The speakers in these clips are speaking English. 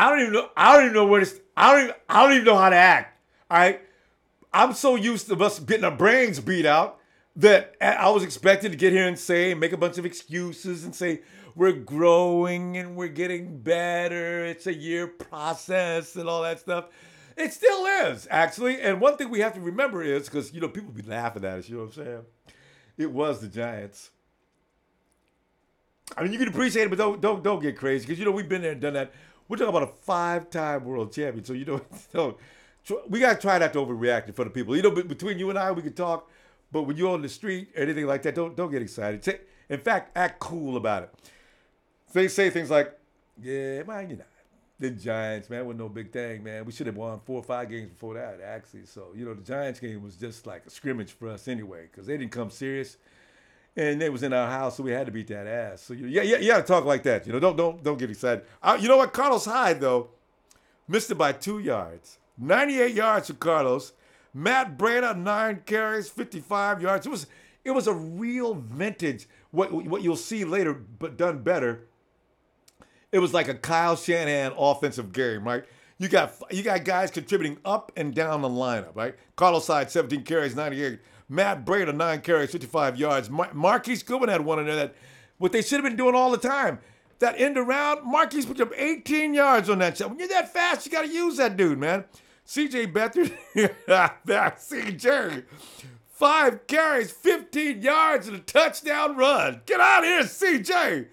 I don't even know. I don't even know where to. I don't even know how to act. All right. I'm so used to us getting our brains beat out that I was expected to get here and make a bunch of excuses and say we're growing and we're getting better. It's a year process and all that stuff. It still is, actually. And one thing we have to remember is, because, people be laughing at us, you know what I'm saying? It was the Giants. I mean, you can appreciate it, but don't get crazy, because, we've been there and done that. We're talking about a 5-time world champion, so, we got to try not to overreact in front of people. Between you and I, we can talk, but when you're on the street or anything like that, don't get excited. In fact, act cool about it. They say things like, yeah, man, the Giants, man, was no big thing, man. We should have won 4 or 5 games before that, actually. So, the Giants game was just like a scrimmage for us anyway, because they didn't come serious, and they was in our house, so we had to beat that ass. So, you got to talk like that. Don't get excited. You know what? Carlos Hyde, though, missed it by 2 yards. 98 yards for Carlos. Matt Breida, 9 carries, 55 yards. It was a real vintage, what you'll see later, but done better. It was like a Kyle Shanahan offensive game, right? You got guys contributing up and down the lineup, right? Carlos Hyde, 17 carries, 98. Matt Breida, 9 carries, 55 yards. Marquise Goodwin had one in there that what they should have been doing all the time. That end around, Marquise put up 18 yards on that shot. When you're that fast, you got to use that dude, man. CJ Beathard, CJ, 5 carries, 15 yards, and a touchdown run. Get out of here, CJ.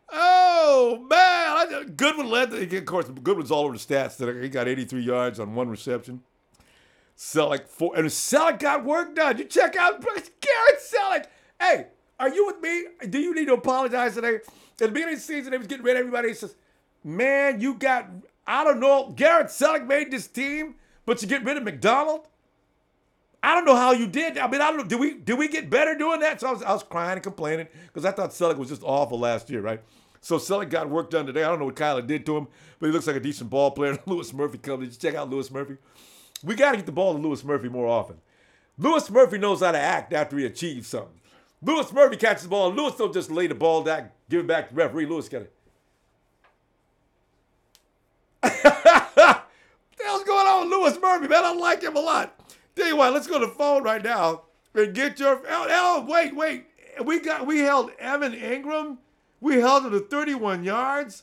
Oh, man. Goodwin led. Of course, Goodwin's all over the stats today. He got 83 yards on 1 reception. Celek, 4. And Celek got work done. You check out Garrett Celek. Hey, are you with me? Do you need to apologize today? At the beginning of the season, they was getting rid of everybody. He says, man, I don't know. Garrett Celek made this team, but you get rid of McDonald? I don't know how you did. I mean, I don't know. Did we get better doing that? So I was crying and complaining because I thought Celek was just awful last year, right? So Celek got work done today. I don't know what Kyler did to him, but he looks like a decent ball player. Lewis Murphy comes. Did you check out Lewis Murphy? We got to get the ball to Lewis Murphy more often. Lewis Murphy knows how to act after he achieves something. Lewis Murphy catches the ball. Lewis don't just lay the ball down, give it back to the referee. Lewis got it. What the hell's going on with Lewis Murphy, man? I like him a lot. Tell you what, let's go to the phone right now and get your. Wait. We held Evan Ingram. We held him to 31 yards.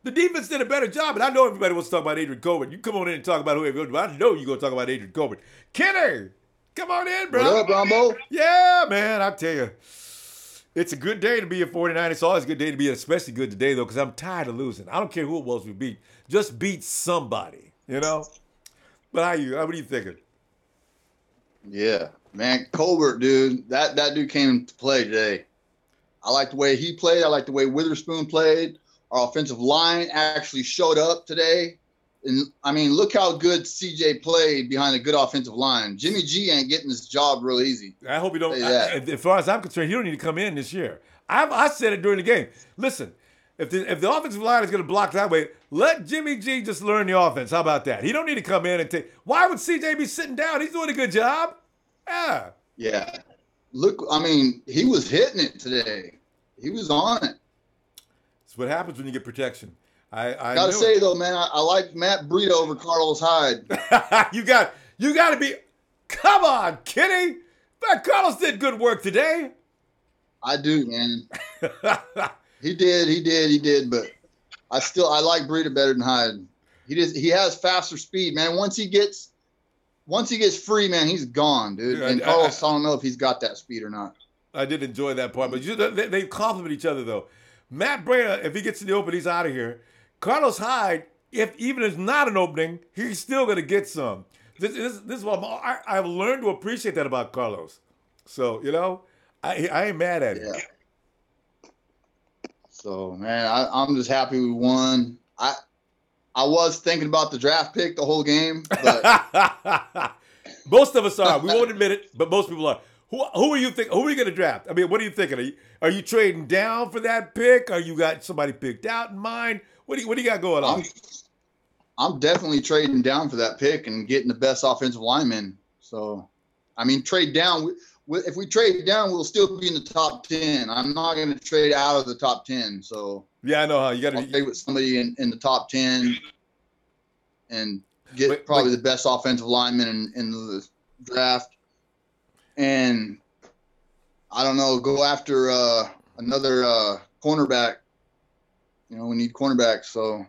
The defense did a better job, and I know everybody wants to talk about Adrian Colbert. You come on in and talk about whoever, but I know you're going to talk about Adrian Colbert. Kenny, come on in, bro. What up, Ronbo? Yeah, man, I tell you. It's a good day to be a 49. It's always a good day to be especially good today, though, because I'm tired of losing. I don't care who it was we beat. Just beat somebody, But what are you thinking? Yeah, man, Colbert, dude, that dude came to play today. I like the way he played. I like the way Witherspoon played. Our offensive line actually showed up today. And, I mean, look how good CJ played behind a good offensive line. Jimmy G ain't getting this job real easy. I hope he don't. As far as I'm concerned, he don't need to come in this year. I said it during the game. Listen, if the offensive line is going to block that way, let Jimmy G just learn the offense. How about that? He don't need to come in and take. Why would CJ be sitting down? He's doing a good job. Yeah. Yeah. Look, I mean, he was hitting it today. He was on it. That's what happens when you get protection. I gotta say though, man, I like Matt Breida over Carlos Hyde. you got to be. Come on, Kenny. But Carlos did good work today. I do, man. He did. But I like Breida better than Hyde. He has faster speed, man. Once he gets free, man, he's gone, dude. And Carlos, I don't know if he's got that speed or not. I did enjoy that part, but they complement each other though. Matt Breida, if he gets in the open, he's out of here. Carlos Hyde, even if it's not an opening, he's still going to get some. This is what I've learned to appreciate that about Carlos. So, I ain't mad at it. Yeah. So, man, I'm just happy we won. I was thinking about the draft pick the whole game. But most of us are. We won't admit it, but most people are. Who are you think? Who are you going to draft? I mean, what are you thinking? Are you trading down for that pick? Or you got somebody picked out in mind? What do you got going on? I'm definitely trading down for that pick and getting the best offensive lineman. So, I mean, trade down. If we trade down, we'll still be in the top 10. I'm not going to trade out of the top 10. So Yeah, I know how you got to. I'll trade with somebody in the top 10 and get probably the best offensive lineman in the draft. And I don't know, go after another cornerback. You know, we need cornerbacks. So,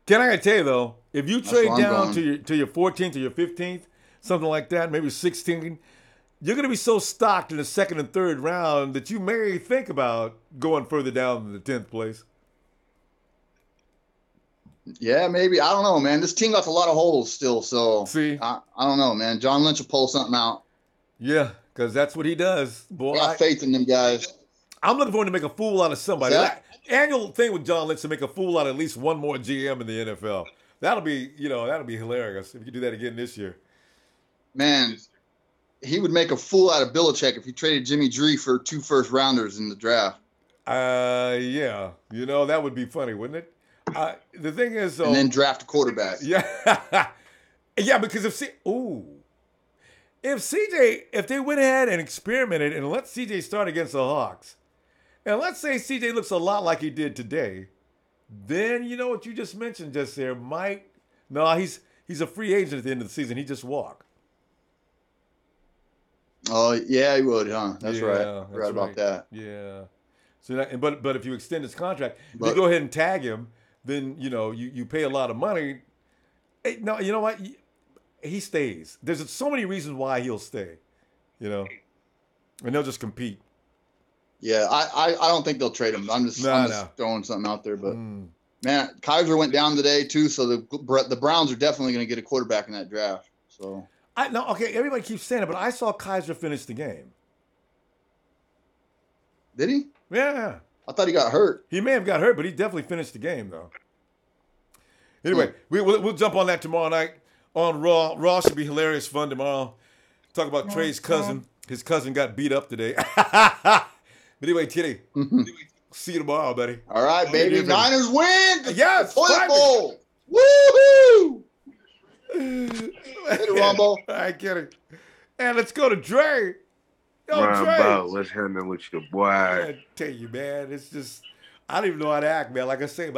can I tell you though, if you trade down to your 14th or your 15th, something like that, maybe 16, you're going to be so stocked in the second and third round that you may think about going further down than the 10th place. Yeah, maybe. I don't know, man. This team got a lot of holes still. So, see, I don't know, man. John Lynch will pull something out. Yeah, because that's what he does. Boy, I got faith in them guys. I'm looking for him to make a fool out of somebody. That annual thing with John Lynch to make a fool out of at least one more GM in the NFL. That'll be hilarious if you do that again this year. Man, he would make a fool out of Belichick if he traded Jimmy G for 2 first-rounders in the draft. Yeah. That would be funny, wouldn't it? The thing is, and then draft a quarterback. Yeah. Yeah, because if they went ahead and experimented and let CJ start against the Hawks, and let's say CJ looks a lot like he did today, then you know what you just mentioned just there he's a free agent at the end of the season. He just walk. Oh yeah, he would, huh? That's right. That's right about that. Yeah. So but if you extend his contract, you go ahead and tag him, then you pay a lot of money. No, you know what? He stays. There's so many reasons why he'll stay, and they'll just compete. Yeah, I don't think they'll trade him. I'm just throwing something out there, but man, Kaiser went down today too, so the Browns are definitely going to get a quarterback in that draft. So everybody keeps saying it, but I saw Kaiser finish the game. Did he? Yeah. I thought he got hurt. He may have got hurt, but he definitely finished the game though. Anyway, we'll jump on that tomorrow night. On Raw. Raw should be hilarious fun tomorrow. Talk about Trey's cousin. His cousin got beat up today. But anyway, Kitty, see you tomorrow, buddy. All right, baby. Niners win. Yes. Toilet bowl. Woohoo! Later, Ronbo. All right, Kitty. And let's go to Dre. Ronbo, what's happening with your boy? I tell you, man, it's just, I don't even know how to act, man. Like I say,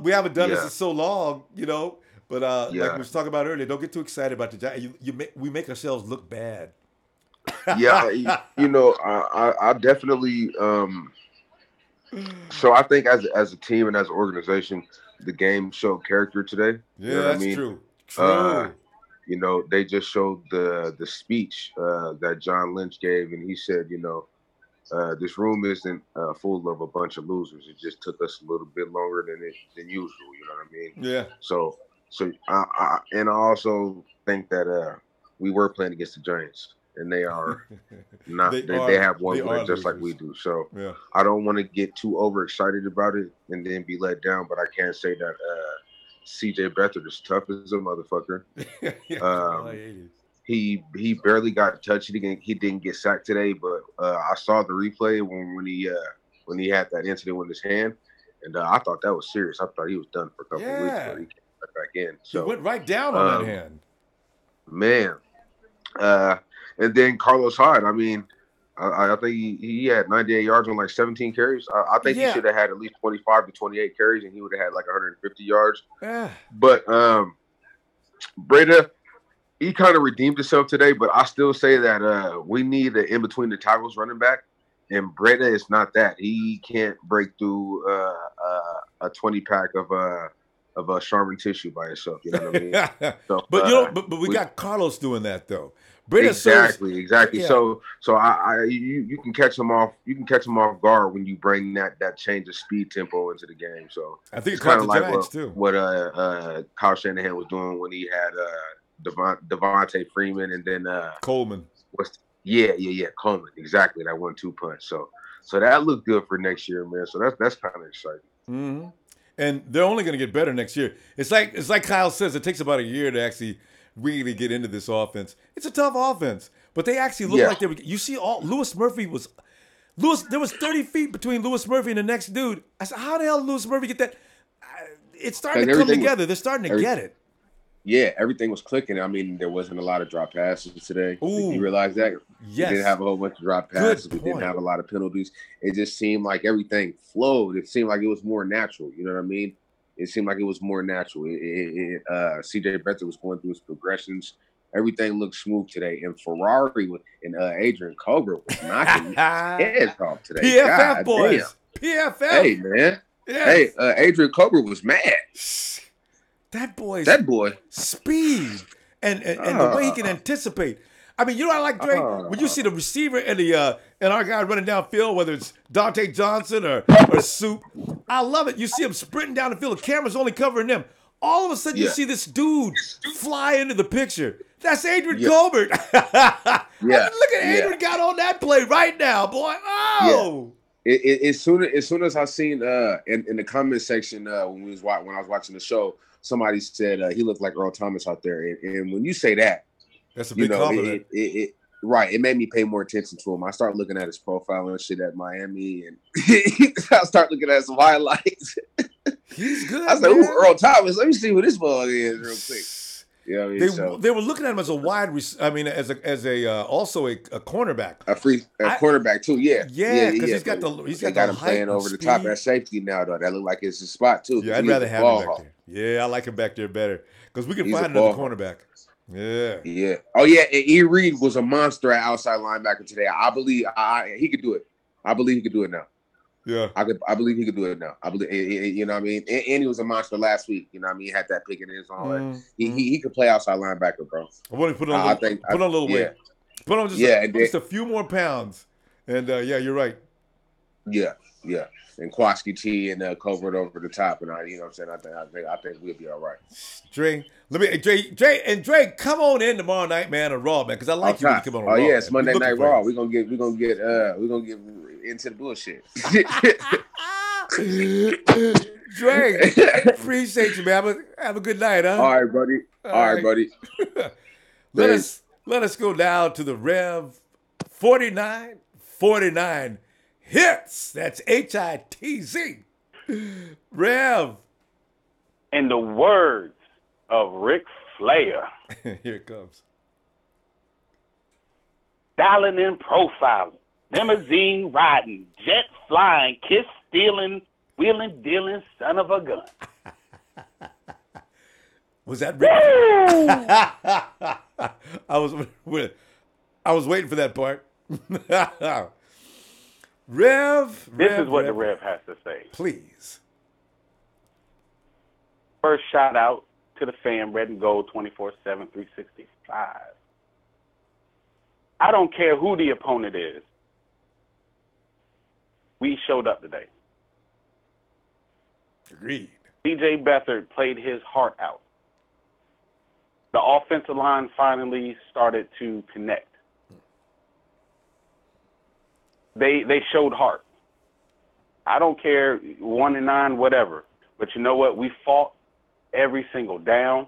we haven't done this in so long, But like we was talking about earlier, don't get too excited about the Giants. We make ourselves look bad. Yeah, I definitely. So I think as a team and as an organization, the game showed character today. Yeah, that's true. True. They just showed the speech that John Lynch gave, and he said, this room isn't full of a bunch of losers. It just took us a little bit longer than usual. You know what I mean? Yeah. So I also think that we were playing against the Giants, and they are not. they have one win just like we do. So yeah. I don't want to get too overexcited about it and then be let down. But I can't say that CJ Beathard is tough as a motherfucker. He barely got touched. He didn't get sacked today, but I saw the replay when he had that incident with his hand, and I thought that was serious. I thought he was done for a couple of weeks, but he came back in. So he went right down on that hand. Man. And then Carlos Hyde. I mean, I think he had 98 yards on like 17 carries. I think he should have had at least 25 to 28 carries, and he would have had like 150 yards. Yeah. But Breda, he kind of redeemed himself today, but I still say that we need an in-between the tackles running back, and Breda is not that. He can't break through a 20-pack of Charmin tissue by himself. You know what I mean? So, but we got Carlos doing that though. Breda exactly. Yeah. So you can catch him off. You can catch him off guard when you bring that change of speed tempo into the game. So I think it's kind of like what Kyle Shanahan was doing when he had Devontae Freeman and then Coleman. Coleman, exactly, that 1-2 punch. So that looked good for next year, man. So that's kind of exciting. Mm-hmm. And they're only going to get better next year. It's like Kyle says, it takes about a year to actually really get into this offense. It's a tough offense, but they actually look like they were. You see, Lewis Murphy was. There was 30 feet between Lewis Murphy and the next dude. I said, how the hell did Lewis Murphy get that? It's starting to come together. They're starting to get it. Yeah, everything was clicking. I mean, there wasn't a lot of drop passes today. Ooh, You realize that? yes. We didn't have a whole bunch of drop passes. We didn't have a lot of penalties. It just seemed like everything flowed. It seemed like it was more natural. You know what I mean? It seemed like it was more natural. CJ Beathard was going through his progressions. Everything looked smooth today. And Ferrari and Adrian Colbert was knocking heads off today. PFF God boys. damn. PFF. Hey, man. Yes. Hey, Adrian Colbert was mad. That boy speed and the way he can anticipate. I mean, you know what I like, Dre? When you see the receiver and our guy running downfield, whether it's Dante Johnson or Soup, I love it. You see him sprinting down the field. The camera's only covering them. All of a sudden, you see this dude fly into the picture. That's Adrian Colbert. Look at Adrian got on that play right now, boy. Oh. Yeah. As soon as I seen in the comment section when I was watching the show, somebody said he looked like Earl Thomas out there, and when you say that, that's a big compliment. It made me pay more attention to him. I started looking at his profile and shit at Miami, and I started looking at some highlights. He's good. I was like, "Ooh, Earl Thomas. Let me see who this ball is real quick." Yeah, I mean, they were looking at him as a also a cornerback, a cornerback too. Yeah, because he's got him playing over the top at safety now. Though that look like it's his spot too. Yeah, I'd rather have him back there. Yeah, I like him back there better because we can find another cornerback. Yeah. Oh yeah, and E. Reed was a monster at outside linebacker today. I believe he could do it. I believe he could do it now. Yeah, I believe he could do it now. I believe, you know what I mean? And he was a monster last week. You know what I mean? He had that pick in his own. He could play outside linebacker, bro. I want to put on a little weight. Put on just a few more pounds. And you're right. Yeah. And Kwaski T and Covert over the top, and you know what I'm saying. I think we'll be all right. Dre, Dre, come on in tomorrow night, man, on Raw, man, because I like you when you come on Raw. Oh yeah, it's Monday Night Raw. We're gonna get into the bullshit. Dre, appreciate you, man. Have a good night, huh? All right, buddy. All right, buddy. Let us go down to the Rev 49 hits. That's HITZ. Rev. In the words of Ric Flair. Here it comes. Dialing and profiling. Limousine riding. Jet flying. Kiss stealing. Wheeling dealing. Son of a gun. Was that Rick? I was waiting for that part. Rev. This is what the Rev has to say. Please. First shout out to the fam, Red and Gold 24/7, 365. I don't care who the opponent is. We showed up today. Agreed. CJ Beathard played his heart out. The offensive line finally started to connect. They showed heart. I don't care, 1-9, whatever. But you know what? We fought every single down.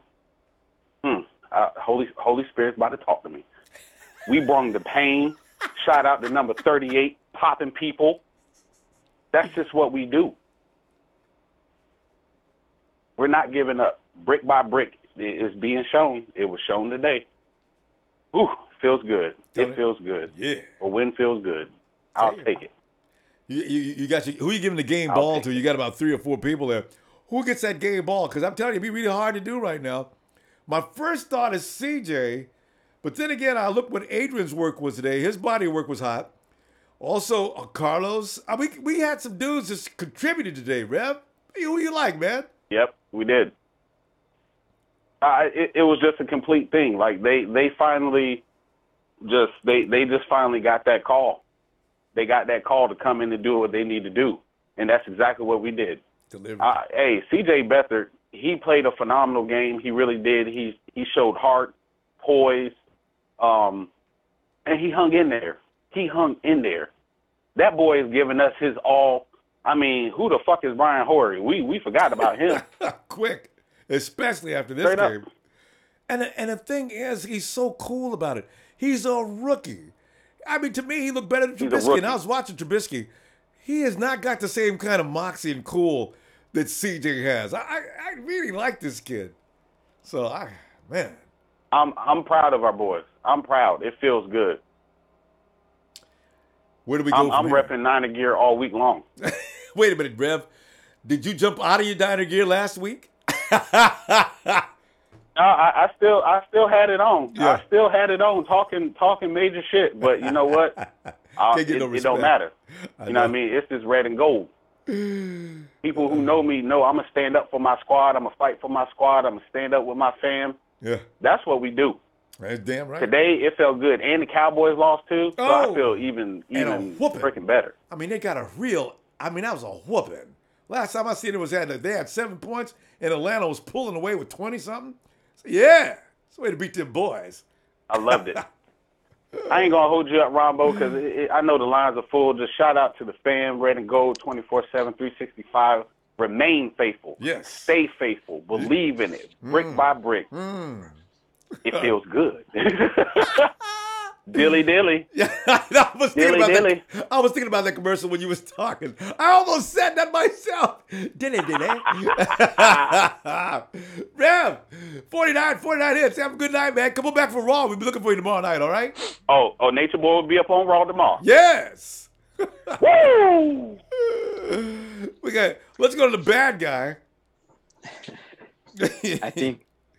Holy Spirit's about to talk to me. We brung the pain. Shout out to number 38, popping people. That's just what we do. We're not giving up. Brick by brick is being shown. It was shown today. Ooh, feels good. It feels good. Yeah. A win feels good. I'll take it. You got who you giving the game ball to? You got about 3 or 4 people there. Who gets that game ball? Because I'm telling you, it'd be really hard to do right now. My first thought is CJ, but then again, I look what Adrian's work was today. His body work was hot. Also, Carlos. We had some dudes that contributed today, Rev. Who you like, man? Yep, we did. It was just a complete thing. Like they finally just finally got that call. They got that call to come in and do what they need to do, and that's exactly what we did. Hey, CJ Beathard, he played a phenomenal game. He really did. He showed heart, poise, and he hung in there. That boy is giving us his all. I mean, who the fuck is Brian Horry? We forgot about him. Quick, especially after this game. And the thing is, he's so cool about it. He's a rookie. I mean, to me, he looked better than Trubisky. And I was watching Trubisky. He has not got the same kind of moxie and cool that CJ has. I really like this kid. So man. I'm proud of our boys. I'm proud. It feels good. Where do we go I'm from here? repping Niner gear all week long. Wait a minute, Rev. Did you jump out of your Niner gear last week? No, I still had it on. Yeah. I still had it on, talking major shit. But you know what? It don't matter. You know what I mean? It's just red and gold. People who know me know I'm gonna stand up for my squad. I'm gonna fight for my squad. I'm gonna stand up with my fam. Yeah, that's what we do. That's damn right. Today it felt good, and the Cowboys lost too, so I feel even freaking better. I mean, they got a real. I mean, that was a whooping. Last time I seen it they had 7 points, and Atlanta was pulling away with 20-something. So, yeah, it's a way to beat them boys. I loved it. I ain't gonna hold you up, Ronbo, because I know the lines are full. Just shout out to the fam, red and gold, 24/7, 365. Remain faithful. Yes. Stay faithful. Believe in it, brick by brick. It feels good. Dilly dilly. Yeah, I was thinking about that commercial when you was talking. I almost said that myself. Dilly dilly. Rev, 49 hits. Have a good night, man. Come on back for Raw. We'll be looking for you tomorrow night, all right? Oh, Nature Boy will be up on Raw tomorrow. Yes. Woo! Let's go to the bad guy.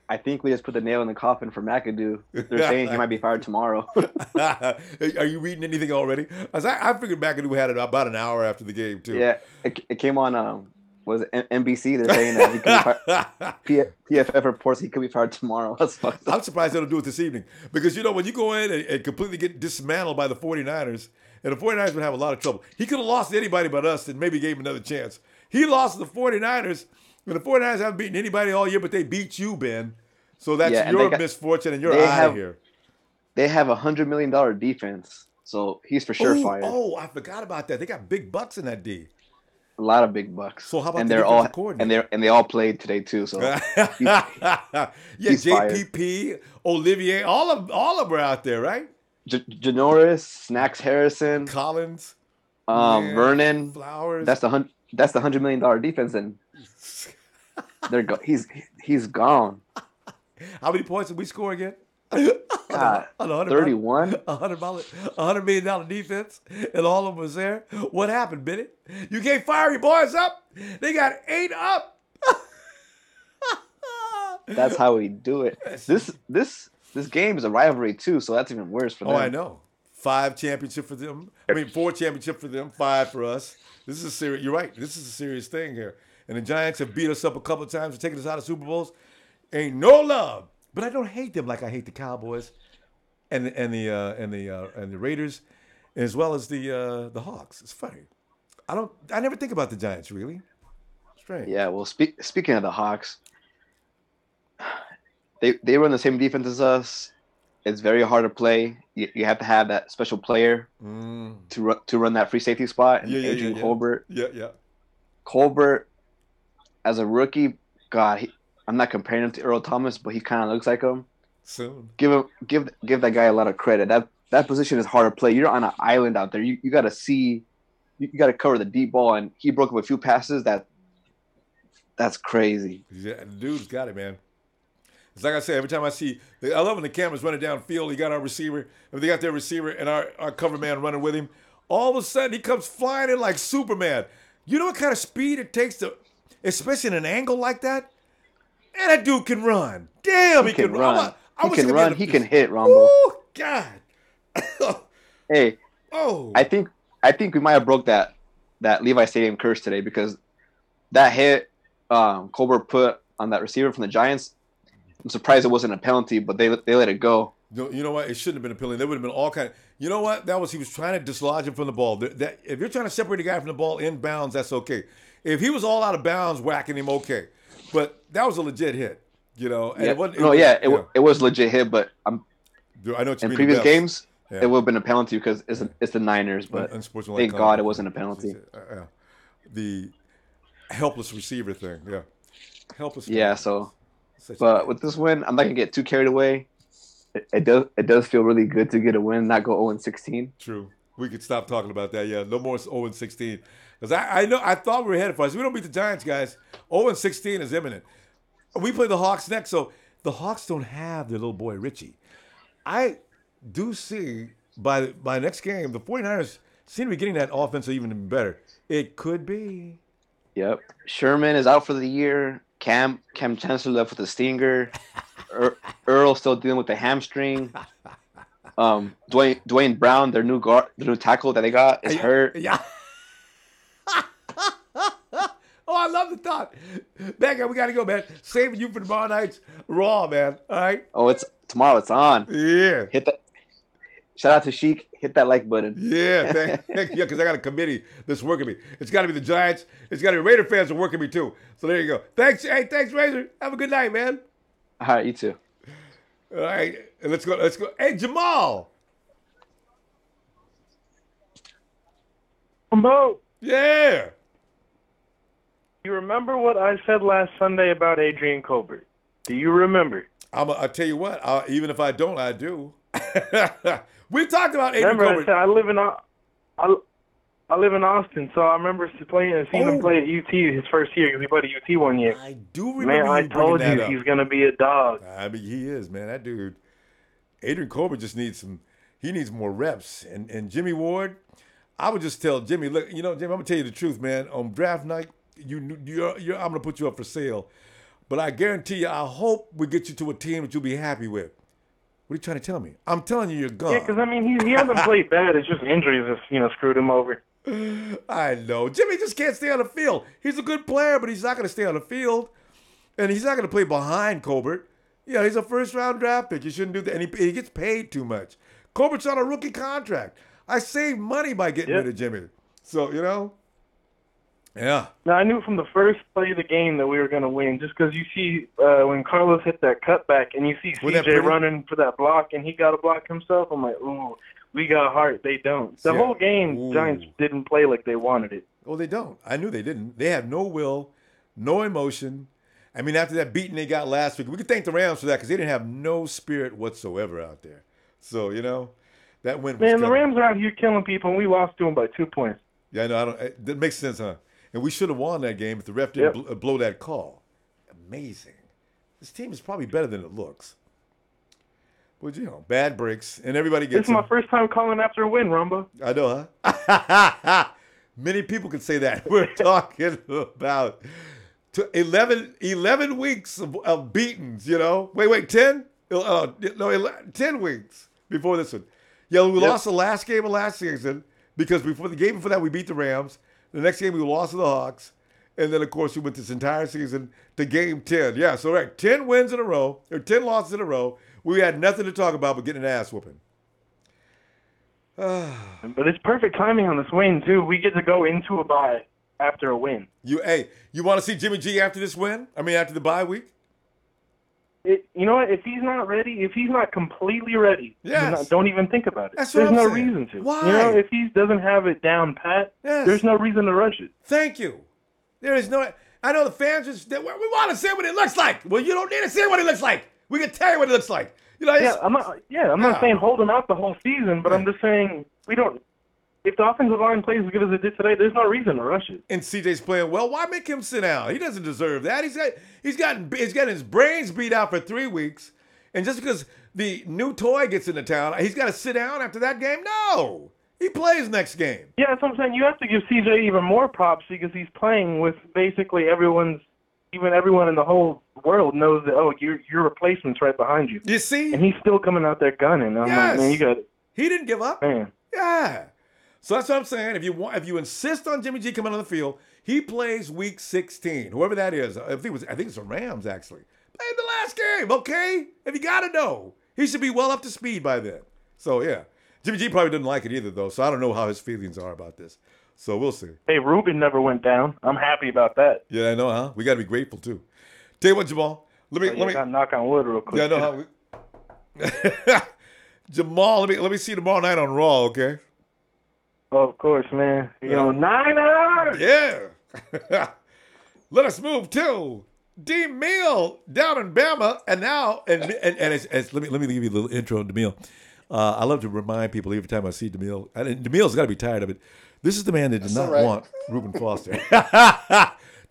I think we just put the nail in the coffin for McAdoo. They're saying he might be fired tomorrow. Are you reading anything already? I figured McAdoo had it about an hour after the game, too. Yeah, it came on, was it NBC? They're saying that he could be fired. PFF reports he could be fired tomorrow. I'm surprised they don't do it this evening. Because, when you go in and completely get dismantled by the 49ers, and the 49ers would have a lot of trouble. He could have lost to anybody but us and maybe gave him another chance. He lost to the 49ers, and the 49ers haven't beaten anybody all year, but they beat you, Ben. So that's your misfortune, and you're out of here. They have $100 million defense, so he's for sure fired. Oh, I forgot about that. They got big bucks in that D. A lot of big bucks. So how about they're all and they all played today too. So he's JPP, Olivier, all of them are out there, right? Janoris, Snacks Harrison, Collins, Vernon, Flowers. That's the $100 million defense, and he's gone. How many points did we score again? God, 31. $100 million defense, and all of them was there. What happened, Benny? You can't fire your boys up. They got 8 up. That's how we do it. This game is a rivalry too, so that's even worse for them. Oh, I know. 5 championship for them. 4 championship for them, 5 for us. This is a serious. You're right. This is a serious thing here. And the Giants have beat us up a couple of times and taken us out of Super Bowls. Ain't no love. But I don't hate them like I hate the Cowboys and the Raiders, as well as the Hawks. It's funny. I never think about the Giants really. Strange. Yeah. Well, speaking of the Hawks, they run the same defense as us. It's very hard to play. You have to have that special player to run that free safety spot. And Adrian Colbert. Yeah. Colbert, as a rookie, God, I'm not comparing him to Earl Thomas, but he kind of looks like him. Soon. Give that guy a lot of credit. That position is hard to play. You're on an island out there. You got to see. You got to cover the deep ball, and he broke up a few passes. That's crazy. Yeah, the dude's got it, man. It's like I say, every time I love when the camera's running downfield. You got our receiver. If they got their receiver and our cover man running with him, all of a sudden he comes flying in like Superman. You know what kind of speed it takes to, especially in an angle like that? And that dude can run. Damn, he can run. He can run. He can hit, Ronbo. Oh, God. Hey. Oh. I think we might have broke that Levi Stadium curse today, because that hit Colbert put on that receiver from the Giants, I'm surprised it wasn't a penalty, but they let it go. You know what? It shouldn't have been a penalty. There would have been all kind of. You know what? He was trying to dislodge him from the ball. If you're trying to separate a guy from the ball in bounds, that's okay. If he was all out of bounds, whacking him, okay. But that was a legit hit, And yeah. it was legit hit, but I know what you in mean previous games, it would have been a penalty because it's the Niners, but thank God it wasn't a penalty. The helpless receiver thing, helpless. Yeah, but with this win, I'm not gonna get too carried away. It does feel really good to get a win, not go 0-16. True. We could stop talking about that. Yeah, no more 0-16. Because I thought we were headed for us. We don't beat the Giants, guys. 0-16 is imminent. We play the Hawks next, so the Hawks don't have their little boy Richie. I do see by next game, the 49ers seem to be getting that offense even better. It could be. Yep. Sherman is out for the year. Cam Chancellor left with a stinger. Earl still dealing with the hamstring. Dwayne Brown, their new tackle that they got, is hurt. Yeah. Oh, I love the thought. Becca, we got to go, man. Saving you for tomorrow night's Raw, man. All right? Oh, it's tomorrow. It's on. Yeah. Hit that. Shout out to Sheik. Hit that like button. Yeah, because I got a committee that's working me. It's got to be the Giants. It's got to be Raider fans that are working me, too. So there you go. Thanks. Hey, thanks, Razor. Have a good night, man. All right, you too. All right. And let's go. Hey, Jamal. Mo. Yeah. You remember what I said last Sunday about Adrian Colbert? Do you remember? I'll tell you what. Even if I don't, I do. We talked about Adrian Remember, Colbert. I said I live in Austin, so I remember seeing him play at UT his first year because he played at UT one year. I do remember. Man, I told you he's gonna be a dog. I mean, he is, man. That dude, Adrian Colbert, just needs he needs more reps. And Jimmy Ward, I would just tell Jimmy, look, Jimmy, I'm gonna tell you the truth, man. On draft night, I'm gonna put you up for sale, but I guarantee you, I hope we get you to a team that you'll be happy with. What are you trying to tell me? I'm telling you, you're gone. Yeah, because I mean, he hasn't played bad. It's just injuries that screwed him over. I know. Jimmy just can't stay on the field. He's a good player, but he's not going to stay on the field. And he's not going to play behind Colbert. Yeah, he's a first-round draft pick. You shouldn't do that. And he gets paid too much. Colbert's on a rookie contract. I saved money by getting rid of Jimmy. So, yeah. Now, I knew from the first play of the game that we were going to win, just because you see when Carlos hit that cutback and you see CJ running for that block and he got a block himself, I'm like, ooh, we got heart. They don't. The whole game, Giants didn't play like they wanted it. Well, they don't. I knew they didn't. They have no will, no emotion. I mean, after that beating they got last week, we could thank the Rams for that because they didn't have no spirit whatsoever out there. So, that win was Man, the Rams are out here killing people, and we lost to them by 2 points. Yeah, I know. That makes sense, huh? And we should have won that game if the ref didn't blow that call. Amazing. This team is probably better than it looks. But, bad breaks, and everybody gets This is my first time calling after a win, Ronbo. I know, huh? Many people could say that. We're talking about 11 weeks of beatings, Wait, 10? No, 10 weeks before this one. Yeah, we lost the last game of last season because the game before that we beat the Rams. The next game we lost to the Hawks. And then, of course, we went this entire season to game 10. Yeah, so 10 wins in a row, or 10 losses in a row. We had nothing to talk about but getting an ass whooping. But it's perfect timing on this win, too. We get to go into a bye after a win. You want to see Jimmy G after this win? I mean, after the bye week? You know what? If he's not ready, if he's not completely ready, don't even think about it. That's what There's no saying. reason to. Why? If he doesn't have it down pat, there's no reason to rush it. Thank you. There is no. I know the fans we want to see what it looks like. Well, you don't need to see what it looks like. We can tell you what it looks like. I'm not saying hold him out the whole season, but I'm just saying we don't. If the offensive line plays as good as it did today, there's no reason to rush it. And CJ's playing well. Why make him sit down? He doesn't deserve that. He's gotten his brains beat out for 3 weeks, and just because the new toy gets into town, he's got to sit down after that game? No, he plays next game. Yeah, that's what I'm saying. You have to give CJ even more props because he's playing with basically everyone in the whole world knows that your replacement's right behind you. You see, and he's still coming out there gunning. I'm like, man, you got it. He didn't give up. Man. Yeah. So that's what I'm saying. If you insist on Jimmy G coming on the field, he plays week 16. Whoever that is, I think it's the Rams actually. Played the last game, okay? If you got to know, he should be well up to speed by then. So yeah, Jimmy G probably didn't like it either though. So I don't know how his feelings are about this. So we'll see. Hey, Ruben never went down. I'm happy about that. Yeah, I know, huh? We got to be grateful too. Tell you what, Jamal. Let me knock on wood real quick. Yeah, I know how. Jamal, let me see tomorrow night on Raw, okay? Oh, of course, man. Niners! Yeah. Let us move to DeMille down in Bama. And now, let me give you a little intro on DeMille. I love to remind people every time I see DeMille. And DeMille's got to be tired of it. This is the man that did not want Reuben Foster.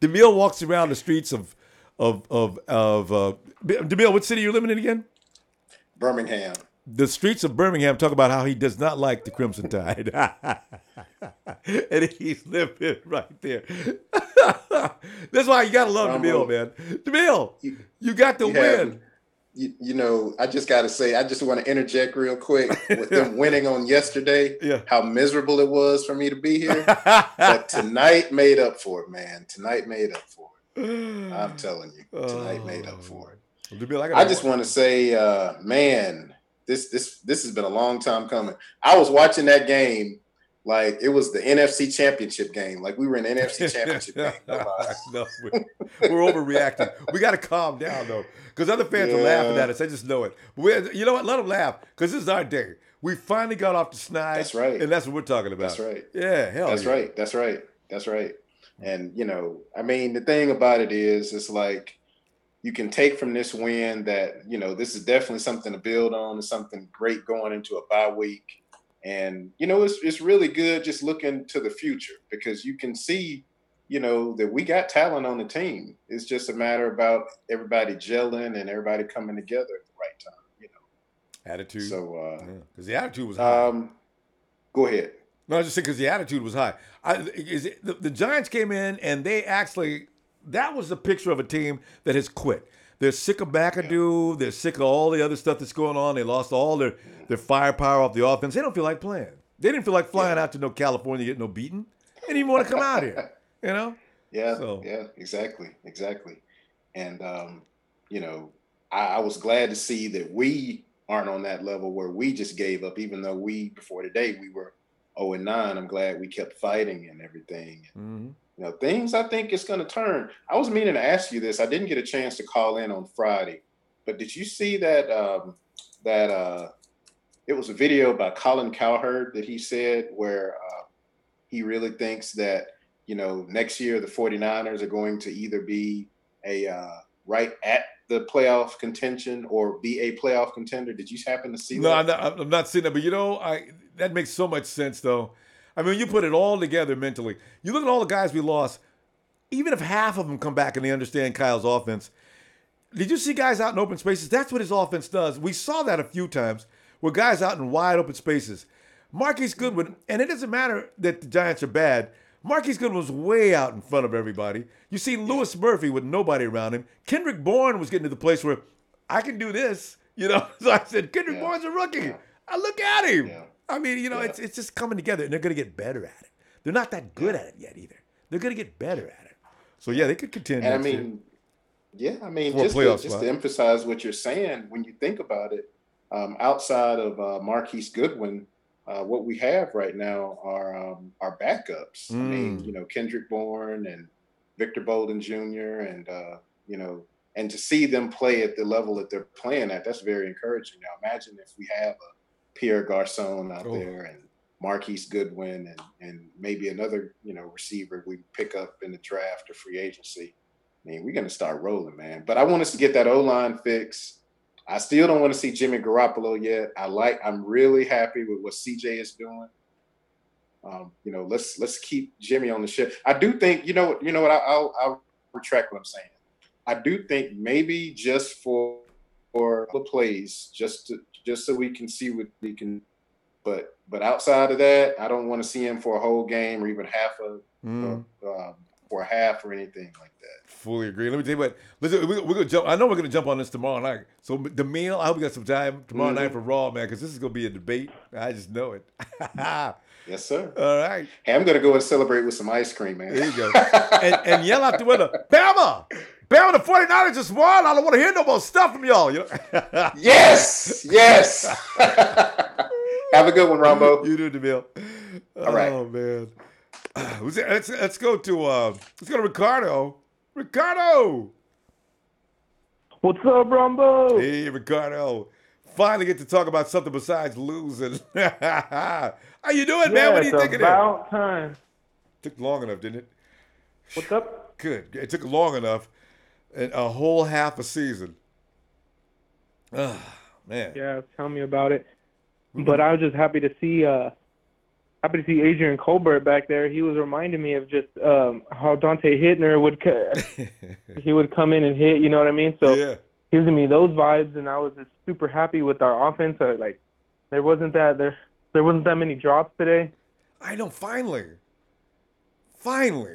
DeMille walks around the streets of DeMille, what city are you living in again? Birmingham. The streets of Birmingham talk about how he does not like the Crimson Tide. And he's living right there. That's why you got to love DeMille, man. DeMille, you got the win. You know, I just got to say, I just want to interject real quick with them winning on yesterday, how miserable it was for me to be here. But tonight made up for it, man. Tonight made up for it. I'm telling you, tonight made up for it. I just want to say, man, this has been a long time coming. I was watching that game like it was the NFC Championship game. Like we were in the NFC Championship game. No, we're overreacting. We got to calm down, though, because other fans are laughing at us. I just know it. But you know what? Let them laugh, because this is our day. We finally got off the snide. That's right. And that's what we're talking about. That's right. Yeah, hell That's right. That's right. That's right. And, you know, I mean, the thing about it is, it's like you can take from this win that, you know, this is definitely something to build on. It's something great going into a bye week. And, you know, it's really good just looking to the future, because you can see, you know, that we got talent on the team. It's just a matter about everybody gelling and everybody coming together at the right time, you know. Attitude. So, because the attitude was high. Go ahead. No, I was just saying because the attitude was high. The Giants came in and they actually, that was a picture of a team that has quit. They're sick of McAdoo. They're sick of all the other stuff that's going on. They lost all their firepower off the offense. They don't feel like playing. They didn't feel like flying out to no California, getting no beating. They didn't even want to come out here, you know? Yeah, exactly. And, you know, I was glad to see that we aren't on that level where we just gave up, even though before today, we were 0-9. I'm glad we kept fighting and everything. Mm-hmm. You know, things I think it's going to turn. I was meaning to ask you this. I didn't get a chance to call in on Friday, but did you see that it was a video by Colin Cowherd that he said where he really thinks that, you know, next year the 49ers are going to either be right at the playoff contention or be a playoff contender. Did you happen to see that? No, I'm not seeing that, but you know, that makes so much sense though. I mean, you put it all together mentally. You look at all the guys we lost, even if half of them come back and they understand Kyle's offense. Did you see guys out in open spaces? That's what his offense does. We saw that a few times where guys out in wide open spaces. Marquise Goodwin, and it doesn't matter that the Giants are bad. Marquise Goodwin was way out in front of everybody. You see Lewis Murphy with nobody around him. Kendrick Bourne was getting to the place where I can do this, you know. So I said, Kendrick Bourne's a rookie. I look at him. Yeah. I mean, you know, it's just coming together, and they're going to get better at it. They're not that good at it yet either. They're going to get better at it. So, yeah, they could contend. And just to emphasize what you're saying, when you think about it, outside of Marquise Goodwin, what we have right now are backups. I mean, you know, Kendrick Bourne and Victor Bolden Jr. and, you know, and to see them play at the level that they're playing at, that's very encouraging. Now, imagine if we have a Pierre Garçon out there and Marquise Goodwin and maybe another, you know, receiver we pick up in the draft or free agency. I mean, we're going to start rolling, man. But I want us to get that O-line fixed. I still don't want to see Jimmy Garoppolo yet. I'm really happy with what CJ is doing. You know, let's keep Jimmy on the ship. I do think, you know what, I'll retract what I'm saying. I do think maybe just for the plays, just so we can see what we can. But outside of that, I don't want to see him for a whole game or even for a half or anything like that. Fully agree. Let me tell you what. We're gonna jump. I know we're gonna jump on this tomorrow night. So the meal. I hope we got some time tomorrow night for Raw, man, because this is gonna be a debate. I just know it. Yes, sir. All right. Hey, I'm gonna go and celebrate with some ice cream, man. There you go. and yell out the window, Bama, the 49ers just won. I don't want to hear no more stuff from y'all. You know? Yes. Have a good one, Ronbo. You do, DeMille. All right. Oh man. Let's go to Ricardo. Ricardo. What's up, Ronbo? Hey, Ricardo. Finally get to talk about something besides losing. How you doing, man? What are you thinking? It's about time. Took long enough, didn't it? What's up? Good. It took long enough. A whole half a season. Man. Yeah, tell me about it. But I was just happy to see happy to see Adrian Colbert back there. He was reminding me of just how Dante Hittner would he would come in and hit. You know what I mean? So Yeah. he was giving me those vibes, and I was just super happy with our offense. Like there wasn't that many drops today. I know. Finally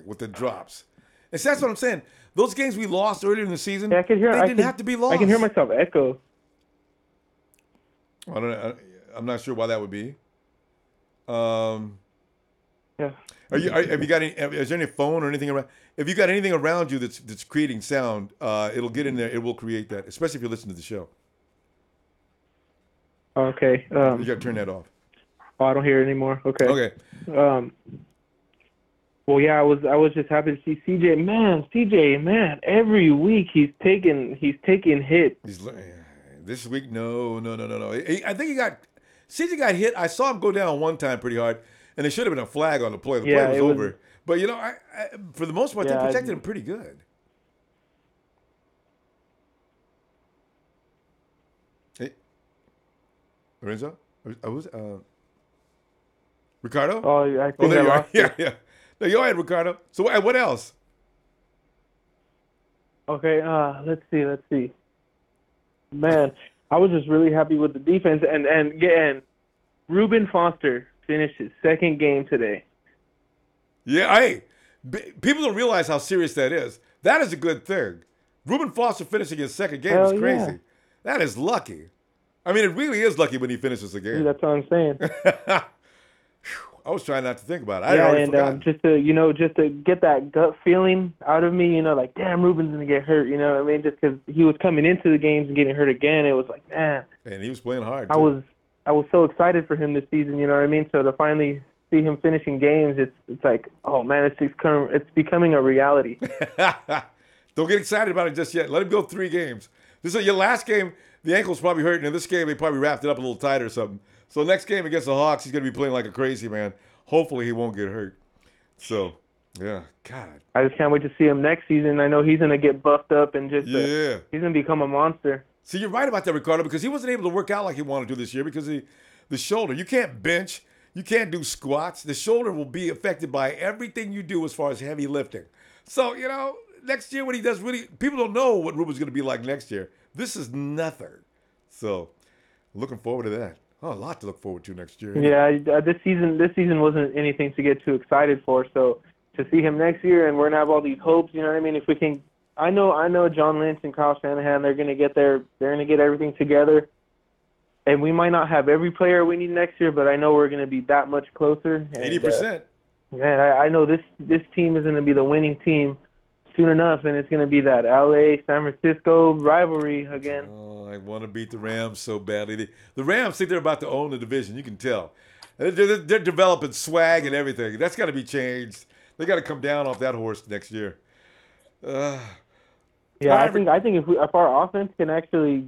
with the drops. And so that's what I'm saying. Those games we lost earlier in the season, Yeah, they didn't have to be lost. I can hear myself echo. I don't know. I'm not sure why that would be. Yeah. Have you got any? Is there any phone or anything around? If you got anything around you that's creating sound, it'll get in there. It will create that, especially if you listen to the show. Okay. You got to turn that off. Oh, I don't hear it anymore. Okay. Okay. Well, yeah, I was just happy to see CJ. Man, every week he's taking hits. This week, no. I think CJ got hit. I saw him go down one time pretty hard, and there should have been a flag on the play. The play was over. But, I for the most part, they protected him pretty good. Hey, Lorenzo? Ricardo? Oh, I think there you lost are. Yeah. No, go ahead, Ricardo. So what else? Okay, let's see. Man, I was just really happy with the defense, and Reuben Foster finished his second game today. Yeah, people don't realize how serious that is. That is a good thing. Reuben Foster finishing his second game is crazy. Yeah. That is lucky. I mean, it really is lucky when he finishes the game. Dude, that's what I'm saying. I was trying not to think about it. Just to get that gut feeling out of me, like, damn, Reuben's gonna get hurt. You know what I mean? Just because he was coming into the games and getting hurt again, it was like, man. And he was playing hard. Too. I was so excited for him this season. You know what I mean? So to finally see him finishing games, it's like, oh man, it's becoming a reality. Don't get excited about it just yet. Let him go 3 games. This is your last game. The ankle's probably hurting. In this game, they probably wrapped it up a little tight or something. So next game against the Hawks, he's going to be playing like a crazy man. Hopefully he won't get hurt. So, yeah, God. I just can't wait to see him next season. I know he's going to get buffed up and just he's going to become a monster. See, you're right about that, Ricardo, because he wasn't able to work out like he wanted to this year because of the shoulder. You can't bench. You can't do squats. The shoulder will be affected by everything you do as far as heavy lifting. So, next year when he does people don't know what Reuben's going to be like next year. This is nothing. So, looking forward to that. Oh, a lot to look forward to next year. Yeah, this season wasn't anything to get too excited for. So to see him next year, and we're gonna have all these hopes. You know what I mean? If we can, I know John Lynch and Kyle Shanahan, they're gonna get everything together, and we might not have every player we need next year, but I know we're gonna be that much closer. 80%. Man, I know this team is gonna be the winning team soon enough, and it's gonna be that LA San Francisco rivalry again. Oh, I want to beat the Rams so badly. The Rams think they're about to own the division. You can tell. They're developing swag and everything. That's got to be changed. They got to come down off that horse next year. I think if our offense can actually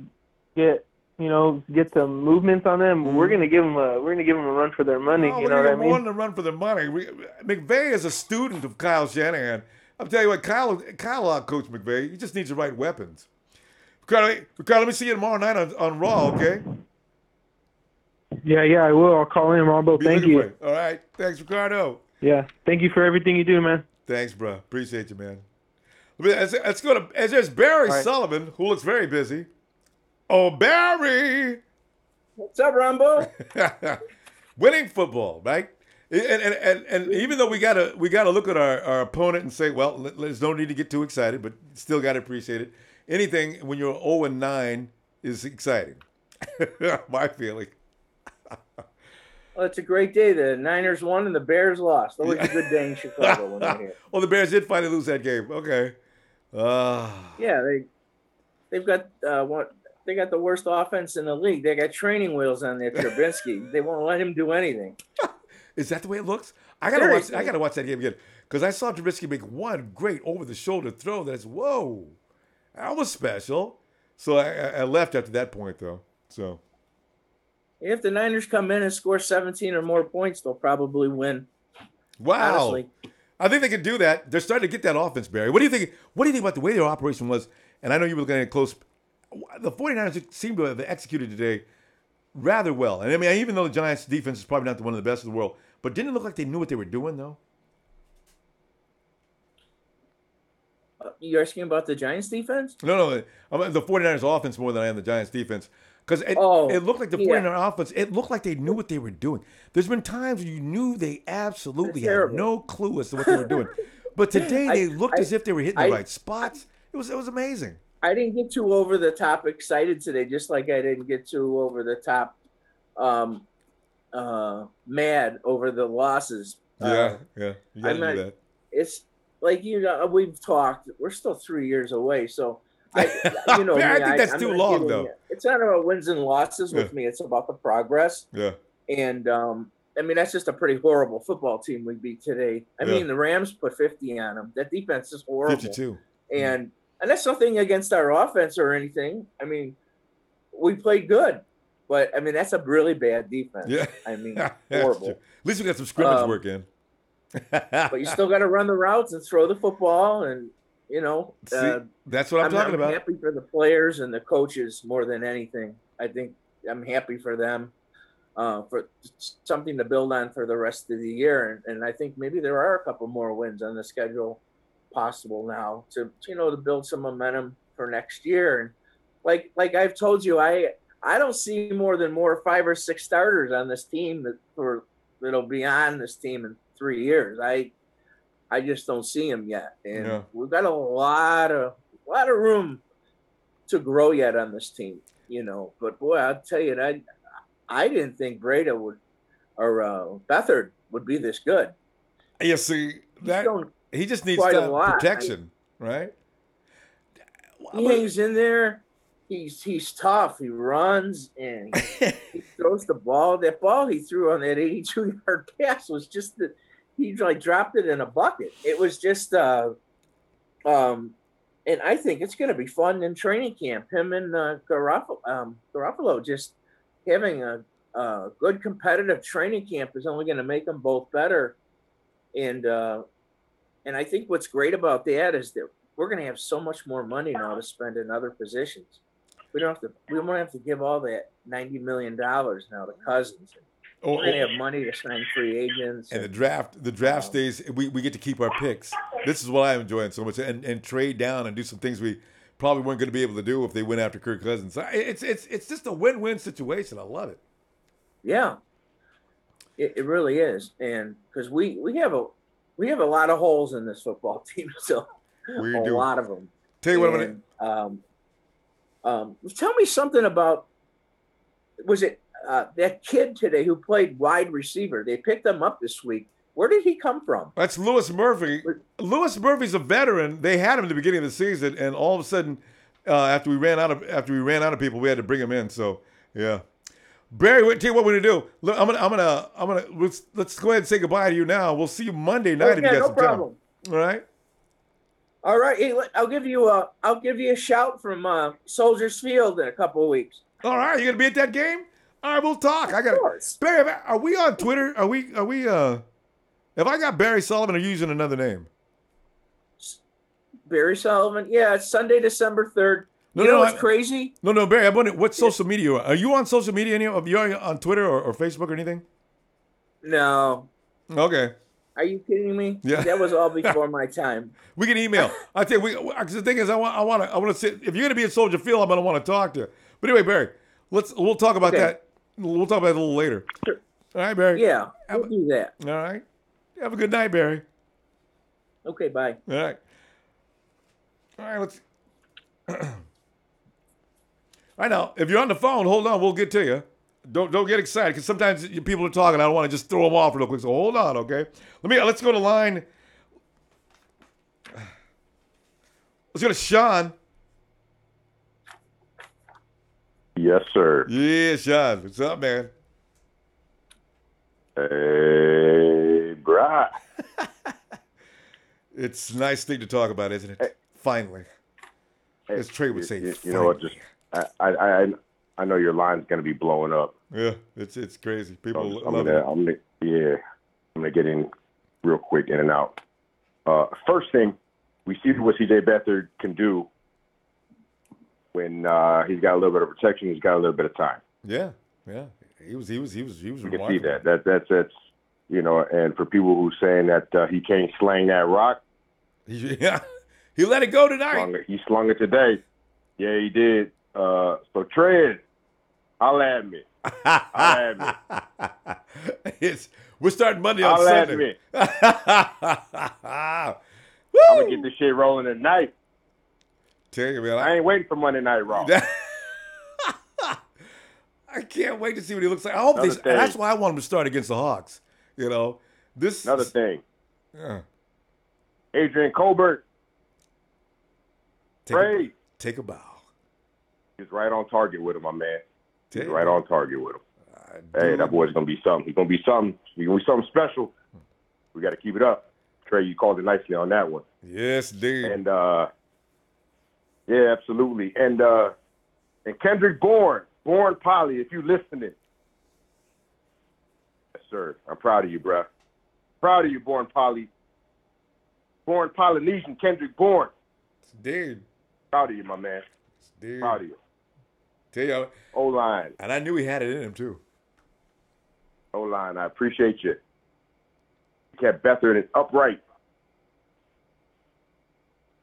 get some movements on them, we're gonna give them a run for their money. Oh, you know what I mean? More than a run for their money. McVay is a student of Kyle Shanahan. I'm telling you what, Kyle out-coached McVay. He just needs the right weapons. Ricardo, let me see you tomorrow night on Raw, okay? Yeah, I will. I'll call in, Ronbo. Thank you. All right. Thanks, Ricardo. Yeah. Thank you for everything you do, man. Thanks, bro. Appreciate you, man. Let's go to, as there's Barry Sullivan, who looks very busy. Oh, Barry! What's up, Ronbo? Winning football, right? And even though we gotta look at our opponent and say, well, there's no need to get too excited, but still gotta appreciate it. Anything when you're 0-9 is exciting. My feeling. Well, it's a great day. The Niners won and the Bears lost. Always a good day in Chicago when they're here. Well, the Bears did finally lose that game. Okay. Yeah, they've got they got the worst offense in the league. They got training wheels on their Trubisky. They won't let him do anything. Is that the way it looks? I gotta watch that game again because I saw Trubisky make one great over-the-shoulder throw. That's whoa, that was special. So I left after that point though. So if the Niners come in and score 17 or more points, they'll probably win. Wow, honestly. I think they can do that. They're starting to get that offense, Barry. What do you think? What do you think about the way their operation was? And I know you were looking at it close. The 49ers seem to have executed today rather well. And I mean, even though the Giants' defense is probably not one of the best in the world, But didn't it look like they knew what they were doing, though? You're asking about the Giants defense? No. I'm the 49ers offense more than I am the Giants defense. Because it looked like the 49ers offense, it looked like they knew what they were doing. There's been times when you knew they absolutely had no clue as to what they were doing. But today they looked as if they were hitting the right spots. It was amazing. I didn't get too over the top excited today, just like I didn't get too over the top mad over the losses. Yeah. You gotta do that. It's like, we've talked. We're still 3 years away, so I think that's too long, though. It's not about wins and losses with me. It's about the progress. Yeah. And that's just a pretty horrible football team we beat today. I mean, the Rams put 50 on them. That defense is horrible. 52. And that's nothing against our offense or anything. I mean, we played good, but that's a really bad defense. Yeah. Horrible. At least we got some scrimmage work in. But you still got to run the routes and throw the football, and that's what I'm talking about. I'm happy for the players and the coaches more than anything. I think I'm happy for them, for something to build on for the rest of the year, and I think maybe there are a couple more wins on the schedule possible now to build some momentum for next year. And like I've told you, I don't see more than 5 or 6 starters on this team that'll be on this team in 3 years. I just don't see them yet, and we've got a lot of room to grow yet on this team, But boy, I'll tell you, I didn't think Breda would or Beathard would be this good. Yeah, see that he just needs protection, right? He hangs in there. He's tough. He runs and he throws the ball. That ball he threw on that 82-yard pass was just he dropped it in a bucket. It was just and I think it's going to be fun in training camp. Him and Garoppolo just having a good competitive training camp is only going to make them both better. And I think what's great about that is that we're going to have so much more money now to spend in other positions. We won't have to give all that $90 million now to Cousins. We're going to have money to sign free agents. And the draft stays. We get to keep our picks. This is what I'm enjoying so much, and trade down and do some things we probably weren't going to be able to do if they went after Kirk Cousins. It's just a win-win situation. I love it. Yeah, it really is, and because we have a lot of holes in this football team, so a lot of them. Tell you what, I'm gonna. Tell me something about. Was it that kid today who played wide receiver? They picked him up this week. Where did he come from? That's Lewis Murphy. Lewis Murphy's a veteran. They had him at the beginning of the season, and all of a sudden, after we ran out of people, we had to bring him in. So yeah, Barry, tell you what we're gonna do. Look, I'm gonna let's go ahead and say goodbye to you now. We'll see you Monday night if you got some problem. Time. All right. All right. Hey, I'll give you a shout from Soldiers Field in a couple of weeks. All right, you gonna be at that game? All right, we'll talk. Of course. Barry, are we on Twitter? Are we? If I got Barry Sullivan, are you using another name? Barry Sullivan. Yeah, it's Sunday, December 3rd. It's crazy? No, Barry. I'm wondering what social media are you on? Social media? Any of you are on Twitter or Facebook or anything? No. Okay. Are you kidding me? Yeah. That was all before my time. We can email. I tell you, because the thing is, I want to sit. If you're going to be at Soldier Field, I'm going to want to talk to you. But anyway, Barry, we'll talk about that. We'll talk about it a little later. Sure. All right, Barry. Yeah, we'll do that. All right. Have a good night, Barry. Okay, bye. All right. All right, let's. Right now, if you're on the phone, hold on. We'll get to you. Don't get excited because sometimes people are talking. I don't want to just throw them off real quick. So hold on, okay? Let's go to line. Let's go to Sean. Yes, sir. Yeah, Sean. What's up, man? Hey, Brad. It's a nice thing to talk about, isn't it? Hey. Finally. As Trey would say, you know what? Just I know your line's going to be blowing up. Yeah, it's crazy. People I'm love it. I'm gonna get in real quick, in and out. First thing, we see what CJ Beathard can do when he's got a little bit of protection. He's got a little bit of time. Yeah. He was. We remarkable. can see that. You know, and for people who saying that he can't slang that rock, he let it go tonight. He slung it today. Yeah, he did. So Trez, holla at me. Holla at me. We're starting Monday on holla Sunday. At me. I'm gonna get this shit rolling tonight. Tell you, man, I ain't waiting for Monday Night Raw. I can't wait to see what he looks like. I hope that's why I want him to start against the Hawks. You know, another thing. Yeah. Adrian Colbert. Take a bow. He's right on target with him, my man. He's Take right on target with him. Hey, that boy's gonna be something. He's gonna be something. He's gonna be something special. We got to keep it up. Trey, you called it nicely on that one. Yes, dude. And yeah, absolutely. And Kendrick Bourne Polly, if you listening, yes, sir. I'm proud of you, bro. Proud of you, Bourne Polly. Bourne Polynesian Kendrick Bourne. Dude. Proud of you, my man. Dude. Proud of you. Tell you, O-line. And I knew he had it in him too. O-line, I appreciate you. You kept Beathard and upright.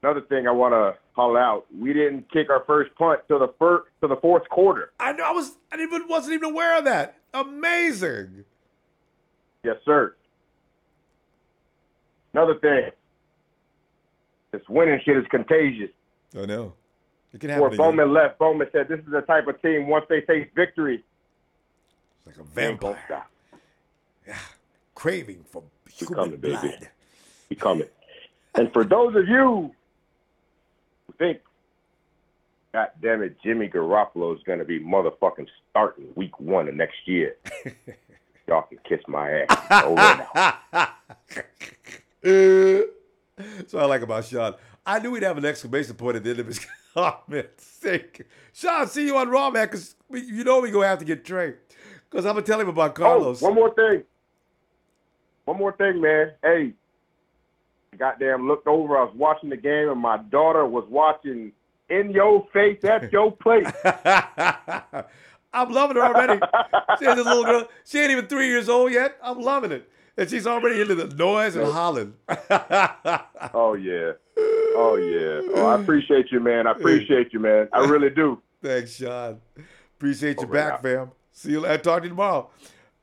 Another thing I want to call out: we didn't kick our first punt till the fourth quarter. I know. Wasn't even aware of that. Amazing. Yes, sir. Another thing: this winning shit is contagious. I know. It can happen. Before Bowman left, Bowman said, "This is the type of team. Once they taste victory, it's like a vampire. Stop. Yeah, craving for human blood. Baby. He coming." And for those of you who think, God damn it, Jimmy Garoppolo is going to be motherfucking starting week 1 of next year, y'all can kiss my ass. Over now. So I like about Sean. I knew he'd have an exclamation point at the end of his comment. Sean, see you on Raw, man, because you know we're going to have to get Trey. Because I'm going to tell him about Carlos. Oh, one more thing, man. Hey, I goddamn looked over. I was watching the game, and my daughter was watching In Your Face at Your Place. I'm loving her already. She has this little girl. She ain't even 3 years old yet. I'm loving it. And she's already into the noise and hollering. Oh, yeah. Oh, I appreciate you, man. I really do. Thanks, Sean. Appreciate you back, fam. See you later. Talk to you tomorrow.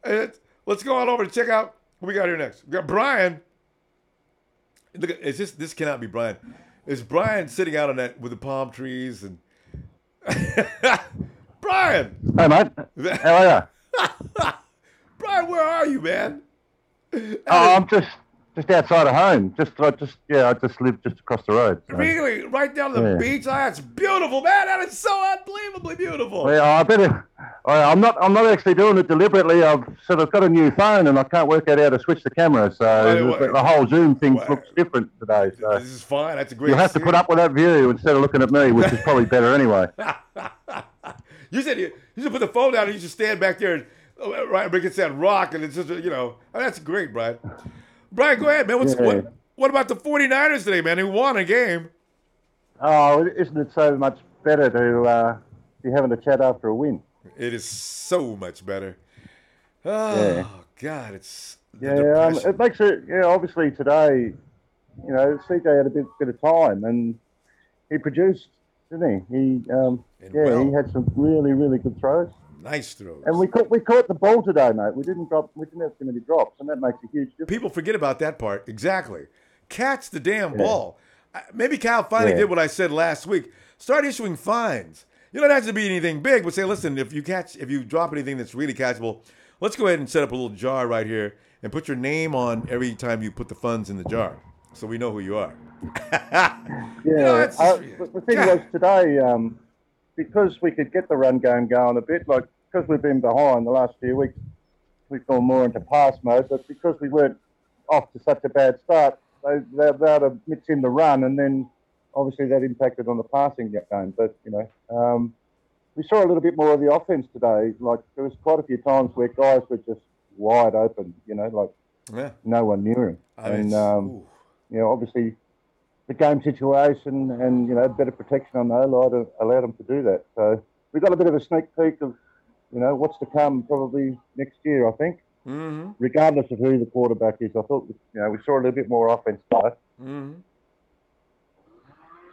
And let's go on over to check out what we got here next. We got Brian. Look, this cannot be Brian. It's Brian sitting out on that with the palm trees and Brian. Hey, mate. How are you? Brian, where are you, man? I'm just outside of home. I just live just across the road. So. Really? Right down the beach? Oh, that's beautiful, man. That is so unbelievably beautiful. Yeah, I'm not actually doing it deliberately. I've sort of got a new phone and I can't work out how to switch the camera. So the whole Zoom thing looks different today. So this is fine. That's a great. You'll have to put up with that view instead of looking at me, which is probably better anyway. You said you should put the phone down and you should stand back there and make it sound rock and it's just that's great, Brian. Brian, go ahead, man. What about the 49ers today, man? Who won a game? Oh, isn't it so much better to be having a chat after a win? It is so much better. Oh, God, it's it makes it. Yeah, obviously today, CJ had a bit of time and he produced, didn't he? He had some really, really good throws. Nice throws. And we caught the ball today, mate. We didn't have too many drops, and that makes a huge difference. People forget about that part. Exactly. Catch the damn ball. Maybe Kyle finally did what I said last week. Start issuing fines. You don't have to be anything big, but say, listen, if you drop anything that's really catchable, let's go ahead and set up a little jar right here and put your name on every time you put the funds in the jar, so we know who you are. The thing was today. Because we could get the run game going a bit, because we've been behind the last few weeks, we've gone more into pass mode, but because we weren't off to such a bad start, they were able to mix in the run, and then obviously that impacted on the passing game. But, we saw a little bit more of the offense today. There was quite a few times where guys were just wide open, no one near him. Obviously the game situation and, better protection on the O-line allowed them to do that. So we got a bit of a sneak peek of, what's to come probably next year, I think. regardless of who the quarterback is. I thought we saw a little bit more offense though.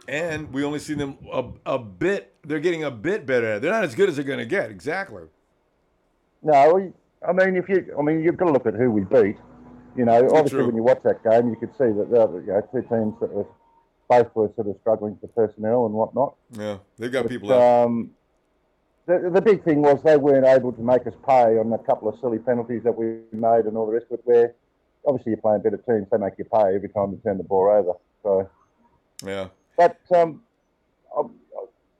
And we only see them a bit. They're getting a bit better. They're not as good as they're going to get. Exactly. No, I mean, you've got to look at who we beat. Obviously, when you watch that game, you could see that two teams that were both were sort of struggling for personnel and whatnot. Yeah, they've got people out. The big thing was they weren't able to make us pay on a couple of silly penalties that we made and all the rest of it. Where obviously you're playing better teams, they make you pay every time you turn the ball over. So yeah, but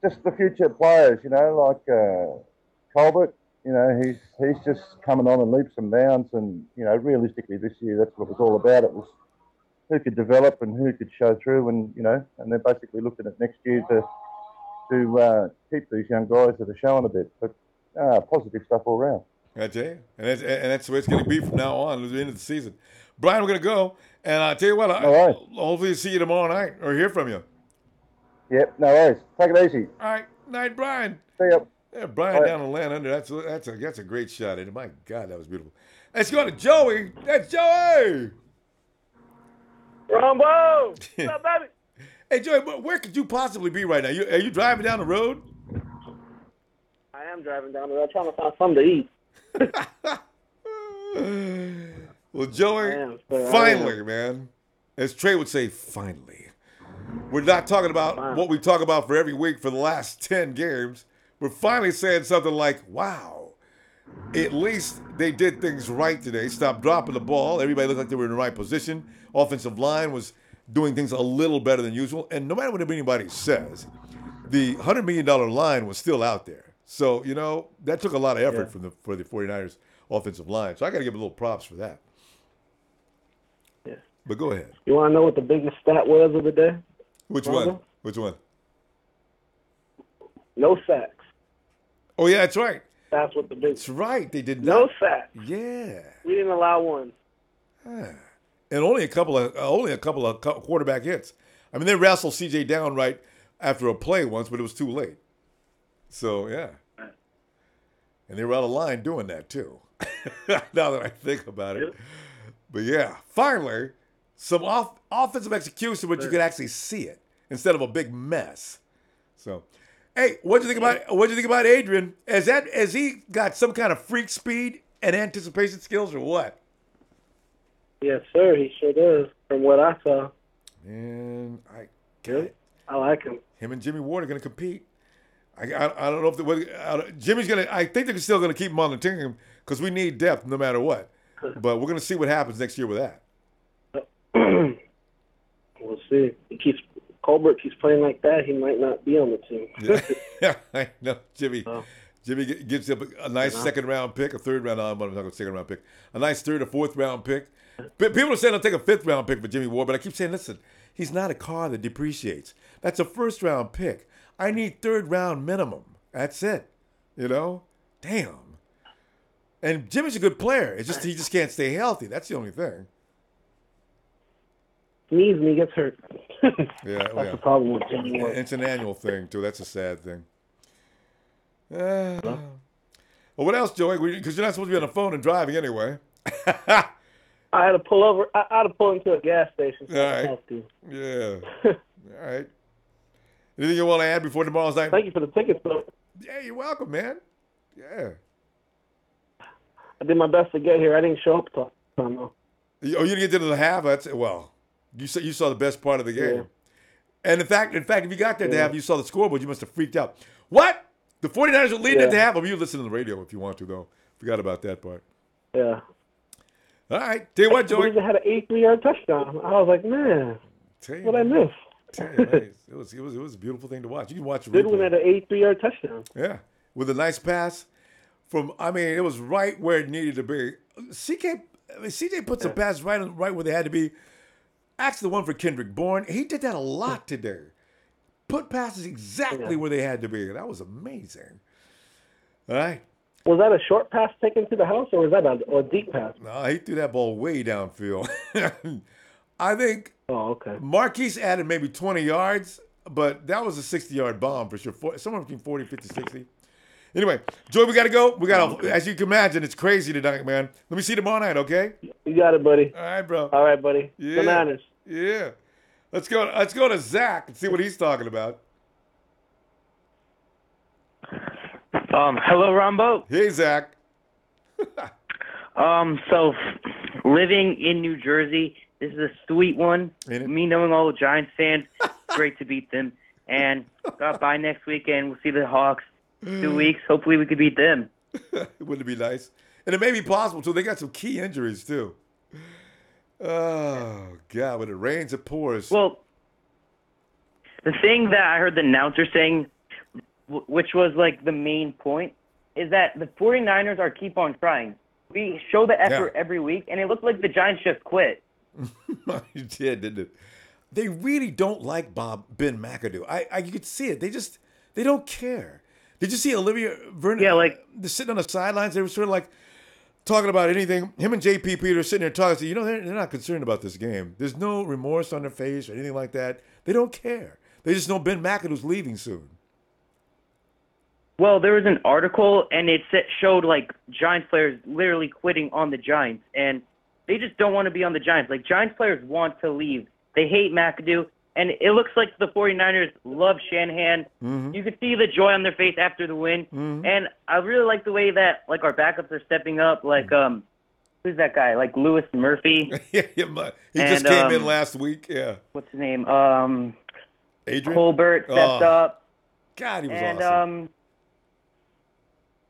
just the future players, like Colbert. He's just coming on in leaps and bounds, and realistically this year that's what it was all about. It was who could develop and who could show through, and and they're basically looking at next year to keep these young guys that are showing a bit. But positive stuff all around. I tell you, and that's the way it's going to be from now on to the end of the season. Brian, we're going to go, and I tell you what, hopefully see you tomorrow night or hear from you. Yep, no worries. Take it easy. All right, night, Brian. See ya. Yeah, Brian down in Land Under. That's a great shot. And my God, that was beautiful. Let's go to Joey. That's Joey. Ronbo. What's up, baby? Hey, Joey, where could you possibly be right now? Are you driving down the road? I am driving down the road trying to find something to eat. Well, Joey, finally, man. As Trey would say, finally. We're not talking about what we talk about for every week for the last 10 games. We're finally saying something like, wow, at least they did things right today. Stopped dropping the ball. Everybody looked like they were in the right position. Offensive line was doing things a little better than usual. And no matter what anybody says, the $100 million line was still out there. So, that took a lot of effort for the 49ers offensive line. So I got to give a little props for that. Yeah. But go ahead. You want to know what the biggest stat was of the day? Which one? Which one? No sacks. Oh, yeah, that's right. That's what the big. That's right. They did no sacks. Yeah. We didn't allow one. And only a couple of quarterback hits. I mean, they wrestled CJ down right after a play once, but it was too late. So yeah. And they were out of line doing that too. Now that I think about it. But yeah, finally, some offensive execution, but you could actually see it instead of a big mess. So. Hey, what'd you think about Adrian? Has he got some kind of freak speed and anticipation skills or what? Yes, sir. He sure does. From what I saw. Man, I like him. Him and Jimmy Ward are going to compete. I don't know if Jimmy's going to. I think they're still going to keep him on the team because we need depth no matter what. But we're going to see what happens next year with that. We'll see. Colbert keeps playing like that, he might not be on the team. Yeah, I know. Jimmy gives up a nice second-round pick, a third-round. I'm not going to second-round pick. A nice third or fourth-round pick. People are saying I'll take a fifth-round pick for Jimmy Ward, but I keep saying, listen, he's not a car that depreciates. That's a first-round pick. I need third-round minimum. That's it. Damn. And Jimmy's a good player. It's just he just can't stay healthy. That's the only thing. Sneeze and he gets hurt. That's the problem with Jimmy Ward. It's an annual thing too. That's a sad thing. Well, what else, Joey? Because you're not supposed to be on the phone and driving anyway. I had to pull over. I had to pull into a gas station. So all right. Yeah. All right. Anything you want to add before tomorrow's night? Thank you for the tickets, though. Yeah, you're welcome, man. Yeah. I did my best to get here. I didn't show up till time though. Oh, you didn't get to the half? You saw the best part of the game. Yeah. And in fact, if you got there to half, you saw the scoreboard, you must have freaked out. What? The 49ers are leading at the half? You listen to the radio if you want to, though. Forgot about that part. Yeah. All right. Tell you what, Joey. They had an 83-yard touchdown. I was like, man, what I miss? It was a beautiful thing to watch. You can watch it. Goodwin had an 83-yard touchdown. Yeah. With a nice pass it was right where it needed to be. CJ put some passes right where they had to be. Actually, the one for Kendrick Bourne, he did that a lot today. Put passes exactly where they had to be. That was amazing. All right. Was that a short pass taken to the house, or was that a deep pass? No, he threw that ball way downfield. I think Marquise added maybe 20 yards, but that was a 60-yard bomb for sure. Somewhere between 40, 50, 60. Anyway, Joey, we got to go. As you can imagine, it's crazy tonight, man. Let me see you tomorrow night, okay? You got it, buddy. All right, bro. All right, buddy. Yeah. Bananas. Yeah. Let's go to Zach and see what he's talking about. Hello, Ronbo. Hey, Zach. So living in New Jersey, this is a sweet one. Me knowing all the Giants fans, great to beat them. And by next weekend, we'll see the Hawks. 2 weeks. Hopefully, we could beat them. Wouldn't it be nice? And it may be possible too. They got some key injuries too. Oh God! When it rains, it pours. Well, the thing that I heard the announcer saying, which was like the main point, is that the 49ers are keep on trying. We show the effort every week, and it looked like the Giants just quit. You did, didn't it? They really don't like Ben McAdoo. You could see it. They don't care. Did you see Olivia Vernon? Yeah, like they're sitting on the sidelines. They were sort of like talking about anything. Him and J.P. Peters sitting there talking. You know, they're not concerned about this game. There's no remorse on their face or anything like that. They don't care. They just know Ben McAdoo's leaving soon. Well, there was an article, and it showed, like, Giants players literally quitting on the Giants, and they just don't want to be on the Giants. Like, Giants players want to leave. They hate McAdoo, and it looks like the 49ers love Shanahan. Mm-hmm. You could see the joy on their face after the win, and I really like the way that, like, our backups are stepping up. Like, who's that guy? Like, Lewis Murphy. He just came in last week, yeah. What's his name? Adrian? Colbert stepped up. God, he was awesome.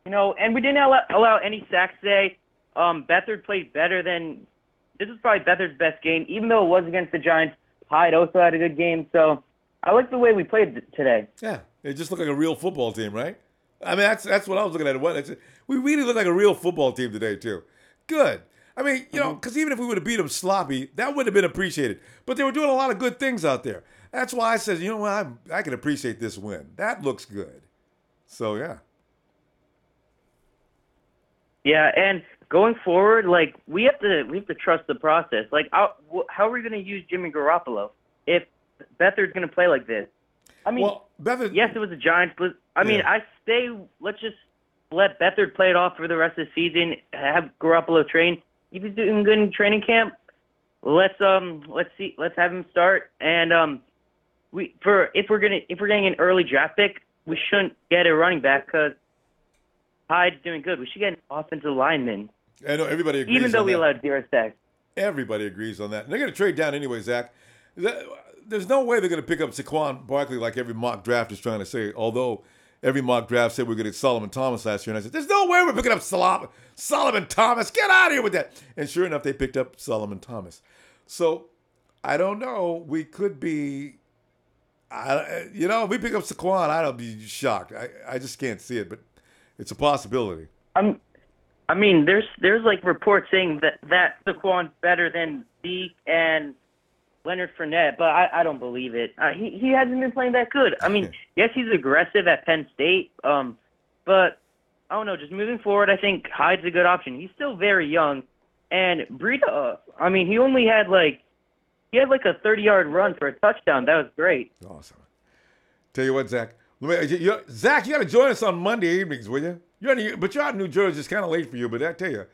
You know, and we didn't allow any sacks today. Beathard played better than – this is probably Beathard's best game, even though it was against the Giants. Hyde also had a good game. So I like the way we played today. Yeah, it just looked like a real football team, right? I mean, that's what I was looking at. We really looked like a real football team today, too. Good. I mean, you know, because even if we would have beat them sloppy, that would have been appreciated. But they were doing a lot of good things out there. That's why I said, you know what, I can appreciate this win. That looks good. So, yeah. Yeah, and going forward, like we have to trust the process. Like, how are we going to use Jimmy Garoppolo if Beathard's going to play like this? I mean, Beathard, yes, it was the Giants, but I mean, let's just let Beathard play it off for the rest of the season. Have Garoppolo train. If he's doing good in training camp, let's have him start. And if we're getting an early draft pick, we shouldn't get a running back because Hyde's doing good. We should get an offensive lineman. I know everybody agrees. Even though we allowed 0 sacks. Everybody agrees on that. And they're going to trade down anyway, Zach. There's no way they're going to pick up Saquon Barkley like every mock draft is trying to say. Although every mock draft said we're going to get Solomon Thomas last year, and I said, "There's no way we're picking up Solomon Thomas. Get out of here with that." And sure enough, they picked up Solomon Thomas. So I don't know. We could be. If we pick up Saquon, I'd be shocked. I just can't see it, but it's a possibility. I mean, there's like reports saying that Saquon's better than Zeke and Leonard Fournette, but I don't believe it. He hasn't been playing that good. I mean, yes, he's aggressive at Penn State, but I don't know. Just moving forward, I think Hyde's a good option. He's still very young, and Breida. I mean, he had a 30-yard run for a touchdown. That was great. Awesome. Tell you what, Zach. Zach, you got to join us on Monday evenings, will you? But you're out in New Jersey. It's kind of late for you, but I tell you,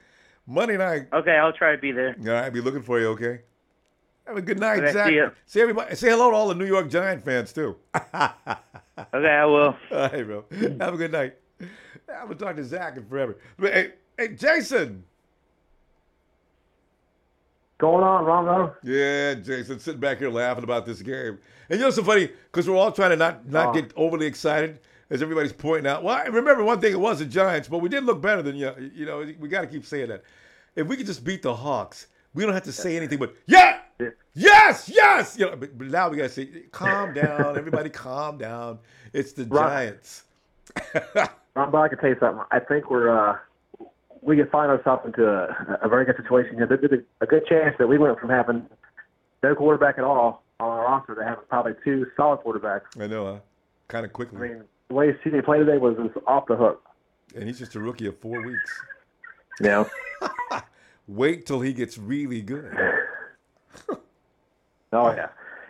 Monday night. Okay, I'll try to be there. Yeah, I'll be looking for you, okay? Have a good night, okay, Zach. See you. Say everybody. Say hello to all the New York Giant fans, too. Okay, I will. All right, bro. Have a good night. I haven't talked to Zach in forever. Hey, Jason. Going on, Ronbo? Yeah, Jason, sitting back here laughing about this game. And you know, it's so funny because we're all trying to not get overly excited as everybody's pointing out. Well, remember one thing, it was the Giants, but we did look better than you. You know, we got to keep saying that. If we could just beat the Hawks, we don't have to say anything but yes. You know, but now we got to say, calm down, everybody, calm down. It's the Giants. Ronbo, I can tell you something. I think we can find ourselves into a very good situation here. There's a good chance that we went from having no quarterback at all on our roster to having probably 2 solid quarterbacks. I know, kind of quickly. I mean, the way CJ played today was off the hook. And he's just a rookie of 4 weeks. Yeah. Wait till he gets really good. Oh, yeah.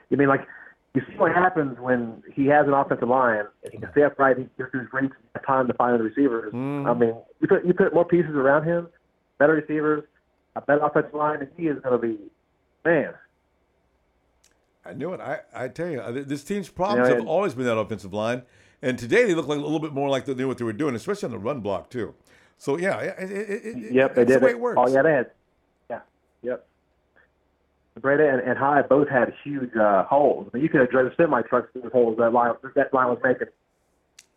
You mean, like, you see what happens when he has an offensive line and he can stay upright. He gives his reach time to find the receivers. I mean, you put more pieces around him, better receivers, a better offensive line, and he is going to be, man. I knew it. I tell you, this team's problems have always been that offensive line, and today they look like a little bit more like they knew what they were doing, especially on the run block too. So yeah, yep, they that's did the way it. it works. Oh yeah, they had, yep. Breda and High both had huge holes. I mean, you could have driven semi-trucks through the holes that line was making.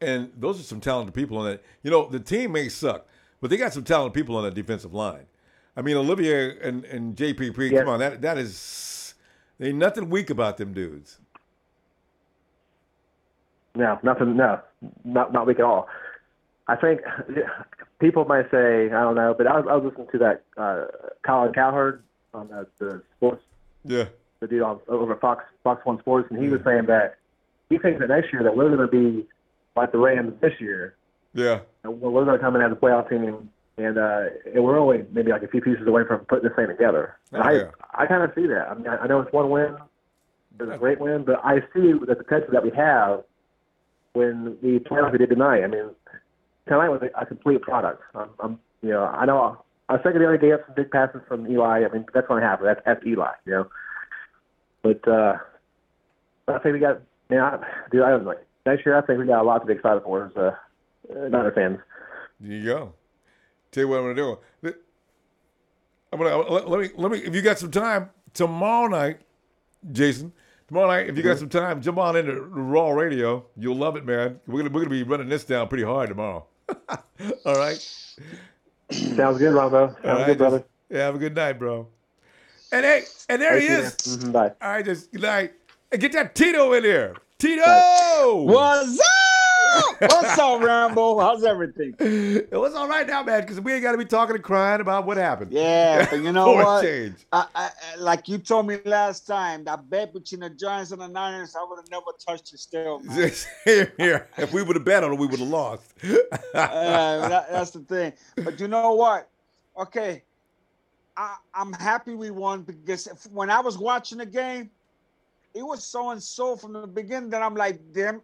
And those are some talented people on that. You know, the team may suck, but they got some talented people on that defensive line. I mean, Olivier and JPP, come on, that is, there ain't nothing weak about them dudes. No, nothing. No, not weak at all. I think people might say, I don't know, but I was listening to that Colin Cowherd on the sports. Yeah. The dude over Fox 1 Sports, and he was saying that he thinks that next year that we're going to be like the Rams this year. Yeah. And we're going to come in as a playoff team, and we're only maybe like a few pieces away from putting this thing together. And I kind of see that. I mean, I know it's one win, it's a great win, but I see the potential that we have when we play like we did tonight. I mean, tonight was a complete product. You know, I know our secondary gave up some big passes from Eli. I mean, that's going to happen. That's Eli, you know. But I think we got, I don't know. Next year, I think we got a lot to be excited for as Niner fans. There you go. Tell you what I'm going to do. Let me. If you got some time tomorrow night, Jason. Tomorrow night, if you got some time, jump on into Raw Radio. You'll love it, man. We're gonna be running this down pretty hard tomorrow. All right. Sounds good, Ronbo. Sounds good, brother. Yeah, have a good night, bro. And hey, and there he is. Mm-hmm, bye. All right, just good night. And get that Tito in here. Tito! What's up? What's up, Rambo? How's everything? It was all right now, man, because we ain't got to be talking and crying about what happened. Yeah, but you know what? Change. I, like you told me last time, that bet between the Giants and the Niners, I would have never touched it still, man. Same here. If we would have bet on it, we would have lost. That's the thing. But you know what? Okay, I'm happy we won because when I was watching the game, it was so-and-so from the beginning that I'm like, damn,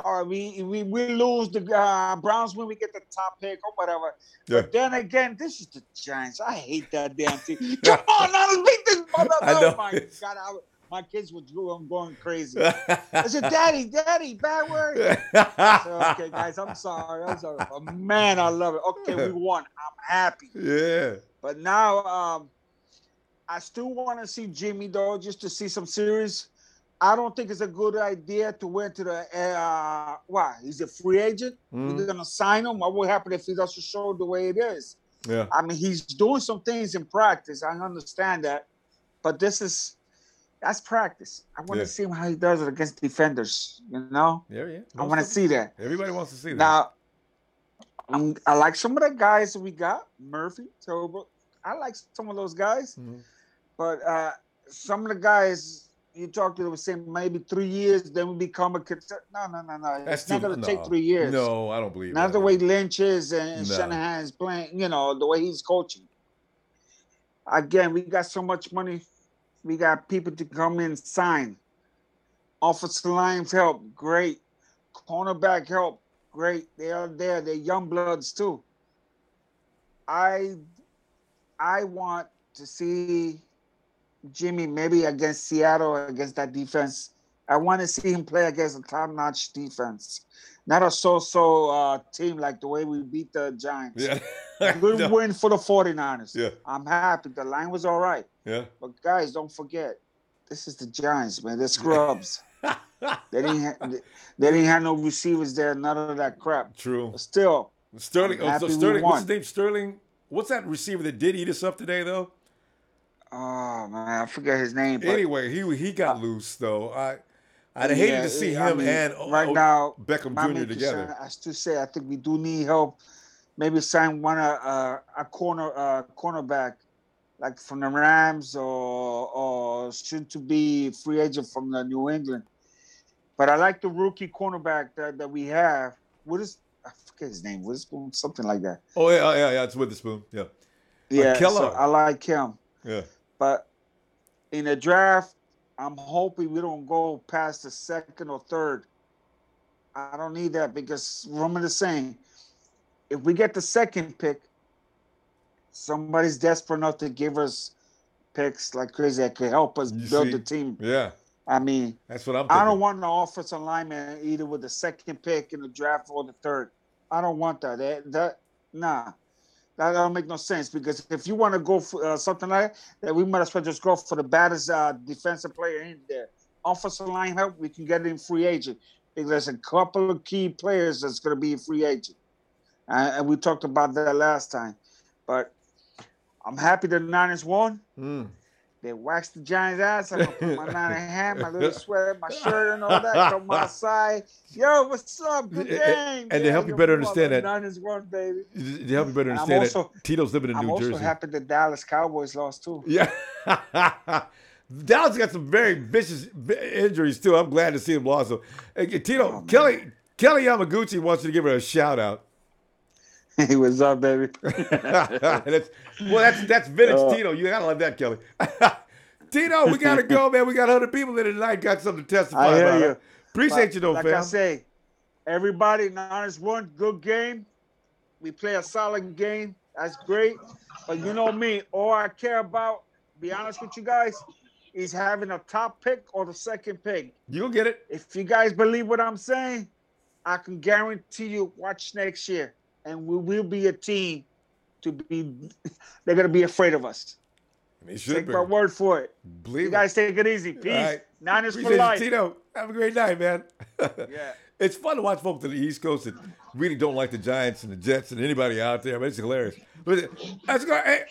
or we lose the Browns when we get the top pick or whatever. Yeah. But then again, this is the Giants. I hate that damn team. Come on, now let's beat this mother. Oh my God, my kids were going crazy. I said, Daddy, bad word. I said, okay, guys, I'm sorry. But man, I love it. Okay, we won. I'm happy. Yeah. But now I still want to see Jimmy, though, just to see some series. I don't think it's a good idea to wait to the why? He's a free agent. We're gonna sign him. What will happen if he doesn't show the way it is? Yeah. I mean, he's doing some things in practice. I understand that, but that's practice. I want to see him how he does it against defenders. You know? Yeah. I want to see that. Everybody wants to see that. Now, I like some of the guys that we got. Murphy, Tobo. I like some of those guys, but some of the guys. You talk to them, say maybe 3 years, then we become a contender. No. It's not going to take 3 years. No, I don't believe not the way Lynch is and Shanahan is playing, the way he's coaching. Again, we got so much money. We got people to come in and sign. Offensive lines help, great. Cornerback help, great. They are there. They're young bloods too. I want to see Jimmy, maybe against Seattle, against that defense. I want to see him play against a top-notch defense. Not a so-so team like the way we beat the Giants. Yeah. Good win for the 49ers. Yeah. I'm happy. The line was all right. Yeah. But, guys, don't forget, this is the Giants, man. They're scrubs. They didn't have no receivers there, none of that crap. True. But still, Sterling. What's his name? Sterling. What's that receiver that did eat us up today, though? Oh man, I forget his name. But, anyway, he got loose though. I'd hated to see him and Beckham Jr. together. I still say I think we do need help. Maybe sign a cornerback like from the Rams or soon to be free agent from the New England. But I like the rookie cornerback that we have. I forget his name. Witherspoon, something like that. Oh yeah. It's Witherspoon. Yeah. Yeah. So I like him. Yeah. But in the draft, I'm hoping we don't go past the second or third. I don't need that because Roman is saying, if we get the second pick, somebody's desperate enough to give us picks like crazy that could help us build the team. Yeah. I mean, that's what I'm thinking. I don't want an offensive lineman either with the second pick in the draft or the third. I don't want that. Nah. That don't make no sense because if you want to go for something like that, we might as well just go for the baddest defensive player in there. Offensive line help, we can get it in free agent. Because there's a couple of key players that's going to be a free agent. And we talked about that last time. But I'm happy the Niners won. They waxed the Giants' ass. I'm going to put my Niner hat, my little sweater, my shirt, and all that. Come outside. Yo, what's up? Good game. And to help you better understand that. Niners won, baby. To help you better understand that Tito's living in New Jersey. I'm also happy the Dallas Cowboys lost, too. Yeah. Dallas got some very vicious injuries, too. I'm glad to see him lost. So, Tito, Kelly Yamaguchi wants you to give her a shout-out. Hey, what's up, baby? that's vintage Tito. You gotta love that, Kelly. Tito, we gotta go, man. We got 100 people in tonight. Got something to testify about. You. Appreciate you, though, like fam. I say, everybody, Niners won. Good game. We play a solid game. That's great. But you know me, all I care about, be honest with you guys, is having a top pick or the second pick. You'll get it. If you guys believe what I'm saying, I can guarantee you watch next year. And we will be a team to be. They're gonna be afraid of us. Take my word for it. Believe you guys take it easy. Peace. Right. Niners Appreciate for life. Tito, have a great night, man. Yeah. It's fun to watch folks on the East Coast that really don't like the Giants and the Jets and anybody out there. But it's hilarious. Let's go. Hey,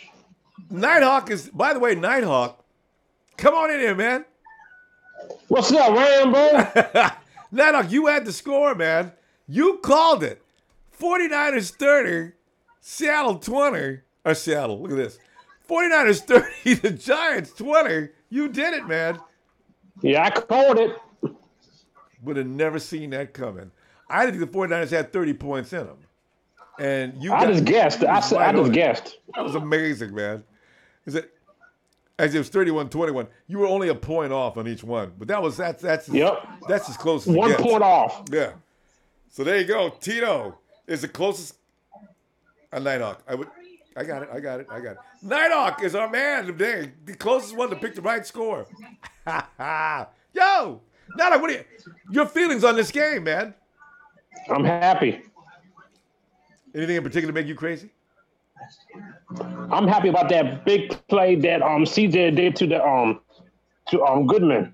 Nighthawk is. By the way, Nighthawk, come on in here, man. What's up, Rambo? Nighthawk, you had the score, man. You called it. 49ers 30, Seattle 20. Or Seattle, look at this. 49ers 30, the Giants 20. You did it, man. Yeah, I called it. Would have never seen that coming. I didn't think the 49ers had 30 points in them. And I just guessed. I just guessed. That was amazing, man. As it was 31-21. You were only a point off on each one. But that's yep. That's as close as 1 point off. Yeah. So there you go. Tito is the closest. Nighthawk. I got it. Nighthawk is our man today. The closest one to pick the right score. Yo! Nighthawk, what are your feelings on this game, man? I'm happy. Anything in particular make you crazy? I'm happy about that big play that CJ did to Goodman.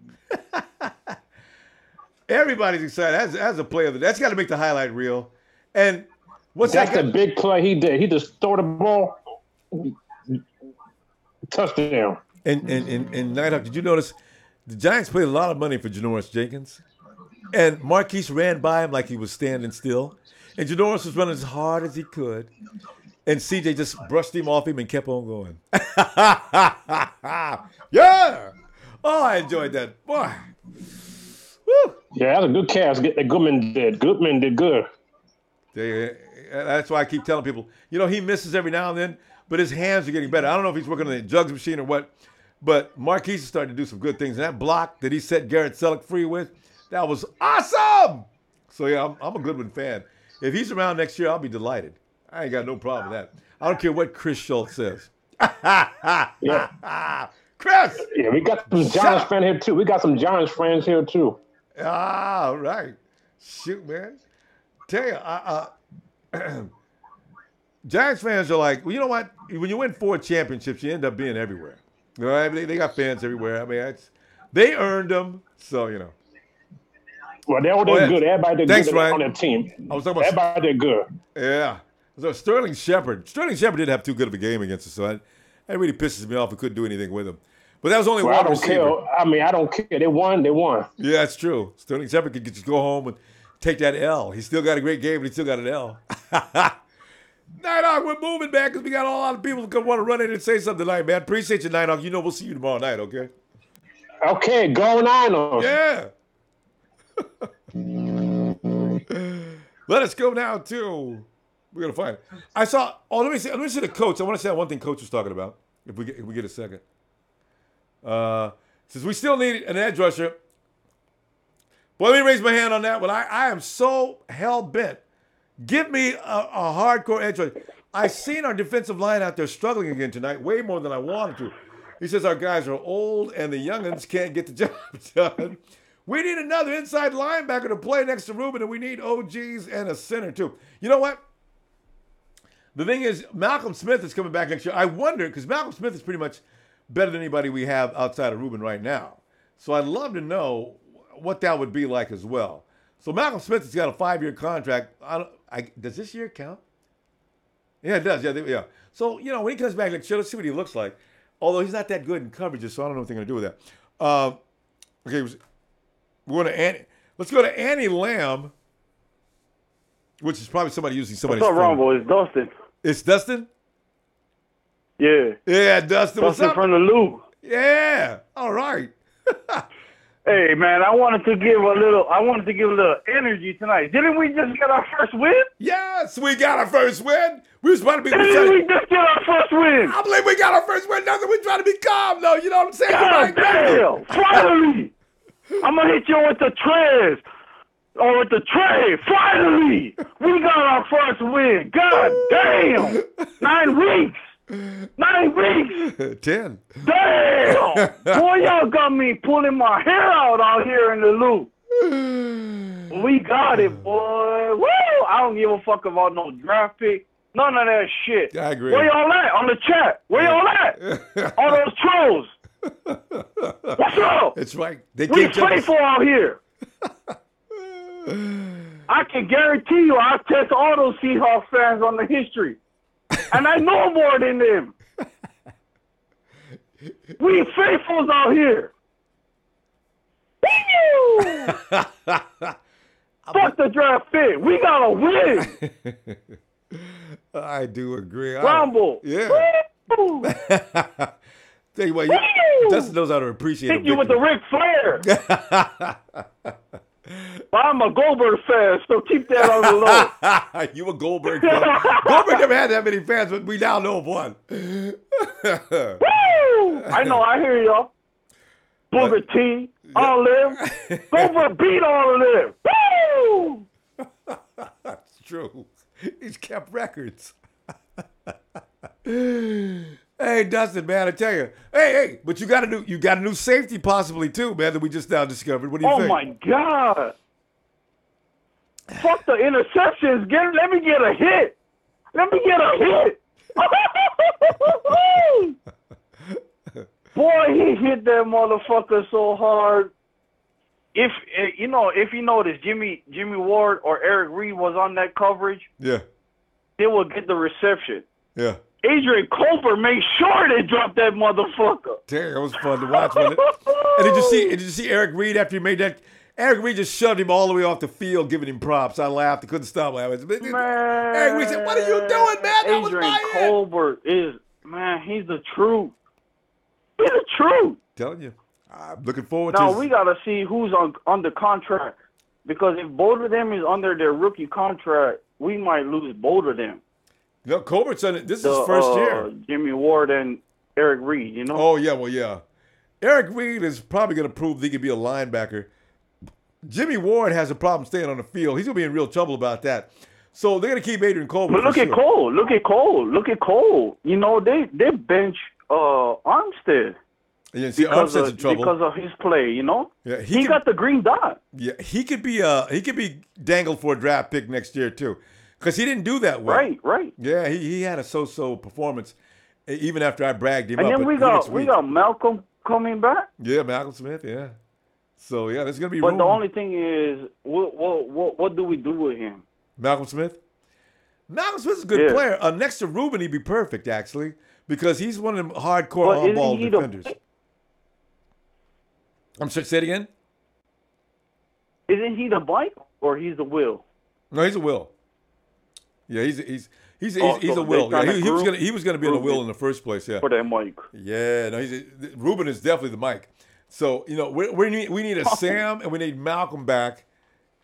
Everybody's excited. As a player, that's got to make the highlight reel. And that's the big play he did. He just threw the ball, touchdown. And Nighthawk, did you notice the Giants paid a lot of money for Janoris Jenkins, and Marquise ran by him like he was standing still, and Janoris was running as hard as he could, and CJ just brushed him off him and kept on going. Yeah. Oh, I enjoyed that, boy. Woo. Yeah, that was a good cast that Goodman did. Goodman did good. That's why I keep telling people, he misses every now and then, but his hands are getting better. I don't know if he's working on the jugs machine or what, but Marquise is starting to do some good things. And that block that he set Garrett Celek free with, that was awesome. So, yeah, I'm a Goodwin fan. If he's around next year, I'll be delighted. I ain't got no problem with that. I don't care what Chris Schultz says. Yeah. Chris! Yeah, we got some Giants fans here, too. We got some Giants fans here, too. All right. Shoot, man. Tell you, Giants fans are like, well, you know what? When you win 4 championships, you end up being everywhere. You know, they got fans everywhere. I mean, they earned them, so, Well, they all did good. Everybody did good Ryan. on their team. I was talking about everybody did good. Yeah. So Sterling Shepard didn't have too good of a game against us, so that really pisses me off. We couldn't do anything with him. But that was only one receiver. I don't care. They won. Yeah, that's true. Sterling Shepard could just go home and take that L. He still got a great game, but he still got an L. Nighthawk, we're moving back because we got a lot of people who want to run in and say something tonight, man. Appreciate you, Nighthawk. We'll see you tomorrow night, okay? Okay, go Niners. Yeah. Let us go now to. We're gonna find it. I saw. Oh, let me see the coach. I want to say one thing Coach was talking about. If we get a second. Since we still need an edge rusher, boy, let me raise my hand on that one. I am so hell-bent. Give me a hardcore edge rusher. I've seen our defensive line out there struggling again tonight, way more than I wanted to. He says our guys are old and the youngins can't get the job done. We need another inside linebacker to play next to Ruben, and we need OGs and a center, too. You know what? The thing is, Malcolm Smith is coming back next year. I wonder, because Malcolm Smith is pretty much better than anybody we have outside of Ruben right now. So I'd love to know what that would be like as well. So Malcolm Smith has got a 5-year contract. Does this year count? Yeah, it does. Yeah. So, when he comes back next year, let's see what he looks like. Although he's not that good in coverages, so I don't know what they're going to do with that. Okay, we're going to Annie. Let's go to Annie Lamb, which is probably somebody using somebody's phone. What's up, Ronbo? It's Dustin. It's Dustin? Yeah. Yeah, Dustin. What's Dustin up? from the Loop. Yeah. All right. Hey man, I wanted to give a little energy tonight. Didn't we just get our first win? Yes, we got our first win. We was trying to be. Didn't we just get our first win? I believe we got our first win. Nothing. We trying to be calm though. You know what I'm saying? God damn! Finally, I'm gonna hit you with the tres or with the tray. Finally, we got our first win. God damn! 9 weeks. 9 weeks. 10. Damn! Boy, y'all got me pulling my hair out here in the Loop. We got it, boy. Woo! I don't give a fuck about no draft pick. None of that shit. I agree. Where y'all at? On the chat. Where y'all at? All those trolls. What's up? That's right. We faithful out here. I can guarantee you I test all those Seahawks fans on the history. And I know more than them. We faithfuls out here. Fuck the draft pick. We gotta win. I do agree. Rumble. Yeah. Tell you what, Dustin knows how to appreciate Hit you with the Ric Flair. Well, I'm a Goldberg fan, so keep that on the low. You a Goldberg fan? Goldberg never had that many fans, but we now know of one. Woo! I know, I hear y'all. Booger T, all of them. Goldberg beat all of them. Woo! That's true. He's kept records. Hey, Dustin, man, I tell you. Hey, but you got a new safety possibly too, man, that we just now discovered. What do you think? Oh my God. Fuck the interceptions. Let me get a hit. Let me get a hit. Boy, he hit that motherfucker so hard. If you notice, Jimmy Ward or Eric Reed was on that coverage, yeah, they will get the reception. Yeah. Adrian Colbert made sure they dropped that motherfucker. Damn, it was fun to watch, wasn't it? And did you see Eric Reed after he made that? Eric Reed just shoved him all the way off the field, giving him props. I laughed. I couldn't stop laughing. Man, Eric Reed said, "What are you doing, man? That was Adrian my Colbert he's the truth. He's the truth. Telling you. I'm looking forward to Now, we got to see who's under contract. Because if both of them is under their rookie contract, we might lose both of them. No, Colbert's on it. This is his first year. Jimmy Ward and Eric Reed, you know? Oh, yeah, well, yeah. Eric Reed is probably going to prove that he can be a linebacker. Jimmy Ward has a problem staying on the field. He's going to be in real trouble about that. So they're going to keep Adrian Colbert. But look at Cole. Look at Cole. You know, they bench Armstead. Yeah, see, Armstead's in trouble because of his play. You know, yeah, he got the green dot. Yeah, he could be dangled for a draft pick next year too, because he didn't do that well. Right. Yeah, he had a so-so performance, even after I bragged him and up. And then we got Malcolm coming back. Yeah, Malcolm Smith. Yeah. So yeah, there's gonna be. But room. The only thing is, what do we do with him? Malcolm Smith. Malcolm Smith's a good player. Next to Ruben, he'd be perfect actually, because he's one of them hardcore on-ball defenders. I'm sorry, say it again? Isn't he the bike or he's the wheel? No, he's a wheel. Yeah, he's a wheel. Yeah, he was gonna be on the wheel in the first place. Yeah. For that mic. Yeah, no, Ruben is definitely the mic. So we need a Sam and we need Malcolm back,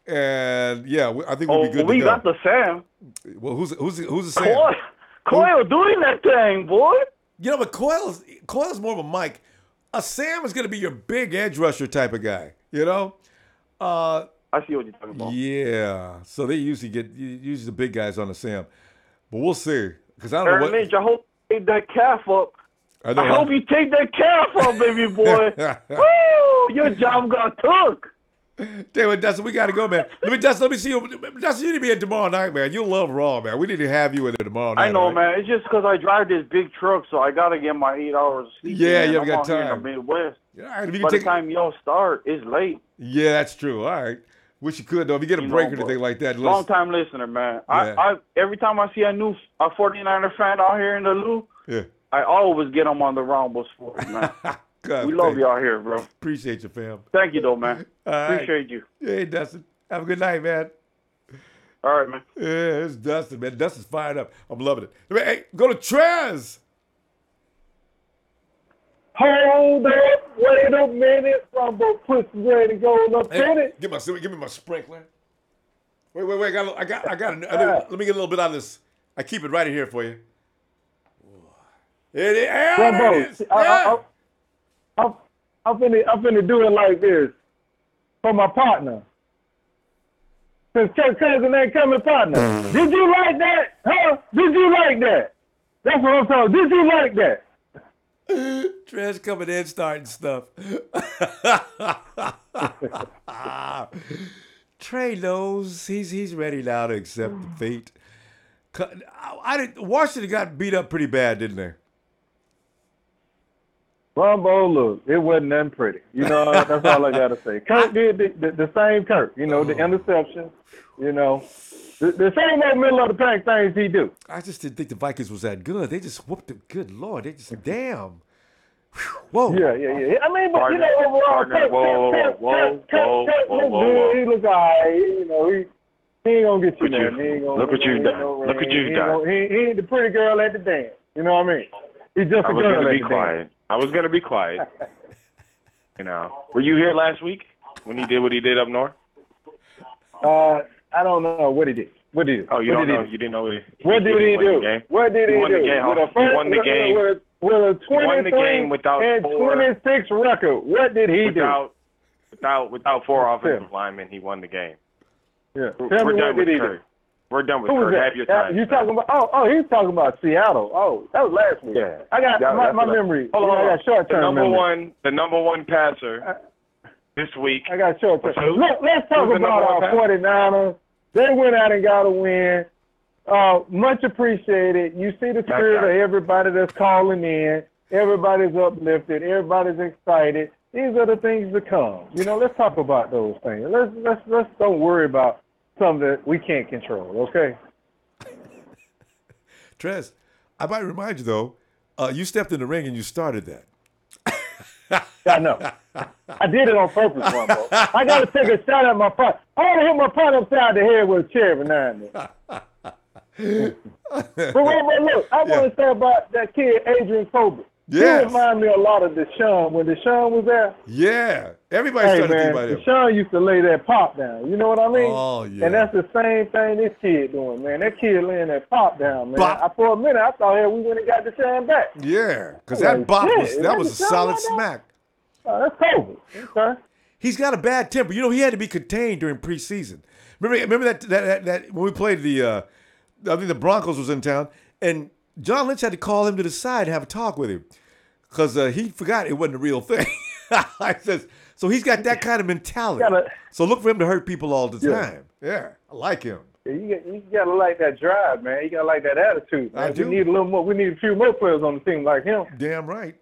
and yeah, I think we'll be good to go. We got the Sam. Well, who's the Sam? Coyle doing that thing, boy. You know, but Coyle's more of a mic. Sam is going to be your big edge rusher type of guy, you know? I see what you're talking about. Yeah. So they usually get the big guys on the Sam. But we'll see. Because I don't know what. Lynch, I hope you take that calf up. I hope you take that calf up, baby boy. Woo! Your job got took. Tell you what, Dustin, we got to go, man. Let me see you. Dustin, you need to be in tomorrow night, man. You'll love Raw, man. We need to have you in there tomorrow night. I know, right? man. It's just because I drive this big truck, so I got to get my 8 hours of sleep. Yeah, man. you haven't got I'm out here time. in the Midwest. Yeah, all right, if you By can the time y'all start, it's late. Yeah, that's true. All right. Wish you could, though. If you get a break or anything like that. Long time listener, man. Yeah. I every time I see a 49er fan out here in the Lou, yeah, I always get them on the Ronbo Sports, man. God, we love y'all here, bro. Appreciate you, fam. Thank you, though, man. All right. Appreciate you. Hey, Dustin. Have a good night, man. All right, man. Yeah, it's Dustin, man. Dustin's fired up. I'm loving it. Hey, go to Trez. Hold up. Wait a minute. Ronbo puts ready to go up in it. Give me my sprinkler. Wait. I got. Let me get a little bit out of this. I keep it right in here for you. It is. I'm finna do it like this for my partner. Since Kirk Cousins ain't coming, partner. Did you like that? Huh? Did you like that? That's what I'm talking. Did you like that? Trez coming in, starting stuff. Trey knows he's ready now to accept defeat. Washington got beat up pretty bad, didn't they? Ronbo, look, it wasn't nothing pretty. You know, that's all I got to say. Kirk did the same Kirk, you know, the interception, you know. The same old middle of the pack things he do. I just didn't think the Vikings was that good. They just whooped it. Good Lord. They just, damn. Whoa. Yeah. I mean, but, you know, overall, Kirk, he looks all right. You know, he ain't going to get you there. Look what you've done. Look what you've done. He ain't the pretty girl at the dance. You know what I mean? He's just a girl at the dance. I was going to be quiet. You know. Were you here last week when he did what he did up north? I don't know what he did. What did he do? Oh, you don't know? You didn't know what did he do? What did he do? He won the game. With a 23 and 26 record. What did he do? Without 4 offensive linemen, he won the game. Yeah. We're done with Kirk. We're done with Kirk. Have your time. You talking about? He's talking about Seattle. Oh, that was last week. Yeah. I got my memory. Hold on. I got short-term memory. The number one passer this week. I got short-term. Let's talk about our 49ers. They went out and got a win. Much appreciated. You see the spirit of everybody that's calling in. Everybody's uplifted. Everybody's excited. These are the things to come. You know, let's talk about those things. Let's don't worry about something that we can't control. Okay. Trez, I might remind you though. You stepped in the ring and you started that. I know. I did it on purpose, Ronbo. I got to take a shot at my partner. I want to hit my partner upside the head with a chair every now and then. But look, I want to say about that kid, Adrian Colbert. Yes. He remind me a lot of Deshaun. When Deshaun was there. Yeah. Everybody started thinking about him. Deshaun used to lay that pop down. You know what I mean? Oh, yeah. And that's the same thing this kid doing, man. That kid laying that pop down, man. For a minute, I thought, hey, we went and got Deshaun back. Yeah. Because that bop was a solid smack. Oh, that's Colbert. Okay. He's got a bad temper. You know, he had to be contained during preseason. Remember that when we played I think the Broncos was in town, and John Lynch had to call him to the side and have a talk with him because he forgot it wasn't a real thing. So he's got that kind of mentality. So look for him to hurt people all the time. Yeah, I like him. Yeah, you gotta like that drive, man. You gotta like that attitude. Man. I do. We need a little more. We need a few more players on the team like him. Damn right.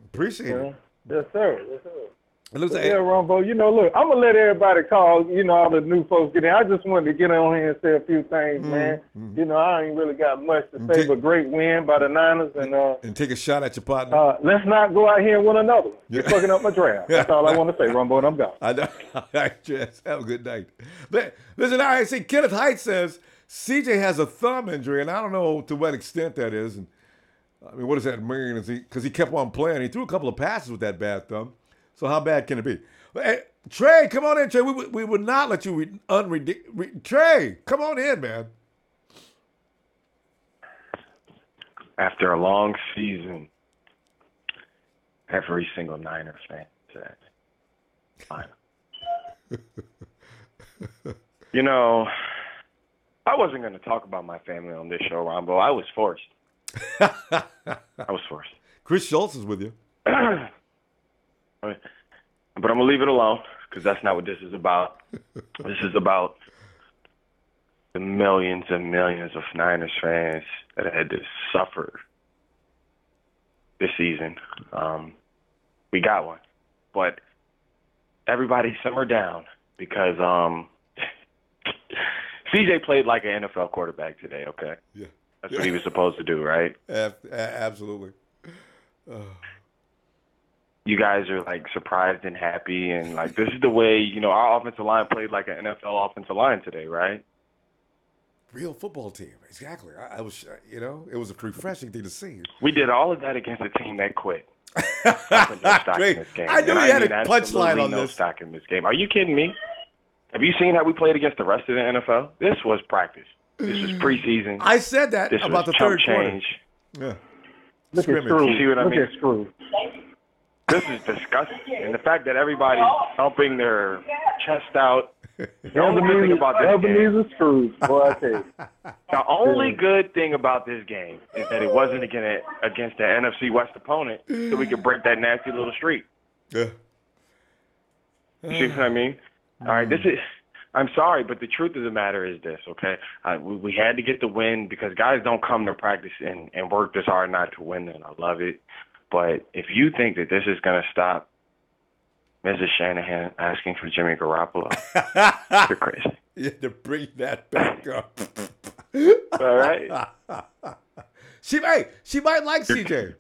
Appreciate it. Yes, sir. Yes, sir. It looks like Ronbo, you know, look, I'm going to let everybody call, you know, all the new folks get in. I just wanted to get on here and say a few things, man. You know, I ain't really got much to say, but great win by the Niners. And take a shot at your partner. Let's not go out here and win another one. You're fucking up my draft. That's all I want to say, Ronbo, and I'm gone. I know. All right, Jess. Have a good night. Listen, I see Kenneth Height says CJ has a thumb injury, and I don't know to what extent that is. And I mean, what does that mean? Because he kept on playing. He threw a couple of passes with that bad thumb. So how bad can it be? Hey, Trey, come on in, Trey. We would not let you Trey, come on in, man. After a long season, every single Niners fan says. Fine. You know, I wasn't going to talk about my family on this show, Ronbo. I was forced. Chris Schultz is with you. But I'm going to leave it alone because that's not what this is about. This is about the millions and millions of Niners fans that had to suffer this season. We got one. But everybody simmer down because CJ played like an NFL quarterback today, okay? Yeah. That's what he was supposed to do, right? Absolutely. You guys are like surprised and happy, and like this is the way, you know, our offensive line played like an NFL offensive line today, right? Real football team, exactly. I was, you know, it was a refreshing thing to see. We did all of that against a team that quit. I put no stock in this game. I knew you had a punchline on no this. Stock in this game. Are you kidding me? Have you seen how we played against the rest of the NFL? This was practice. This was preseason. I said that this about was the third change. quarter. Yeah. Look at Screw. You see what I mean? Look at Screw. This is disgusting. And the fact that everybody's thumping their chest out. The only good thing about this game, the only good thing about this game is that it wasn't against the NFC West opponent, so we could break that nasty little streak. Yeah. You see what I mean? All right, I'm sorry, but the truth of the matter is this, okay? We had to get the win because guys don't come to practice and work this hard not to win, and I love it. But if you think that this is going to stop Mrs. Shanahan asking for Jimmy Garoppolo, you're crazy. You had to bring that back up. All right? She might like CJ.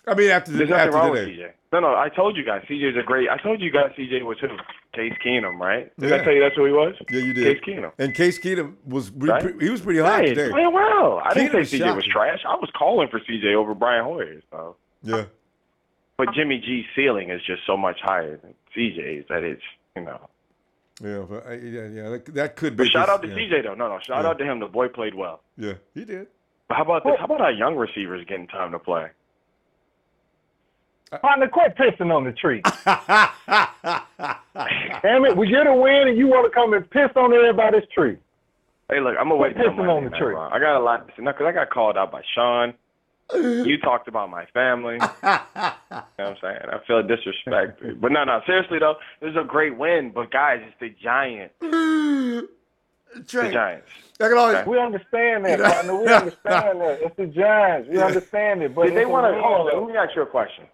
I mean, after There's nothing wrong with today. CJ. No, I told you guys, CJ's a great. I told you guys CJ was who? Case Keenum, right? Did I tell you that's who he was? Yeah, you did. Case Keenum. And Case Keenum was Right? he was pretty hot Hey, today. playing well. I didn't Keenum say CJ shot was me. trash. I was calling for CJ over Brian Hoyer. So. Yeah. But Jimmy G's ceiling is just so much higher than CJ's that it's, you know. Yeah, but that could be. But shout out to CJ though. No, shout out to him. The boy played well. Yeah, he did. But how about this? How about our young receivers getting time to play? Partner, quit pissing on the tree. Damn it, we get a win and you want to come and piss on everybody's tree. Hey, look, I'm gonna wait Quit till pissing Monday on the night, tree. Ron. I got a lot to say because I got called out by Sean. You talked about my family. You know what I'm saying? I feel disrespected. But no, seriously though, this is a great win. But guys, it's the Giants. The Giants. We understand that, partner. We understand that. It's the Giants. We understand it. But Did they want to? Hold on, let me ask you a question.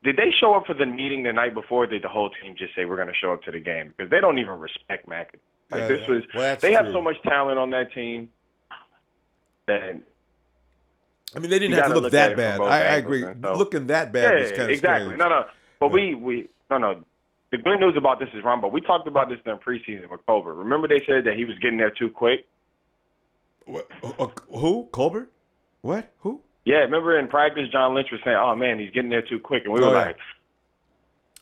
Did they show up for the meeting the night before? Or did the whole team just say we're going to show up to the game? Because they don't even respect Mac. Like this was. Well, they have true. so much talent on that team that. I mean, they didn't have to look that bad. I agree. Looking that bad was kind of exactly. strange. No. But we no. The good news about this is, Ronbo, we talked about this during preseason with Colbert. Remember they said that he was getting there too quick? Who? Colbert? What? Who? Yeah, remember in practice, John Lynch was saying, oh, man, he's getting there too quick. And we were like,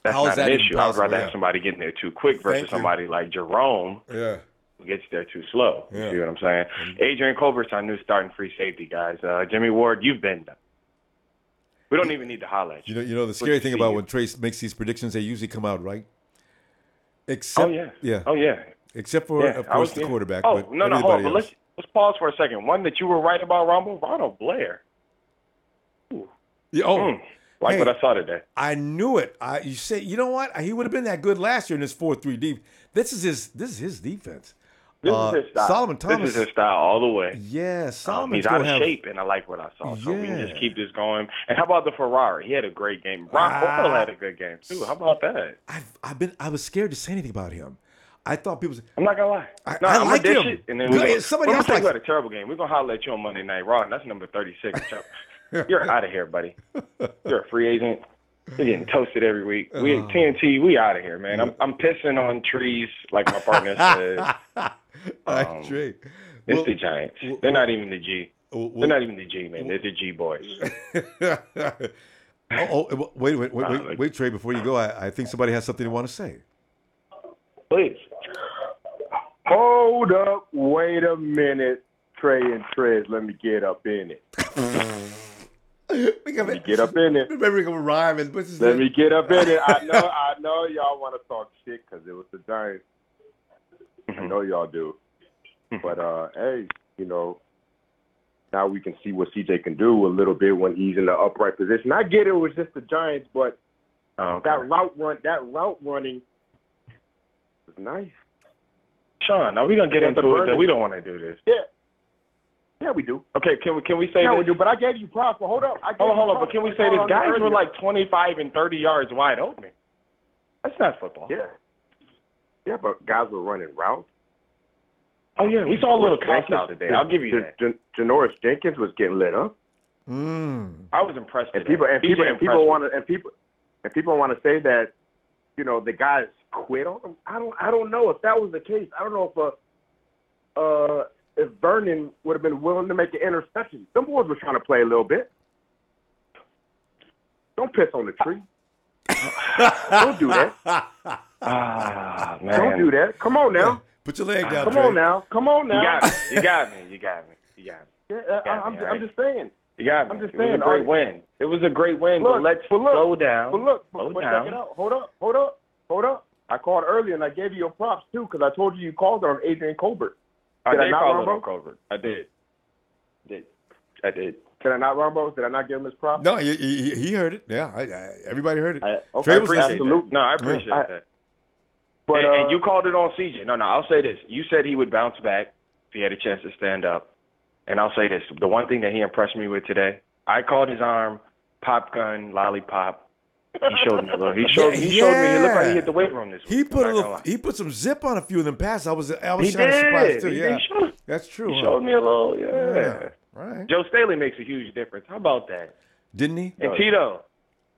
that's How is not an that issue. I would rather impossible? have somebody getting there too quick versus somebody like Jerome Yeah. who gets there too slow. You Yeah. see what I'm saying? Adrian Colbert's our new starting free safety, guys. Jimmy Ward, you've been done. We don't even need to holler at you. You know the scary thing about when Trace makes these predictions, they usually come out right. Except, Oh, yeah. Except for, of course, the quarterback. Oh, but no, hold everybody on. But else. let's pause for a second. One that you were right about, Ronald Blair. Ooh. Yeah, Like what I saw today. I knew it. You say, you know what? He would have been that good last year in this 4-3 deep. This is his defense. This is his style. Solomon Thomas. This is his style all the way. Yeah, Solomon's he's out of gonna have- shape, and I like what I saw. So we can just keep this going. And how about the Ferrari? He had a great game. Ron Paul had a good game too. How about that? I was scared to say anything about him. I thought people. I'm not gonna lie. I'm gonna like dish him. it, and then Somebody we're else gonna likes. had a terrible game. We're gonna holler at you on Monday Night Raw, and that's number 36. You're out of here, buddy. You're a free agent. You're getting toasted every week. We at TNT. We out of here, man. I'm pissing on trees, like my partner said. Trey. It's the Giants. They're not even the G. They're not even the G, man. They're the G boys. Wait, Trey. Before you go, I think somebody has something they want to say. Please. Hold up. Wait a minute. Trey and Trez, let me get up in it. We Let me get up in it. Remember him rhyming. Let me get up in it. I know y'all want to talk shit because it was the Giants. I know y'all do. But, hey, now we can see what CJ can do a little bit when he's in the upright position. I get it was just the Giants, but that route running was nice. Sean, are we gonna get into it? We don't want to do this. Yeah, we do. Okay, can we say yeah, this? we do. But I gave you props. But hold up. Hold on. But can we say this? Guys were like 25 and 30 yards wide open. That's not football. Yeah, but guys were running routes. Oh yeah, we saw a little catch out today. I'll give you that. Janoris Jenkins was getting lit up. I was impressed. And people want to say that, the guys quit on him. I don't know if that was the case. I don't know if Vernon would have been willing to make an interception. Them boys were trying to play a little bit. Don't piss on the tree. Don't do that. Man. Don't do that. Come on now. Put your leg down. Come on now. You got me. Yeah, I'm just saying. You got me. I'm just saying. It was a great win. It was a great win, but let's slow down. But check it out. Hold up. I called earlier and I gave you your props too because I told you called on Adrian Colbert. I did call on Colbert. I did. Did I not, Ronbo? Did I not give him his props? No, he heard it. Yeah, everybody heard it. I appreciate that. No, I appreciate that. But and you called it on CJ. No, I'll say this. You said he would bounce back if he had a chance to stand up. And I'll say this. The one thing that he impressed me with today, I called his arm pop gun, lollipop. He showed me a little. He showed me. He looked like he hit the weight room this week. He put some zip on a few of them passes. I was kind of did. surprised too. Yeah, that's true. He showed me a little. Yeah. Right. Joe Staley makes a huge difference. How about that? Didn't he? And Tito,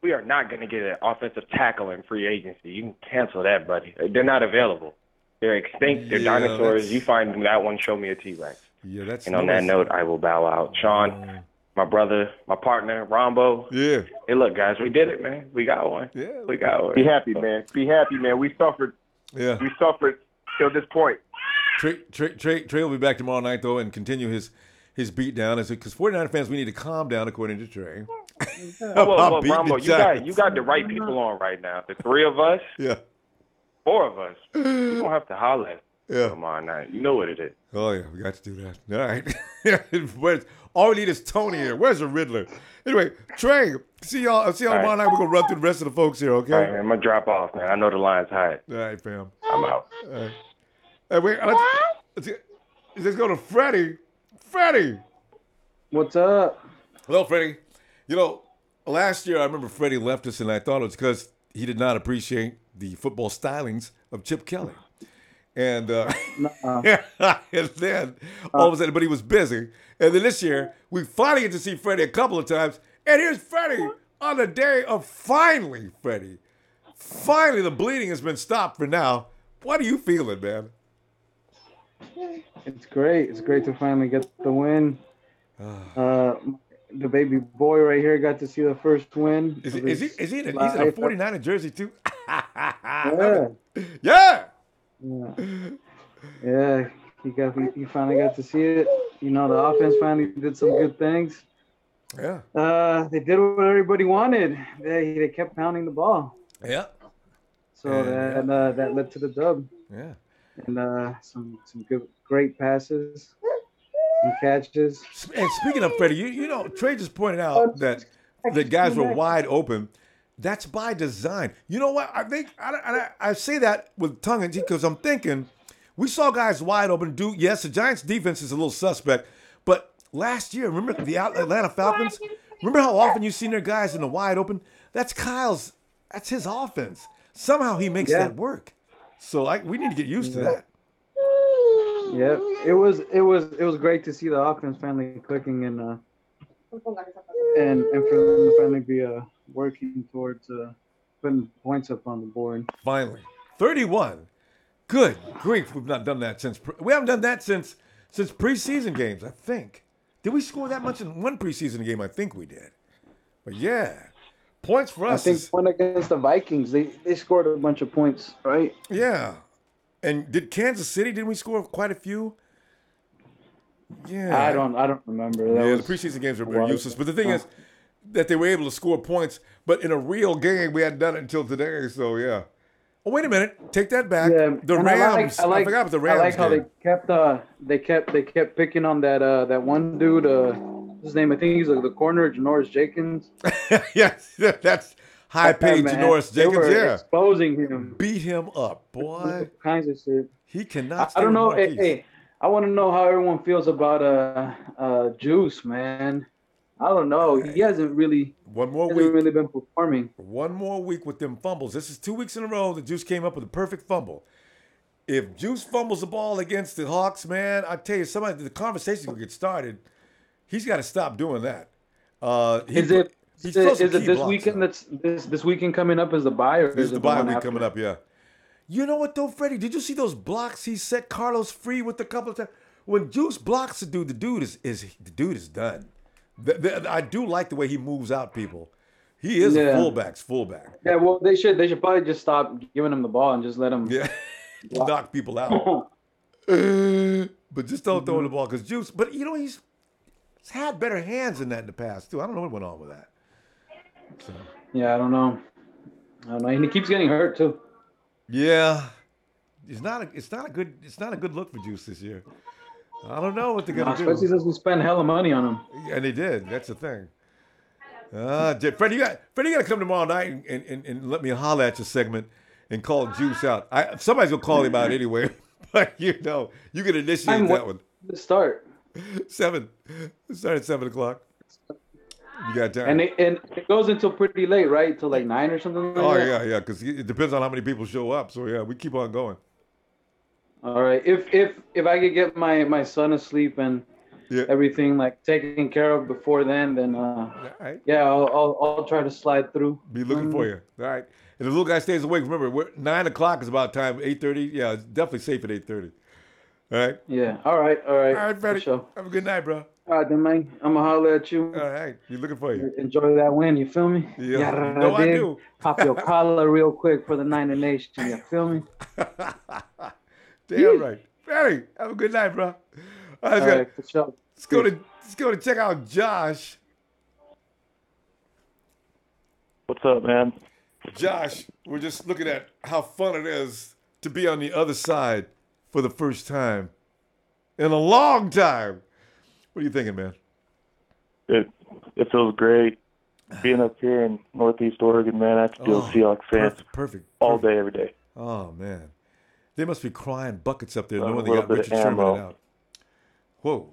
we are not going to get an offensive tackle in free agency. You can cancel that, buddy. They're not available. They're extinct. They're dinosaurs. You find that one, show me a T-Rex. Yeah, that's. And on that note, I will bow out. Sean, my brother, my partner, Ronbo. Yeah. Hey, look, guys, we did it, man. We got one. Yeah. We got one. Be happy, man. Be happy, man. We suffered. Yeah. We suffered till this point. Trey will be back tomorrow night, though, and continue his beat down. Because 49er fans, we need to calm down, according to Trey. Well, Ronbo, you got the right people on right now. The three of us. Yeah. 4 of us. We don't have to holler at tomorrow night. You know what it is. Oh, yeah, we got to do that. All right. All we need is Tony here. Where's the Riddler? Anyway, Trey, see y'all tomorrow night. We're going to run through the rest of the folks here, okay? All right, man, I'm going to drop off, man. I know the line's hot. All right, fam. I'm out. All right. Hey, wait, let's go to Freddie. Freddie. What's up? Hello, Freddie. Last year I remember Freddie left us, and I thought it was because he did not appreciate the football stylings of Chip Kelly. And and then all of a sudden, but he was busy. And then this year, we finally get to see Freddie a couple of times. And here's Freddie on the day of finally, Freddie. Finally, the bleeding has been stopped for now. What are you feeling, man? It's great. It's great to finally get the win. The baby boy right here got to see the first win. Is he in a 49er jersey too? Yeah. Yeah. He finally got to see it. The offense finally did some good things. Yeah. They did what everybody wanted. They kept pounding the ball. Yeah. So that led to the dub. Yeah. And some great passes and catches. And speaking of Freddie, Trey just pointed out that the guys were wide open. That's by design. You know what? I think I say that with tongue in cheek because I'm thinking we saw guys wide open. Yes, the Giants' defense is a little suspect, but last year, remember the Atlanta Falcons? Remember how often you've seen their guys in the wide open? That's his offense. Somehow he makes that work. So we need to get used to that. Yeah, it was great to see the offense finally clicking and for them to finally be working towards putting points up on the board. Finally, 31. Good grief, we haven't done that since preseason games. I think. Did we score that much in one preseason game? I think we did. But yeah, points for us. I think one against the Vikings, they scored a bunch of points, right? Yeah. And did Kansas City? Didn't we score quite a few? Yeah. I don't remember. The preseason games are useless. But the thing is, that they were able to score points, but in a real game, we hadn't done it until today. So yeah. Oh, wait a minute. Take that back. Yeah, The and Rams. I forgot about the Rams. I like how game. they kept picking on that one dude. His name, I think he's the corner, Janoris Jenkins. Yes, that's high-paid Janoris Jenkins. They were yeah, exposing him. Beat him up, boy. All kinds of shit. He cannot. I don't know. Hey, I want to know how everyone feels about Juice, man. I don't know. He hasn't really. Really been performing. One more week with them fumbles. This is 2 weeks in a row. The Juice came up with a perfect fumble. If Juice fumbles the ball against the Hawks, man, I tell you, the conversation will get started. He's got to stop doing that. Is it this weekend? This weekend coming up is the bye, or this is the bye week coming up? Yeah. You know what though, Freddie? Did you see those blocks he set Carlos free with a couple of times? When Juice blocks the dude is done. I do like the way he moves out people. He is a fullback. Yeah, well, they should probably just stop giving him the ball and just let him knock people out. But just don't throw the ball because Juice. But you know he's had better hands than that in the past too. I don't know what went on with that. So. Yeah, I don't know. And he keeps getting hurt too. Yeah, it's not a good look for Juice this year. I don't know what they're gonna do. Especially since we spent hella money on him. And they did. That's the thing. Freddie, you got to come tomorrow night and let me holler at your segment and call Juice out. Somebody's gonna call him out anyway. But you know, you can initiate that one. Let's start. 7. Start at 7 o'clock. You got time. And it goes until pretty late, right? Till like 9 or something. Like that? Yeah. Because it depends on how many people show up. So yeah, we keep on going. All right. If I could get my son asleep and everything like taken care of before then I'll try to slide through. Be looking for you. All right. And the little guy stays awake. Remember, 9 o'clock is about time. 8:30. Yeah, it's definitely safe at 8:30. All right. Yeah. All right. All right, Freddie. Have a good night, bro. All right, then, man. I'm gonna holler at you. All right. Be looking for you. Enjoy that win. You feel me? Yeah. No, I do. Pop your collar real quick for the Niner Nation. You feel me? Damn right. Freddie, have a good night, bro. All right, for sure. Let's go to check out Josh. What's up, man? Josh, we're just looking at how fun it is to be on the other side for the first time in a long time. What are you thinking, man? It feels great being up here in Northeast Oregon, man. I feel Seahawks fans all day, every day. Oh, man. They must be crying buckets up there knowing they got Richard Sherman out. Whoa.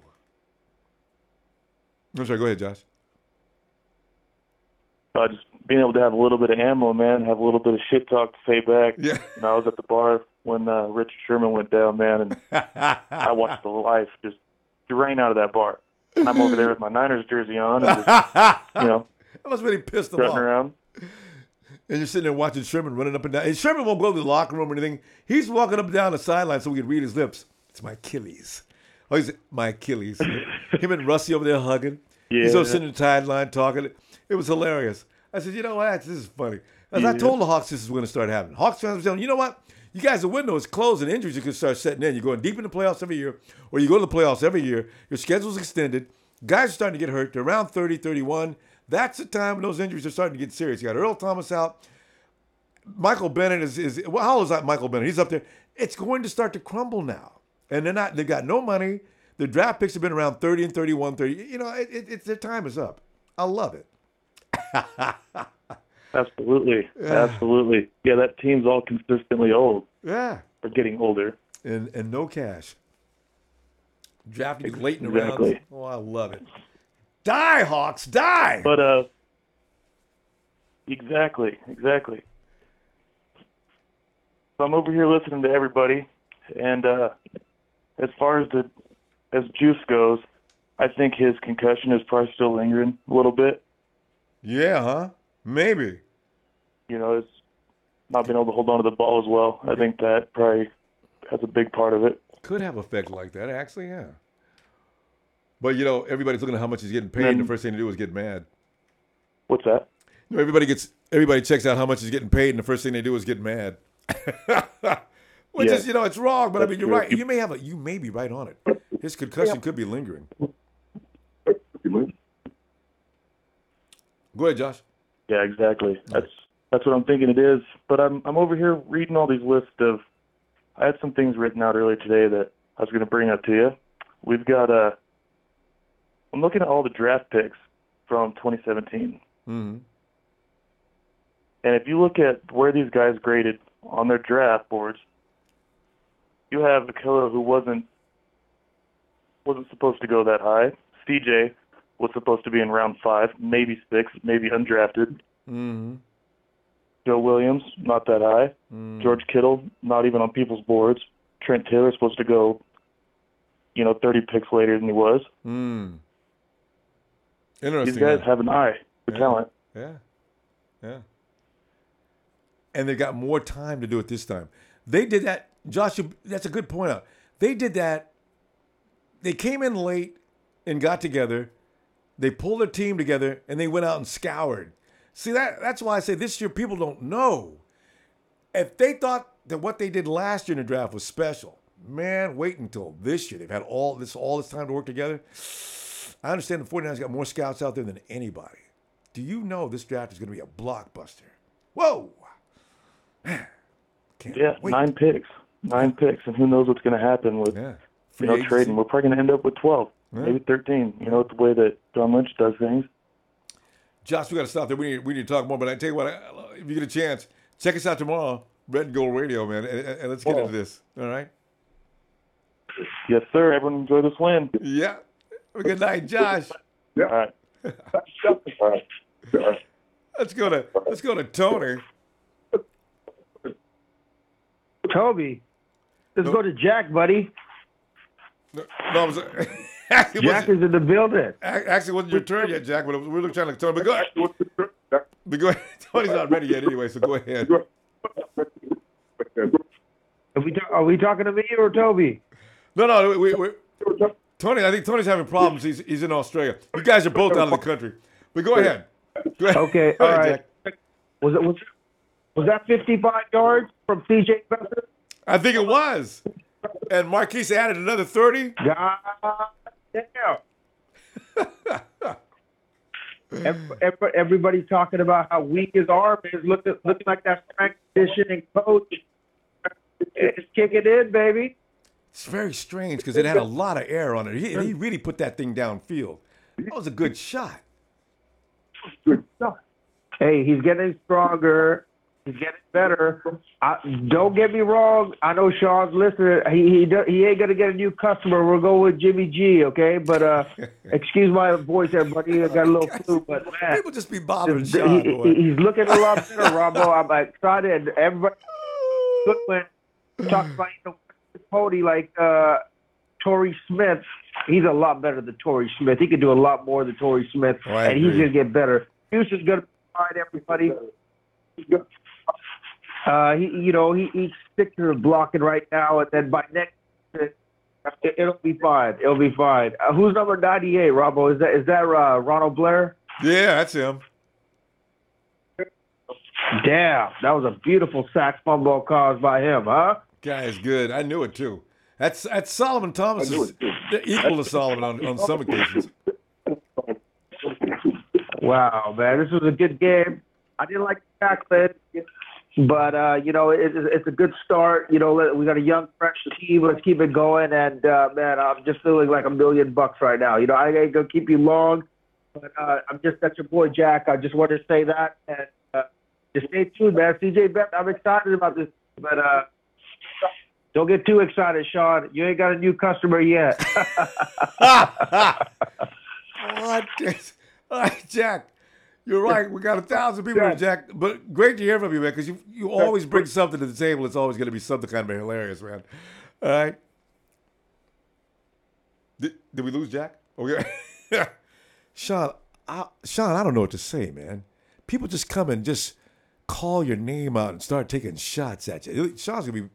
I'm sorry, go ahead, Josh. Just being able to have a little bit of ammo, man, have a little bit of shit talk to say back. Yeah. And I was at the bar when Richard Sherman went down, man, and I watched the life just drain out of that bar. And I'm over there with my Niners jersey on and just, I was really pissed off. around. And you're sitting there watching Sherman running up and down. And Sherman won't go to the locker room or anything. He's walking up and down the sideline so we can read his lips. It's my Achilles. Oh, he's my Achilles. Him and Rusty over there hugging. Yeah. He's over sitting in the sideline talking. It was hilarious. I said, you know what? This is funny. As I told the Hawks this is going to start happening. Hawks fans were telling you know what? You guys, the window is closed and injuries are going to start setting in. You're going deep in the playoffs every year, or you go to the playoffs every year. Your schedule's extended. Guys are starting to get hurt. They're around 30, 31. That's the time when those injuries are starting to get serious. You got Earl Thomas out. Michael Bennett is well, how old is that Michael Bennett? He's up there. It's going to start to crumble now. And they've got no money. The draft picks have been around 30 and 31, 30. You know, their time is up. I love it. Absolutely. Absolutely. Yeah, that team's all consistently old. Yeah. Or getting older. And no cash. Drafting late in the rounds. Oh, I love it. Die, Hawks, die! But, exactly. So I'm over here listening to everybody, and as far as Juice goes, I think his concussion is probably still lingering a little bit. Yeah, huh? Maybe. You know, it's not being able to hold on to the ball as well. I think that probably has a big part of it. Could have effect like that, actually, yeah. But, you know, everybody's looking at how much he's getting paid, and the first thing to do is get mad. What's that? You know, everybody checks out how much he's getting paid, and the first thing they do is get mad. Which is, you know, it's wrong, but I mean, you're right. You may be right on it. His concussion could be lingering. Go Go ahead, Josh. Yeah, exactly. That's what I'm thinking it is. But I'm over here reading all these lists of. I had some things written out earlier today that I was going to bring up to you. We've got I'm looking at all the draft picks from 2017. Mm-hmm. And if you look at where these guys graded on their draft boards, you have a killer who wasn't supposed to go that high. CJ was supposed to be in round 5, maybe 6, maybe undrafted. Mm-hmm. Joe Williams, not that high. Mm. George Kittle, not even on people's boards. Trent Taylor supposed to go, 30 picks later than he was. Mm. Interesting. These guys have an eye for talent. Yeah. Yeah. And they got more time to do it this time. They did that. Josh, that's a good point out. They did that. They came in late and got together. They pulled their team together, and they went out and scoured. See, that's why I say this year people don't know. If they thought that what they did last year in the draft was special, man, wait until this year. They've had all this time to work together. I understand the 49ers got more scouts out there than anybody. Do you know this draft is going to be a blockbuster? Whoa! Man, wait. 9 picks. 9 picks, and who knows what's going to happen with trading. We're probably going to end up with 12, maybe 13. It's the way that John Lynch does things. Josh, we got to stop there. We need to talk more, but I tell you what, if you get a chance, check us out tomorrow, Red and Gold Radio, man, and let's get into this. All right? Yes, sir. Everyone enjoy this win. Yeah. Good night, Josh. Yeah. All right. All right. Let's go to Tony. Toby, let's go to Jack, buddy. No, Jack is in the building. Actually, wasn't your turn yet, Jack. But we're trying to Tony. But go ahead. Tony's not ready yet anyway, so go ahead. Are we talking to me or Toby? No. We Tony, I think Tony's having problems. He's in Australia. You guys are both out of the country. But go ahead. Okay, all right. Jack. Was that 55 yards from C.J. Beathard? I think it was. And Marquise added another 30. God damn. Everybody's talking about how weak his arm is. Looking like that strength conditioning coach. It's kicking in, baby. It's very strange because it had a lot of air on it. He really put that thing downfield. That was a good shot. Hey, he's getting stronger. He's getting better. Don't get me wrong. I know Sean's listening. He ain't gonna get a new customer. We'll go with Jimmy G, okay? But excuse my voice, everybody. I got a little flu, but man, people just be bothering Sean. He's looking a lot better, Ronbo. I'm excited. Everybody talks about Cody like Torrey Smith. He's a lot better than Torrey Smith. He can do a lot more than Torrey Smith, and he's gonna get better. Houston's gonna find everybody. He's sticking to blocking right now, and then by next, it'll be fine. It'll be fine. Who's number 98, Ronbo? Is that Ronald Blair? Yeah, that's him. Damn, that was a beautiful sack fumble caused by him, huh? Guy is good. I knew it too. That's Solomon Thomas is equal to Solomon on some occasions. Wow, man, this was a good game. I didn't like the tackling, but it's a good start. We got a young, fresh team. Let's keep it going. And man, I'm just feeling like $1 million right now. I ain't gonna keep you long, but that's your boy Jack. I just wanted to say that, and just stay tuned, man. CJ Beathard, I'm excited about this, but don't get too excited, Sean. You ain't got a new customer yet. What? All right, Jack. You're right. We got 1,000 people here, Jack. But great to hear from you, man, because you always bring something to the table. It's always going to be something kind of hilarious, man. All right. Did we lose Jack? Okay. Sean, I don't know what to say, man. People just come and just call your name out and start taking shots at you. Sean's gonna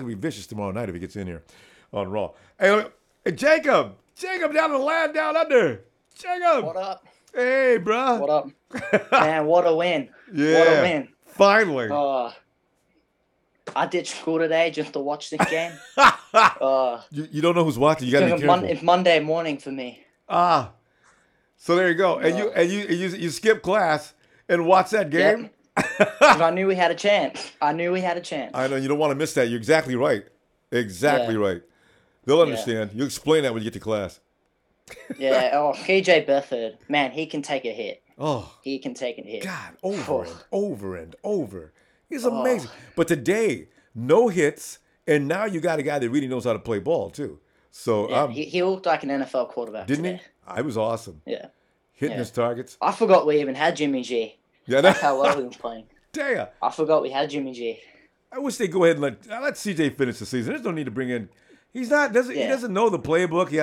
be vicious tomorrow night if he gets in here on Raw. Hey, Jacob down in the land down under. Jacob. What up? Hey, bro. What up? Man, what a win. Yeah. What a win. Finally. I ditched school today just to watch this game. You don't know who's watching. You got to be careful. It's Monday morning for me. So there you go. And you skip class and watch that game. Yep. 'Cause I knew we had a chance. I know you don't want to miss that. You're exactly right. Exactly right. They'll understand. You explain that when you get to class. Yeah. Oh, PJ Beathard, man, he can take a hit. Oh, he can take a hit. God, over and over. He's amazing. But today, no hits, and now you got a guy that really knows how to play ball too. So yeah, he looked like an NFL quarterback. Didn't today. he? I was awesome. Yeah. Hitting his targets. I forgot we even had Jimmy G. Yeah, that's how well he was playing. Damn. I forgot we had Jimmy G. I wish they go ahead and let CJ finish the season. There's no need to bring in. He doesn't know the playbook. He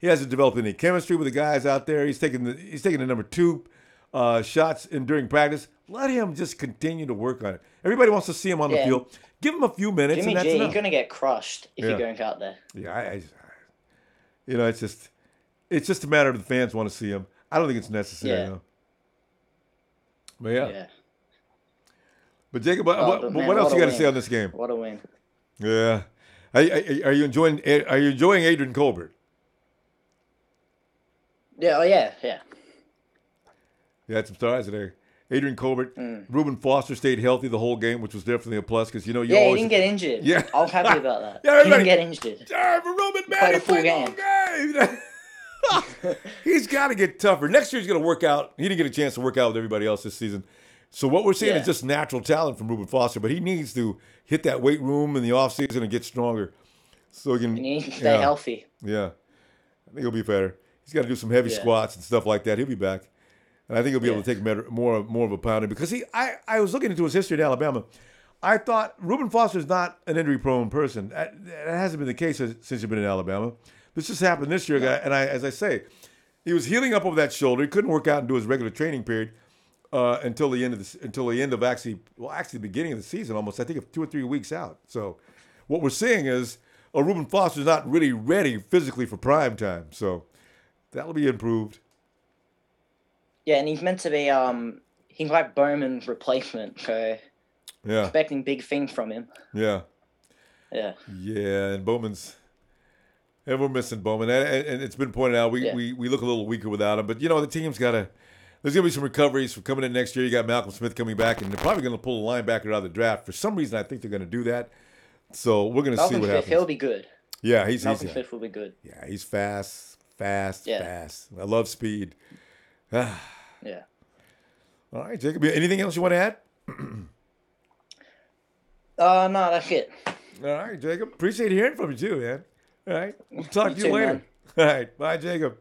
hasn't developed any chemistry with the guys out there. He's taking the number 2 shots during practice. Let him just continue to work on it. Everybody wants to see him on the field. Give him a few minutes. Jimmy and that's G, enough. he's gonna get crushed if you're going out there. Yeah, it's just a matter of the fans want to see him. I don't think it's necessary though. But yeah. But Jacob, what else you got to say on this game? What a win! Yeah, are you enjoying Adrian Colbert? Yeah, yeah. He had some stars today. Adrian Colbert, Reuben Foster stayed healthy the whole game, which was definitely a plus because he didn't get injured. Yeah, I was happy about that. Yeah, he didn't get injured. Yeah, but Reuben, man, played a full game. He's got to get tougher. Next year he's going to work out. He didn't get a chance to work out with everybody else this season. So what we're seeing is just natural talent from Reuben Foster, but he needs to hit that weight room in the offseason and get stronger. So he needs to stay healthy. Yeah. I think he'll be better. He's got to do some heavy squats and stuff like that. He'll be back. And I think he'll be able to take more of a pounding because I was looking into his history at Alabama. I thought Reuben Foster is not an injury-prone person. That hasn't been the case since he's been in Alabama. This just happened this year, and as I say, he was healing up over that shoulder. He couldn't work out and do his regular training period until the end of actually the beginning of the season, almost I think 2 or 3 weeks out. So what we're seeing is Reuben Foster's not really ready physically for prime time. So that'll be improved. Yeah, and he's meant to be he's like Bowman's replacement, so expecting big things from him. Yeah. Yeah. Yeah, and we're missing Bowman, and it's been pointed out we look a little weaker without him. But the team's there's gonna be some recoveries for coming in next year. You got Malcolm Smith coming back, and they're probably gonna pull a linebacker out of the draft. For some reason, I think they're gonna do that. So we're gonna see what happens. He'll be good. Yeah, Malcolm Smith will be good. Yeah, he's fast. I love speed. Yeah. All right, Jacob. Anything else you want to add? No, that's it. All right, Jacob. Appreciate hearing from you too, man. All right, we'll talk to you too, later. Man. All right, bye, Jacob.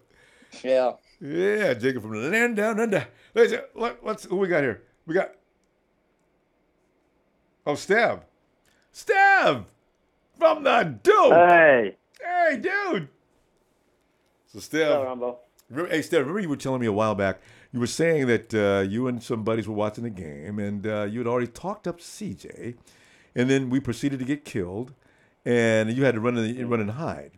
Yeah. Yeah, Jacob from the land down under. Let's who we got here? We got Stab from the Duke. Hey, dude. So Stab. Ronbo. Hey, Stab. Remember you were telling me a while back. You were saying that you and some buddies were watching the game, and you had already talked up CJ, and then we proceeded to get killed, and you had to run and hide.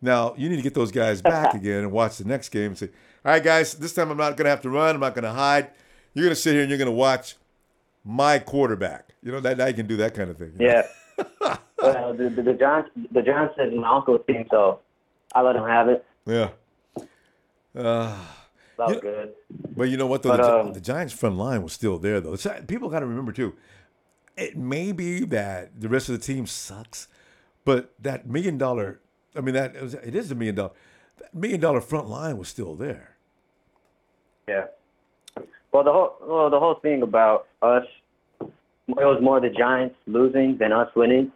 Now, you need to get those guys back again and watch the next game and say, all right, guys, this time I'm not going to have to run. I'm not going to hide. You're going to sit here and you're going to watch my quarterback. That now you can do that kind of thing. Yeah. Well, the Giants is my uncle's team, so I let him have it. Yeah. That was good. But you know what, though? The Giants' front line was still there, though. People got to remember, too, it may be that the rest of the team sucks, but that $1 million – it is $1 million. That $1 million front line was still there. Yeah. Well, the whole thing about us, it was more the Giants losing than us winning.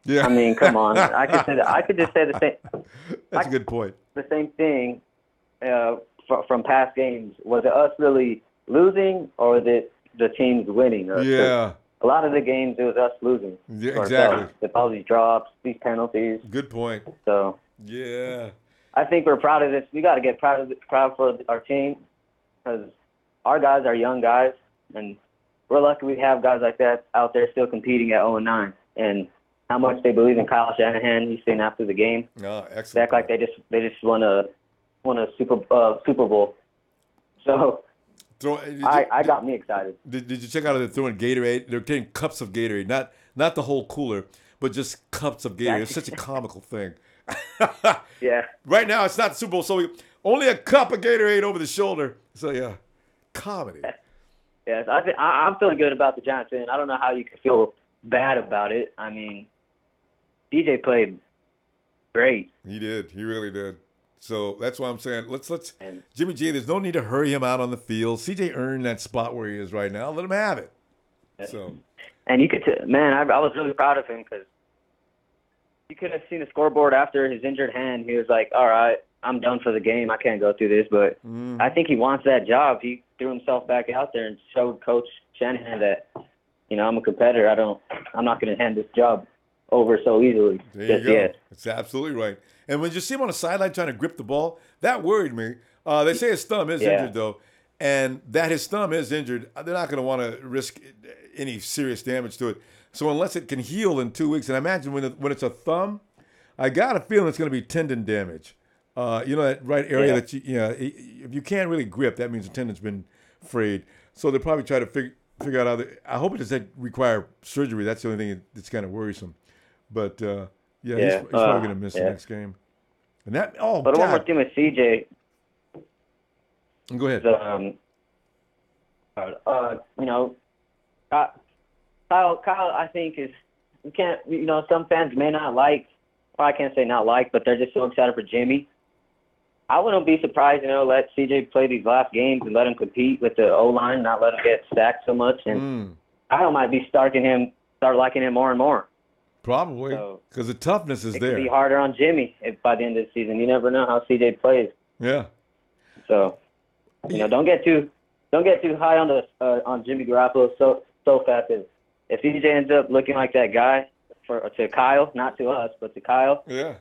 Yeah. I mean, come on. I could just say the same. That's a good point. The same thing from past games. Was it us really losing, or was it the teams winning? Yeah. A lot of the games, it was us losing. Yeah, exactly. With all these drops, these penalties. Good point. So. Yeah. I think we're proud of this. We got to get proud for our team because our guys are young guys, and we're lucky we have guys like that out there still competing at 0-9. And how much they believe in Kyle Shanahan, he's saying after the game. Oh, excellent. They act like they just won a Super Bowl. So. I got me excited. Did you check out they're throwing Gatorade? They're getting cups of Gatorade, not the whole cooler, but just cups of Gatorade. It's such a comical thing. Yeah. Right now it's not the Super Bowl, so only a cup of Gatorade over the shoulder. So yeah, comedy. Yes, I'm feeling good about the Giants, and I don't know how you can feel bad about it. I mean, CJ played great. He did. He really did. So that's why I'm saying let's Jimmy G. There's no need to hurry him out on the field. CJ earned that spot where he is right now. Let him have it. So, and you could, I was really proud of him because you could have seen the scoreboard after his injured hand. He was like, "All right, I'm done for the game. I can't go through this." But I think he wants that job. He threw himself back out there and showed Coach Shanahan that, I'm a competitor. I'm not going to hand this job over so easily. There you go. Yet. It's absolutely right. And when you see him on the sideline trying to grip the ball, that worried me. They say his thumb is injured, though. And that his thumb is injured, they're not going to want to risk any serious damage to it. So unless it can heal in 2 weeks, and I imagine when it's a thumb, I got a feeling it's going to be tendon damage. That right area that if you can't really grip, that means the tendon's been frayed. So they'll probably try to figure out I hope it doesn't require surgery. That's the only thing that's kind of worrisome. But he's probably going to miss the next game. And that But one more thing with CJ. Go ahead. Kyle, I think you can't. Some fans may not like. Well, I can't say not like, but they're just so excited for Jimmy. I wouldn't be surprised, let CJ play these last games and let him compete with the O-line, not let him get sacked so much. And Kyle might be start liking him more and more. Probably, because the toughness is there. It could be harder on Jimmy by the end of the season. You never know how CJ plays. Yeah. So, don't get too high on Jimmy Garoppolo so fast. If CJ ends up looking like that guy to Kyle, not to us, but to Kyle. Yeah.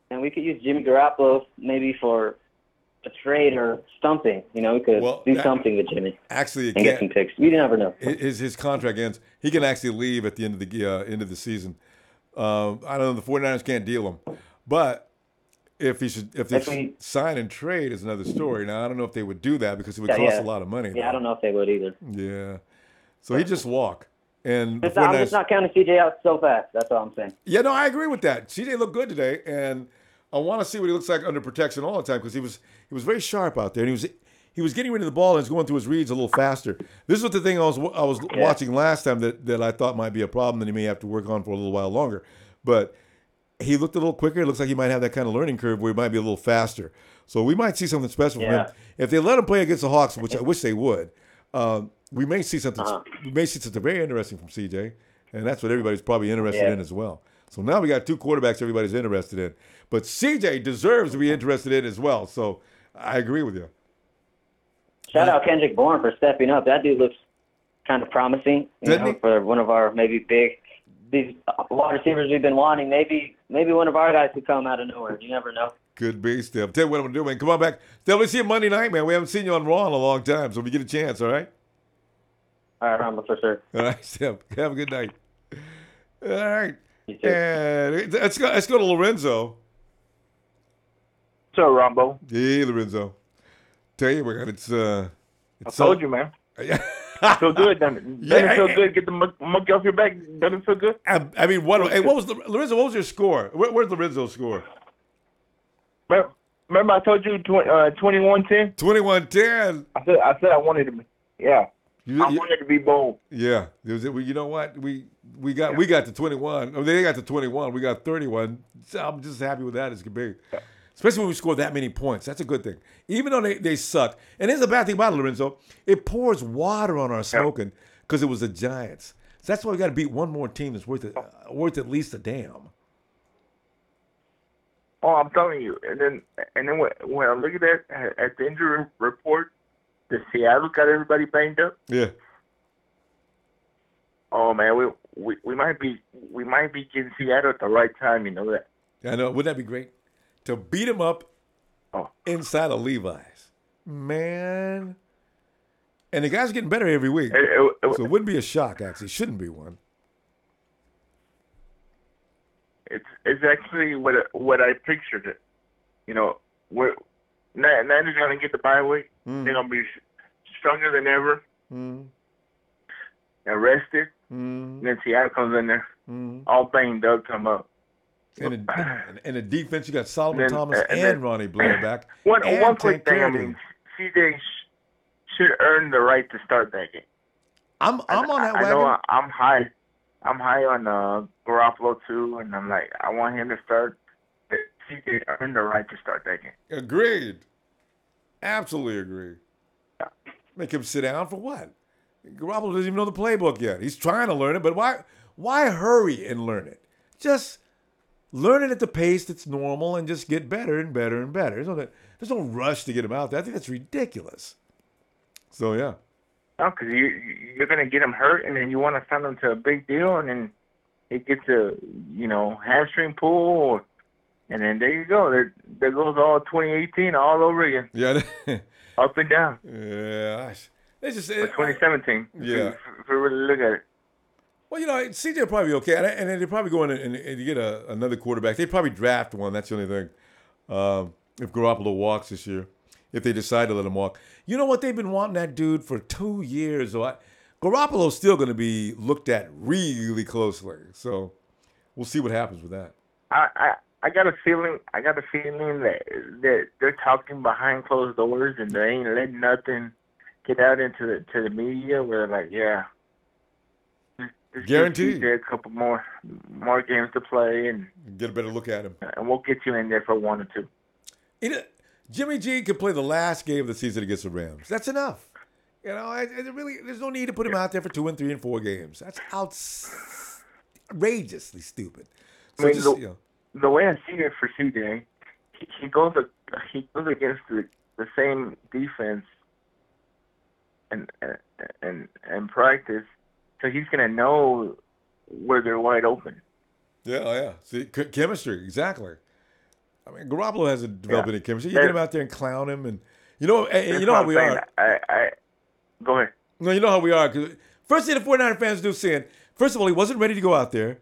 And we could use Jimmy Garoppolo maybe for a trade or something. We could do something with Jimmy. Actually, and get some picks. You never know. His contract ends. He can actually leave at the end of the season. I don't know. The 49ers can't deal him, but if they sign and trade is another story. Now I don't know if they would do that because it would cost a lot of money. Yeah, I don't know if they would either. Yeah. So he just walk. And I'm just not counting CJ out so fast. That's all I'm saying. Yeah, no, I agree with that. CJ looked good today, and I want to see what he looks like under protection all the time because he was very sharp out there, and he was getting rid of the ball and was going through his reads a little faster. This was the thing I was watching last time that I thought might be a problem that he may have to work on for a little while longer. But he looked a little quicker. It looks like he might have that kind of learning curve where he might be a little faster. So we might see something special from him if they let him play against the Hawks, which I wish they would. We may see something. We may see something very interesting from CJ, and that's what everybody's probably interested in as well. So now we got two quarterbacks everybody's interested in, but CJ deserves to be interested in as well. So I agree with you. Shout out Kendrick Bourne for stepping up. That dude looks kind of promising. For one of our these wide receivers we've been wanting. Maybe one of our guys could come out of nowhere. You never know. Could be, Steph. Tell you what I'm going to do, man. Come on back. Steph, we'll see you Monday night, man. We haven't seen you on Raw in a long time, so we get a chance, all right? All right, Ronbo, for sure. All right, Steph. Have a good night. All right. And let's go to Lorenzo. What's up, Ronbo? Hey, Lorenzo. Tell you, man, I told you, man. I feel good, doesn't it? Doesn't it feel good? Get the monkey off your back. Doesn't it feel good? I mean, what was Lorenzo? What was your score? Where's Lorenzo's score? Remember I told you 21-10? 21-10. I said I wanted to. Yeah. I wanted to be bold. Yeah. You know what? We got to 21. They got to 21. We got 31. I'm just happy with that as can be. Especially when we score that many points. That's a good thing. Even though they suck. And here's the bad thing about it, Lorenzo. It pours water on our smoking because it was the Giants. So that's why we got to beat one more team that's worth at least a damn. Oh, I'm telling you. And then when I look at that at the injury report, the Seattle got everybody banged up. Yeah. Oh man, we might be getting Seattle at the right time. You know that. I know. Wouldn't that be great to beat them up inside of Levi's, man? And the guys are getting better every week, so it wouldn't be a shock. Actually, shouldn't be one. It's actually what I pictured it. You know, Niners are gonna get the bye week. They're gonna be stronger than ever. They're rested. And then Seattle comes in there, all banged up, come up. And the defense, you got Solomon Thomas and Ronnie Blair back. One quick thing. I mean, CJ should earn the right to start that game. I'm on that I wagon. know I'm high. I'm high on Garoppolo too, and I'm like, I want him to start. CJ earned the right to start that game. Agreed. Absolutely agree. Make him sit down for what? Garoppolo doesn't even know the playbook yet. He's trying to learn it, but why hurry and learn it? Just learn it at the pace that's normal and just get better and better and better. There's no rush to get him out there. I think that's ridiculous. So, yeah. No, because you're going to get him hurt, and then you want to send him to a big deal, and then he gets a, hamstring pull, and then there you go. There goes all 2018 all over again. Yeah. Up and down. Yeah. It's just, or 2017. Yeah. If we really look at it. Well, CJ will probably be okay. And then they'll probably go in and get another quarterback. They'd probably draft one. That's the only thing. If Garoppolo walks this year, if they decide to let him walk. You know what? They've been wanting that dude for 2 years. So Garoppolo's still going to be looked at really closely. So we'll see what happens with that. I got a feeling that they're talking behind closed doors and they ain't letting nothing get out into the media where they're like, yeah. Guaranteed. A couple more games to play and get a better look at him. And we'll get you in there for 1 or 2. Jimmy G could play the last game of the season against the Rams. That's enough. There's no need to put him out there for 2 and 3 and 4 games. That's outrageously stupid. So the way I see it for CJ, he goes against the same defense and practice, so he's gonna know where they're wide open. Yeah. See, chemistry, exactly. I mean, Garoppolo hasn't developed any chemistry. You get him out there and clown him, and you know how we are. Go ahead. No, you know how we are. Because first thing the 49er fans do saying, first of all, he wasn't ready to go out there,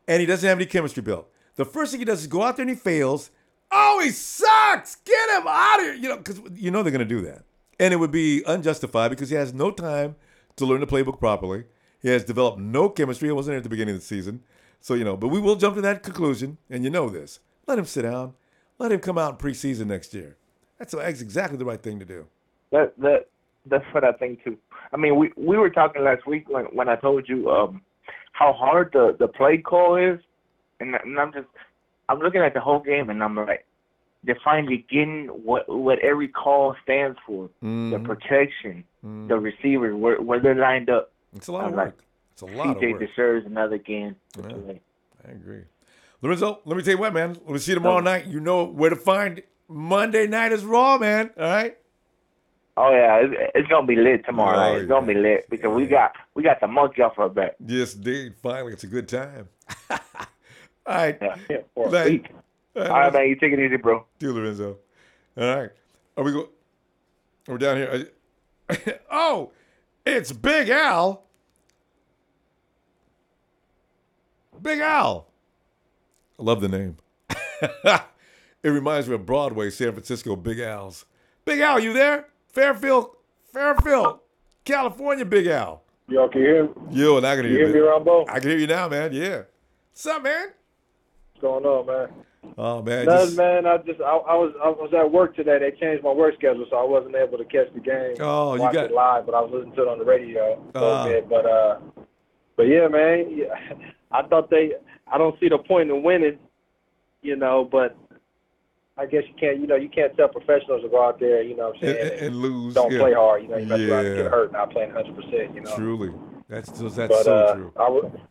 and he doesn't have any chemistry built. The first thing he does is go out there and he fails. Oh, he sucks! Get him out of here! Because they're going to do that. And it would be unjustified because he has no time to learn the playbook properly. He has developed no chemistry. He wasn't there at the beginning of the season. So, but we will jump to that conclusion, and you know this. Let him sit down. Let him come out in preseason next year. That's exactly the right thing to do. That's what I think, too. I mean, we were talking last week when I told you how hard the play call is. And I'm looking at the whole game, and I'm like, they're finally getting what every call stands for. Mm-hmm. The protection, the receivers, where they're lined up. It's a lot of work. It's a lot of work. CJ deserves another game. Yeah, I agree. Lorenzo, let me tell you what, man. Let me see you tomorrow night. You know where to find Monday Night is Raw, man. All right? Oh, yeah. It's going to be lit tomorrow night. It's going to be lit because we got the monkey off our back. Yes, indeed. Finally, it's a good time. All right. Yeah, for a week. All right, man. You take it easy, bro. Do Lorenzo. All right. We're down here. Oh, it's Big Al. Big Al. I love the name. It reminds me of Broadway, San Francisco, Big Al's. Big Al, you there? Fairfield, California, Big Al. Y'all can hear me? Yo, and I can hear you. You hear me, Ronbo? I can hear you now, man. Yeah. What's up, man? What's going on, man? Oh, man. Nothing, man. I was at work today. They changed my work schedule, so I wasn't able to catch the game. Oh, you got it live, but I was listening to it on the radio a little bit. But yeah, man. Yeah, I don't see the point in winning, but I guess you can't tell professionals to go out there, what I'm saying, and lose. Don't play hard, you mess around and get hurt not playing 100%, Truly. That's so true.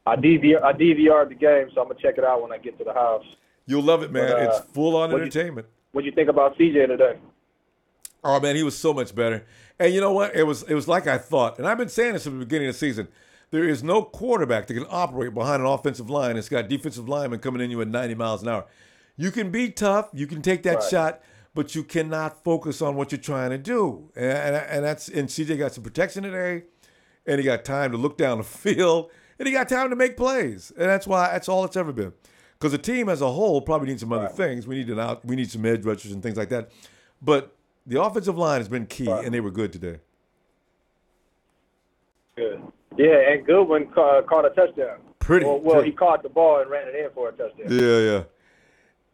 I DVR'd the game, so I'm gonna check it out when I get to the house. You'll love it, man. It's full on entertainment. What'd you think about CJ today? Oh man, he was so much better. And you know what? It was like I thought. And I've been saying this from the beginning of the season. There is no quarterback that can operate behind an offensive line that's got defensive linemen coming in you at 90 miles an hour. You can be tough, you can take that shot, but you cannot focus on what you're trying to do. And CJ got some protection today, and he got time to look down the field, and he got time to make plays. And that's all it's ever been. Because the team as a whole probably needs some other things. We need some edge rushers and things like that. But the offensive line has been key, and they were good today. Good. Yeah, and Goodwin caught a touchdown. He caught the ball and ran it in for a touchdown. Yeah.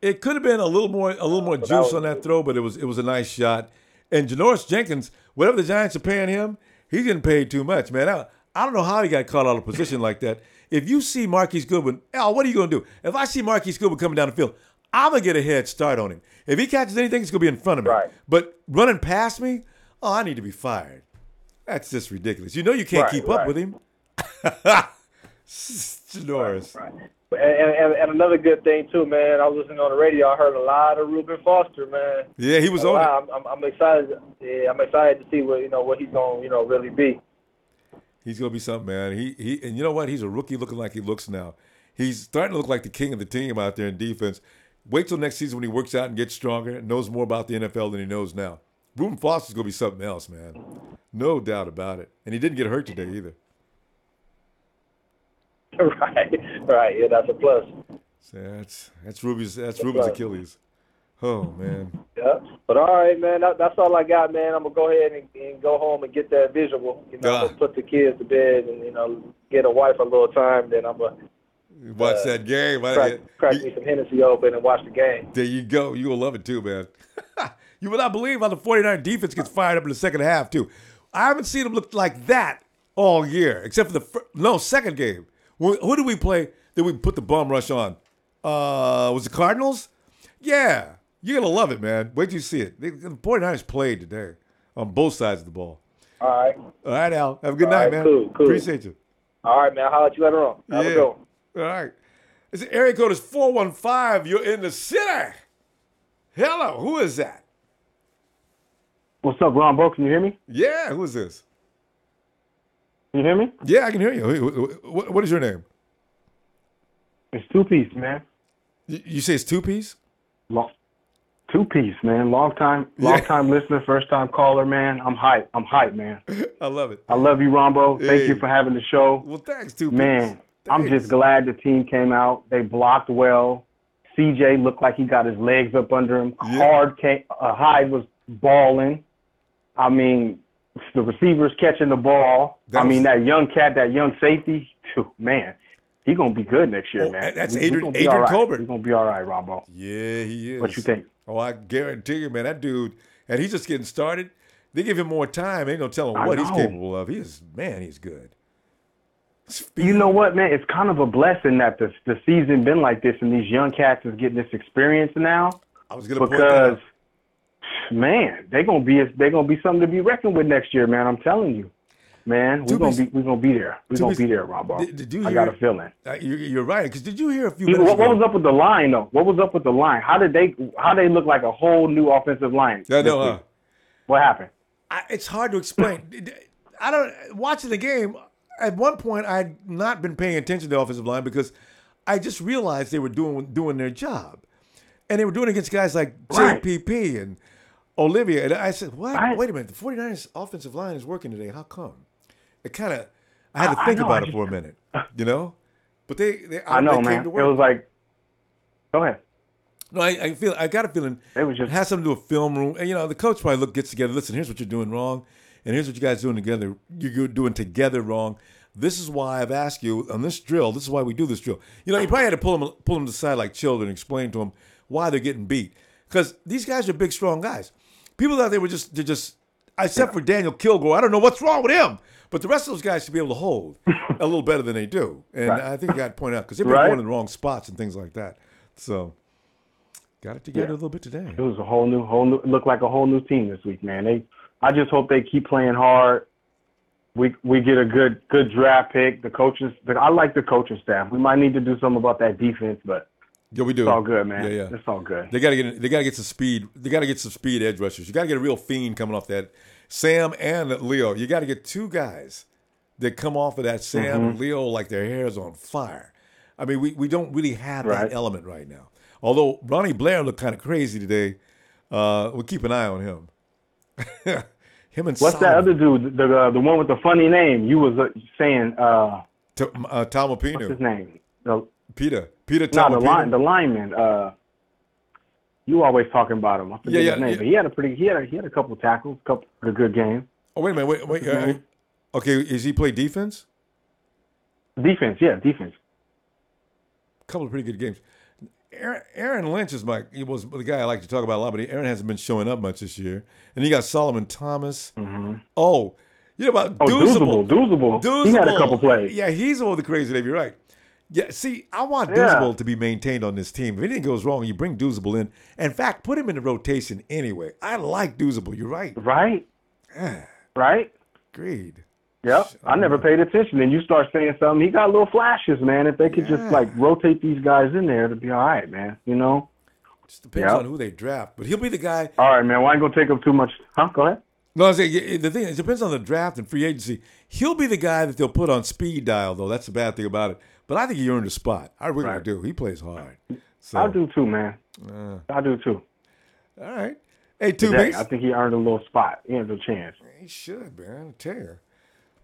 It could have been a little more juice on that throw, but it was a nice shot. And Janoris Jenkins, whatever the Giants are paying him, he's getting paid too much, man. I don't know how he got caught out of position like that. If you see Marquise Goodwin, Al, what are you going to do? If I see Marquise Goodwin coming down the field, I'm going to get a head start on him. If he catches anything, he's going to be in front of me. Right. But running past me, I need to be fired. That's just ridiculous. You know you can't keep up with him. Norris. Right. And another good thing too, man. I was listening on the radio. I heard a lot of Reuben Foster, man. Yeah, he was on it. I'm excited. Yeah, I'm excited to see what he's going to really be. He's gonna be something, man. He and you know what? He's a rookie looking like he looks now. He's starting to look like the king of the team out there in defense. Wait till next season when he works out and gets stronger and knows more about the NFL than he knows now. Reuben Foster's gonna be something else, man. No doubt about it. And he didn't get hurt today either. Right. Yeah, that's a plus. So that's Ruby's Achilles. Oh man. Yeah. But all right, man. That's all I got, man. I'm gonna go ahead and go home and get that visual. I'm gonna put the kids to bed and get a wife a little time. Then I'm gonna watch that game. Crack me some Hennessy open and watch the game. There you go. You will love it too, man. You will not believe how the 49 defense gets fired up in the second half too. I haven't seen them look like that all year, except for the second game. Who did we play that we put the bum rush on? Was it Cardinals? Yeah. You're going to love it, man. Wait till you see it. The 49ers played today on both sides of the ball. All right. All right, Al. Have a good night, man. Cool. Appreciate you. All right, man. I'll holler at you later on. Have a good one. All right. This area code is 415. You're in the city. Hello. Who is that? What's up, Ronbo? Can you hear me? Yeah. Who is this? Can you hear me? Yeah, I can hear you. What is your name? It's Two Piece, man. You say it's Two Piece? Two Piece, man. Long time listener, first time caller, man. I'm hyped, man. I love it. I love you, Ronbo. Thank you for having the show. Well, thanks, Two Piece. Man, I'm just glad the team came out. They blocked well. CJ looked like he got his legs up under him. Yeah. Hyde was balling. I mean, the receivers catching the ball. That young cat, that young safety, man, he's going to be good next year, man. That's Adrian Colbert. He's going to be all right, Ronbo. Yeah, he is. What you think? Oh, I guarantee you, man, that dude, and he's just getting started. They give him more time. Ain't no telling what he's capable of. He's good. You know what, man? It's kind of a blessing that the season been like this and these young cats is getting this experience now. I was going to point that out. Man, they're gonna be something to be reckoned with next year, man. I'm telling you, man. We're gonna be there. We're gonna be there, Ronbo. I got a feeling. You're right. Because did you hear a few? What was up with the line though? What was up with the line? How they look like a whole new offensive line? I know. What happened? It's hard to explain. Watching the game. At one point, I had not been paying attention to the offensive line because I just realized they were doing their job, and they were doing it against guys like JPP and Olivia. And I said, what? Wait a minute. The 49ers offensive line is working today. How come? I had to think about it for a minute, But I know, man. It was like, go ahead. No, I got a feeling it has something to do with film room. And, the coach probably gets together. Listen, here's what you're doing wrong. And here's what you guys doing together. You're doing together wrong. This is why I've asked you on this drill. This is why we do this drill. You probably had to pull them to the side like children and explain to them why they're getting beat. Because these guys are big, strong guys. People out there except for Daniel Kilgore, I don't know what's wrong with him. But the rest of those guys should be able to hold a little better than they do. And I think you got to point out because they've been going in the wrong spots and things like that. So got it together a little bit today. It was a whole new, looked like a whole new team this week, man. I just hope they keep playing hard. We get a good draft pick. The coaches, I like the coaching staff. We might need to do something about that defense, but yeah, we do. It's all good, man. Yeah. It's all good. They gotta get some speed. They gotta get some speed edge rushers. You gotta get a real fiend coming off that. Sam and Leo. You gotta get two guys that come off of that Sam and Leo like their hair is on fire. I mean, we don't really have that element right now. Although Ronnie Blair looked kind of crazy today. We'll keep an eye on him. Him and what's Solomon. That other dude? The one with the funny name. You was saying Talmopino. What's his name? Peter Talmopino. No, the lineman. You always talking about him. I forget his name. But he had a couple tackles, a couple of good games. Oh wait a minute, wait. Okay, is he play defense? Defense. A couple of pretty good games. Aaron Lynch was the guy I like to talk about a lot, but Aaron hasn't been showing up much this year. And you got Solomon Thomas. Mm-hmm. Oh, You know about Doozable. Doozable. He had a couple plays. Yeah, he's the one with the crazy name. You're right. Yeah, see, I want Doozable to be maintained on this team. If anything goes wrong, you bring Doozable in. In fact, put him in the rotation anyway. I like Doozable. You're right. Right. Yeah. Right. Agreed. Yep. I never paid attention. And you start saying something, he got little flashes, man. If they could just rotate these guys in there, it'd be all right, man. You know? Just depends on who they draft. But he'll be the guy. All right, man. Well, I ain't going to take up too much. Huh? Go ahead. No, I was saying, the thing, it depends on the draft and free agency. He'll be the guy that they'll put on speed dial, though. That's the bad thing about it. But I think he earned a spot. I really do. He plays hard. So, I do too, man. I do too. All right. Hey, I think he earned a little spot. He has a chance. He should, man. I tell you.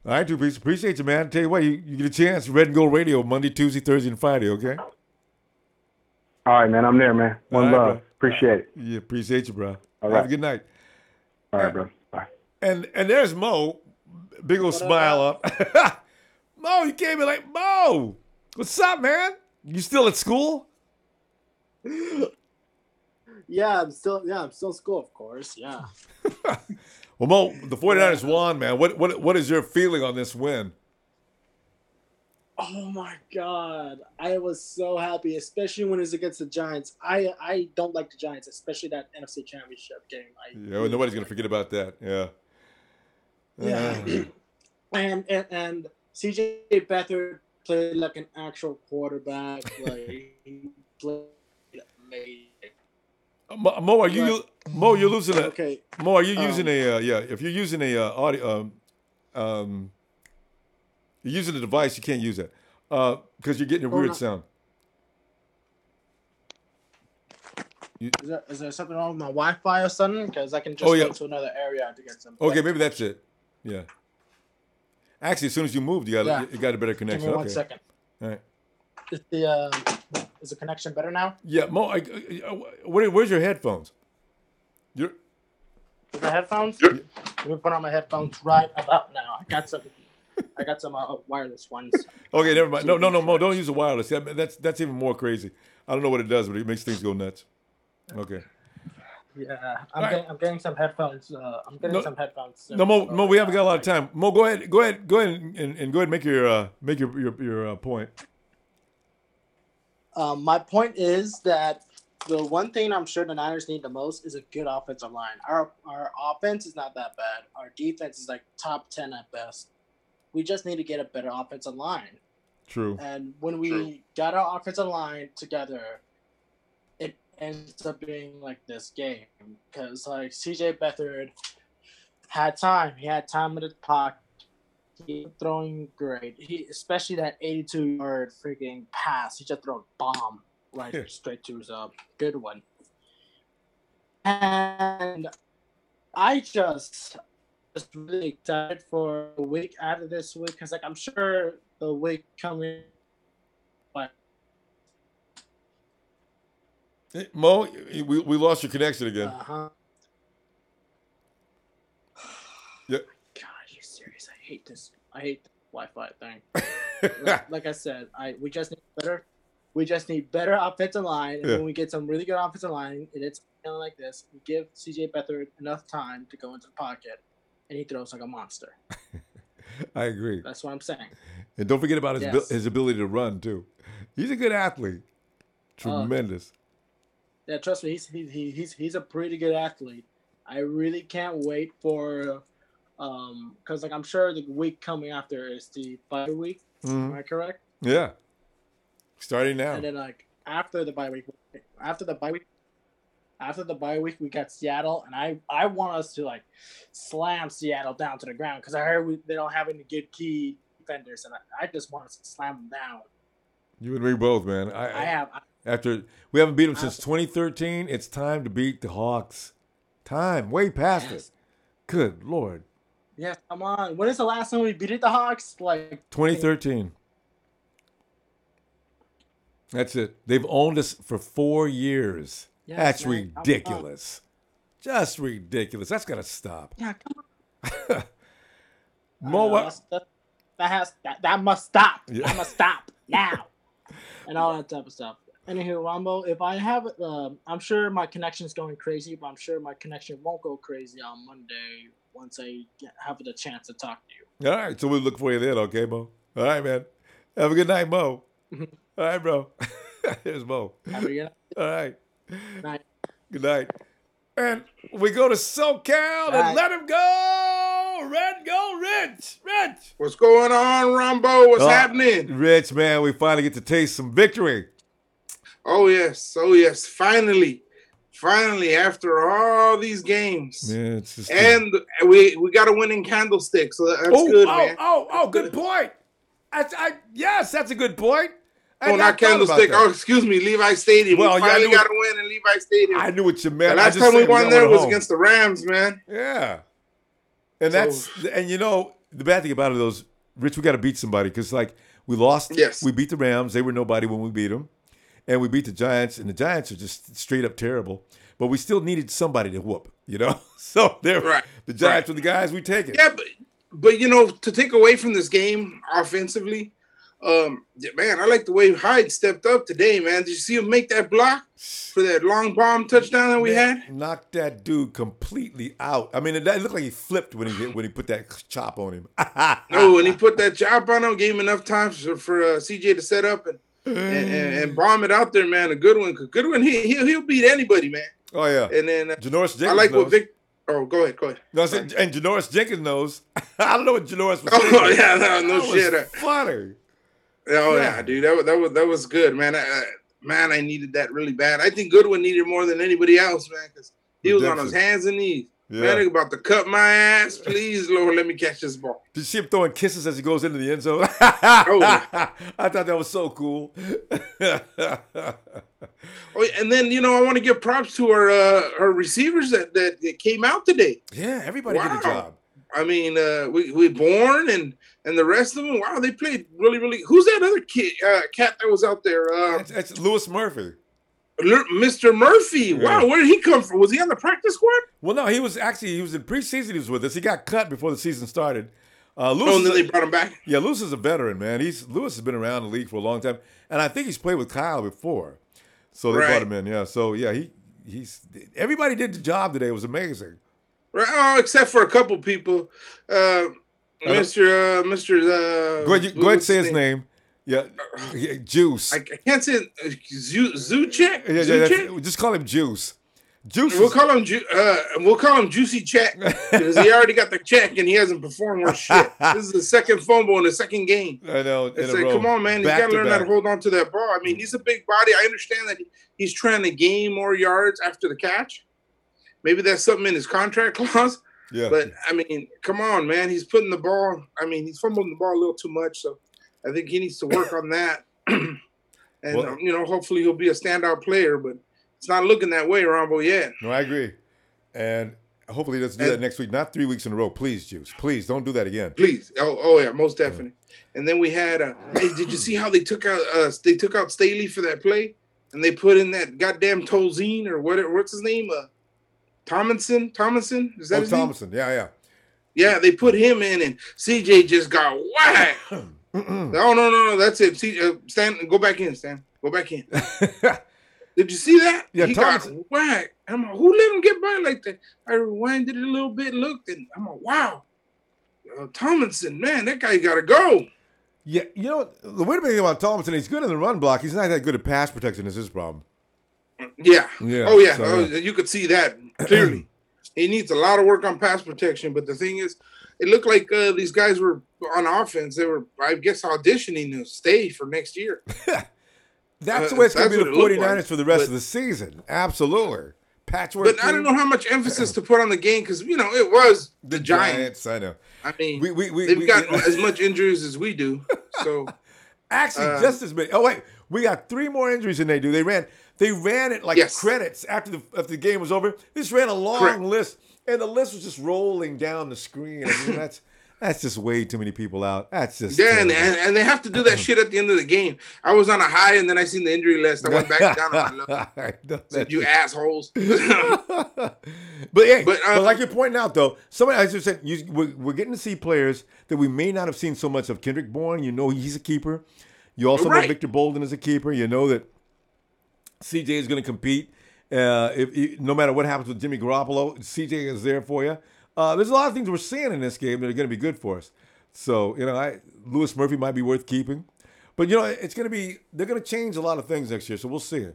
All right, Two-Piece. Appreciate you, man. I tell you what, you get a chance. Red and Gold Radio, Monday, Tuesday, Thursday, and Friday, okay? All right, man. I'm there, man. One love. Bro. Appreciate it. Yeah, appreciate you, bro. All right. Have a good night. All right, bro. Bye. And there's Mo. Big old smile up. Mo, you came in like, Mo, what's up, man? You still at school? Yeah, I'm still in school, of course. Yeah. Well, Mo, the 49ers won, man. What is your feeling on this win? Oh my God. I was so happy, especially when it's against the Giants. I don't like the Giants, especially that NFC Championship game. Well, nobody's gonna forget about that. Yeah. Yeah. And CJ Beathard played like an actual quarterback. Like he played amazing. Mo, you're losing a. Okay. Mo, are you using a? If you're using a audio, you're using a device, you can't use that because you're getting a weird sound. Is there something wrong with my Wi-Fi or something? Because I can just go to another area to get some. Okay, maybe that's it. Yeah. Actually, as soon as you moved, you got a better connection. Give me 1 second. All right. Is the connection better now? Yeah, Mo. Where's your headphones? The headphones? Let me put on my headphones right about now. I got some wireless ones. Okay, never mind. No, Mo. Don't use the wireless. That's even more crazy. I don't know what it does, but it makes things go nuts. Okay. Yeah, I'm getting some headphones. I'm getting some headphones. Soon. No, Mo, we haven't got a lot of time. Mo, go ahead, and make your point. My point is that the one thing I'm sure the Niners need the most is a good offensive line. Our offense is not that bad. Our defense is like top 10 at best. We just need to get a better offensive line. True. And when we got our offensive line together, it ends up being like this game because like CJ Beathard had time. He had time in the pocket. He was throwing great. Especially that 82-yard freaking pass. He just threw a bomb straight to his Goodwin. And I just really excited for a week after this week because like I'm sure the week coming. Hey, Mo, we lost your connection again. Yeah. God, are you serious? I hate this Wi-Fi thing. like I said, we just need better offensive line, and when we get some really good offensive line, and it's kind of like this, we give CJ Beathard enough time to go into the pocket, and he throws like a monster. I agree. That's what I'm saying. And don't forget about his ability to run too. He's a good athlete. Tremendous. Yeah, trust me, he's a pretty good athlete. I really can't wait for, because like I'm sure the week coming after is the bye week. Am I correct? Yeah. Starting now. And then like after the bye week, we got Seattle, and I want us to like slam Seattle down to the ground because I heard they don't have any good key defenders, and I just want us to slam them down. You and me both, man. After we haven't beat them since 2013, it's time to beat the Hawks. Time, way past it. Good Lord. Yes, come on. When is the last time we beat the Hawks? Like 2013. That's it. They've owned us for 4 years. Yes, that's man. ridiculous. Just ridiculous. That's got to stop. Yeah, come on. Mo, that must stop. Yeah. That must stop now. And all that type of stuff. Anywho, Ronbo, if I have, I'm sure my connection's going crazy, but I'm sure my connection won't go crazy on Monday once I have the chance to talk to you. All right, so we'll look for you then, okay, Mo? All right, man. Have a good night, Mo. All right, bro. Here's Mo. Have a good night. All right. Night. Good night. And we go to SoCal and let him go. Rich. What's going on, Ronbo? What's happening? Rich, man, we finally get to taste some victory. Oh, yes. Finally, after all these games. Yeah, it's just and we got a winning candlestick, so that's good, man. Good point. Yes, that's a good point. Not Candlestick. Oh, excuse me, Levi Stadium. Well, we finally got a win in Levi Stadium. I knew what you meant. The last time we won there was against the Rams, man. Yeah. And the bad thing about it is, Rich, we got to beat somebody because, like, we lost. Yes. We beat the Rams. They were nobody when we beat them. And we beat the Giants, and the Giants are just straight up terrible. But we still needed somebody to whoop, So the Giants were the guys we take it. Yeah, but to take away from this game offensively, man, I like the way Hyde stepped up today, man. Did you see him make that block for that long bomb touchdown that we had? Knocked that dude completely out. I mean, it looked like he flipped when he put that chop on him. No, when he put that chop on him, gave him enough time for CJ to set up and bomb it out there, man. A good one. Goodwin, he'll beat anybody, man. Oh yeah. And then Janoris Jenkins I like knows. what Vic. Oh, go ahead. No, and Janoris Jenkins knows. I don't know what Janoris was thinking. Oh yeah, no that shit. Was funny. Oh yeah, dude, that was good, man. I needed that really bad. I think Goodwin needed more than anybody else, man, because he was on his hands and knees. Yeah. Man, they're about to cut my ass. Please, Lord, let me catch this ball. Did you see him throwing kisses as he goes into the end zone? I thought that was so cool. And then, I want to give props to our receivers that came out today. Yeah, everybody did a job. I mean, we Bourne and the rest of them. Wow, they played really, really. Who's that other cat that was out there? It's Lewis Murphy. Mr. Murphy. Wow, where did he come from? Was he on the practice squad? Well, no, he was in preseason. He was with us. He got cut before the season started. And then they brought him back. Yeah, Lewis is a veteran, man. Lewis has been around the league for a long time, and I think he's played with Kyle before, so they brought him in. Yeah, so yeah, he's everybody did the job today. It was amazing. Right, except for a couple people. Mr. Go ahead, say his name. Yeah, Juice. I can't say Zuchek. Yeah, just call him Juice. Juice. We'll call him Juicy Check because he already got the check and he hasn't performed worth shit. This is the second fumble in the second game. I know. It's like, come on, man, you got to learn how to hold on to that ball. I mean, he's a big body. I understand that he's trying to gain more yards after the catch. Maybe that's something in his contract clause. Yeah. But I mean, come on, man. He's putting the ball. I mean, he's fumbling the ball a little too much. So I think he needs to work on that. And hopefully he'll be a standout player. But it's not looking that way, Ronbo, yet. No, I agree. And hopefully he doesn't do that next week. Not 3 weeks in a row. Please, Juice. Please don't do that again. Please. Oh yeah, most definitely. And then we had. Hey, did you see how they took out Staley for that play, and they put in that goddamn Tolzien or what's his name? Tomlinson? Is that his Tomlinson. name? Yeah. Yeah, they put him in, and CJ just got whacked. No, that's it. Stan, go back in, Stan. Go back in. Did you see that? Yeah, he got whacked. I'm like, who let him get by like that? I rewinded it a little bit, looked, and I'm like, wow. Tomlinson, man, that guy got to go. Yeah, the weird thing about Tomlinson, he's good in the run block. He's not that good at pass protection is his problem. Yeah. Oh, yeah. So, you could see that clearly. He needs a lot of work on pass protection. But the thing is, it looked like these guys were on offense. They were, I guess, auditioning to stay for next year. That's the way it's going to be the 49ers for the rest of the season. Absolutely. Patchwork. But I don't know how much emphasis to put on the game because, it was the Giants. I know. I mean, they've got as much injuries as we do. So actually, just as many. Oh, wait. We got 3 more injuries than they do. They ran it like credits after the game was over. They just ran a long list, and the list was just rolling down the screen. I mean, that's just way too many people out. That's just and they have to do that shit at the end of the game. I was on a high, and then I seen the injury list. I went back down on my look. Said, you assholes. But like you're pointing out, though, somebody I just said we're getting to see players that we may not have seen so much of. Kendrick Bourne, he's a keeper. You also know Victor Bolden is a keeper. You know that CJ is going to compete. No matter what happens with Jimmy Garoppolo, CJ is there for you. There's a lot of things we're seeing in this game that are going to be good for us. So, Lewis Murphy might be worth keeping. But, they're going to change a lot of things next year, so we'll see.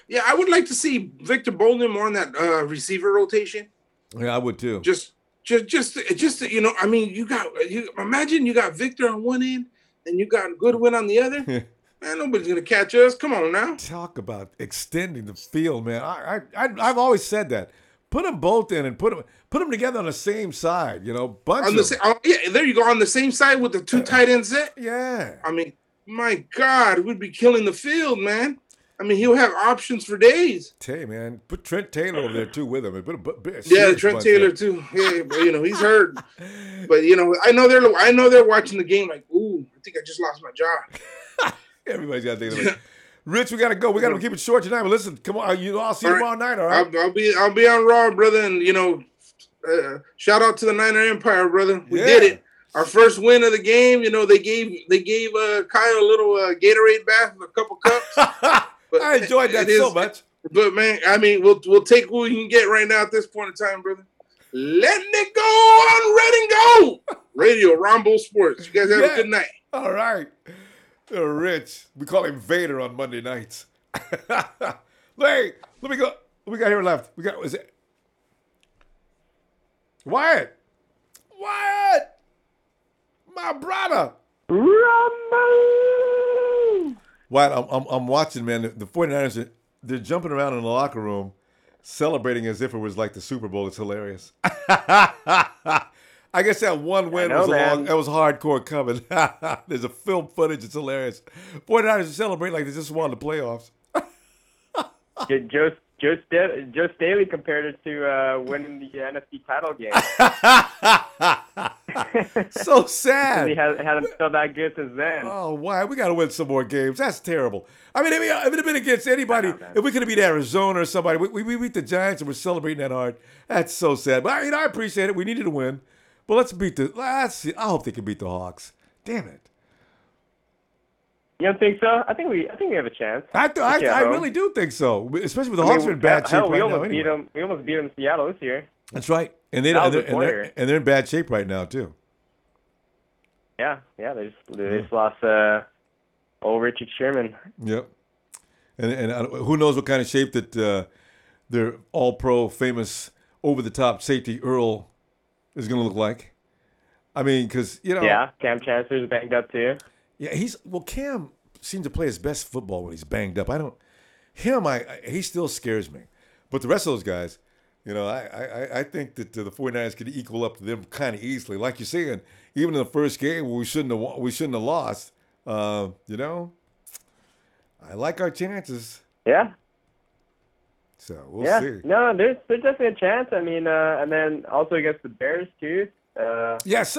Yeah, I would like to see Victor Bolden more on that receiver rotation. Yeah, I would too. Just imagine you got Victor on one end and you got Goodwin on the other. Man, nobody's gonna catch us. Come on now. Talk about extending the field, man. I've always said that. Put them both in and put them together on the same side. Bunch on of them. yeah, there you go, on the same side with the two tight end set. Yeah. I mean, my God, we'd be killing the field, man. I mean, he'll have options for days. Hey, man, put Trent Taylor over there too with him. Yeah, Trent Taylor too. Yeah, but he's hurt. But I know they're watching the game like, ooh, I think I just lost my job. Everybody's got to think about it. Rich, we got to go. We got to keep it short tonight. But listen, come on, I'll see you tomorrow night. All right. I'll be on Raw, brother, and shout out to the Niner Empire, brother. We did it. Our first win of the game. They gave Kyle a little Gatorade bath with a couple cups. But I enjoyed that so much. But man, I mean, we'll take what we can get right now at this point in time, brother. Letting it go on Red and Go Radio, Ronbo Sports. You guys have a good night. All right. Rich. We call him Vader on Monday nights. Hey, let me go. What we got here left? Is it Wyatt? My brother. Wyatt, I'm watching, man. The 49ers, they're jumping around in the locker room, celebrating as if it was like the Super Bowl. It's hilarious. I guess that one win was hardcore coming. There's a film footage. It's hilarious. 49ers celebrate like they just won the playoffs. Joe Staley compared it to winning the NFC title game. So sad. He hasn't felt that good since then. Oh, why? We got to win some more games. That's terrible. I mean, if it had been against anybody, if we could have beat Arizona or somebody, we beat the Giants and we're celebrating that hard. That's so sad. But I appreciate it. We needed to win. But let's see. I hope they can beat the Hawks. Damn it. You don't think so? I think we have a chance. I really do think so, especially with the Hawks are in bad shape right now. We almost beat them in Seattle this year. That's right, and they're in bad shape right now too. Yeah, they just lost old Richard Sherman. Yep, and who knows what kind of shape that their All-Pro, famous over-the-top safety Earl is going to look like. I mean, because yeah, Cam Chancellor's banged up too. Yeah, Cam seems to play his best football when he's banged up. He still scares me. But the rest of those guys, I think that the 49ers could equal up to them kind of easily. Like you're saying, even in the first game we shouldn't have lost. I like our chances. Yeah. So we'll see. No, there's definitely a chance. I mean, and then also against the Bears too. Yes.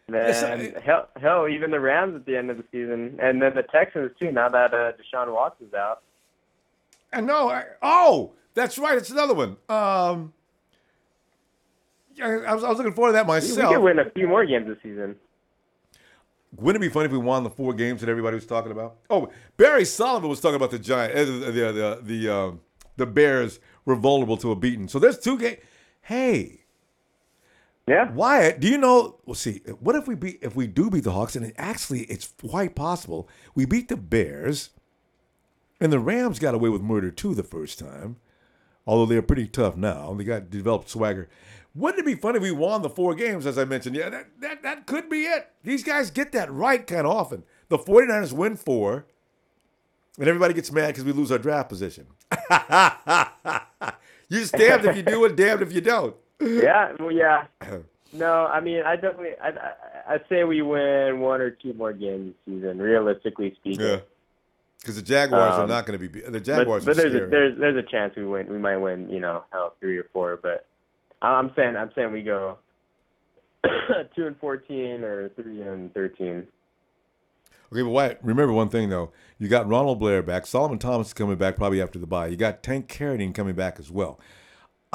And hell, even the Rams at the end of the season, and then the Texans too. Now that Deshaun Watson's out. And that's right. It's another one. I was looking forward to that myself. We could win a few more games this season. Wouldn't it be funny if we won the 4 games that everybody was talking about? Oh, Barry Sullivan was talking about the Giants. The Bears were vulnerable to a beating. So there's 2 games. Hey. Yeah. Wyatt, do you know? Well, see, what if we do beat the Hawks, and it's quite possible we beat the Bears, and the Rams got away with murder too the first time, although they're pretty tough now. They got developed swagger. Wouldn't it be funny if we won the 4 games, as I mentioned? Yeah, that could be it. These guys get that right kind of often. The 49ers win 4, and everybody gets mad because we lose our draft position. You're just damned if you do and damned if you don't. Yeah, well, yeah. No, I mean, I'd say we win 1 or 2 more games this season, realistically speaking. Yeah, because the Jaguars are not going to be. The Jaguars but are scary. there's a chance we might win. 3 or 4. But I'm saying we go 2-14 or 3-13. Okay, but Wyatt, remember one thing though. You got Ronald Blair back. Solomon Thomas is coming back probably after the bye. You got Tank Carradine coming back as well.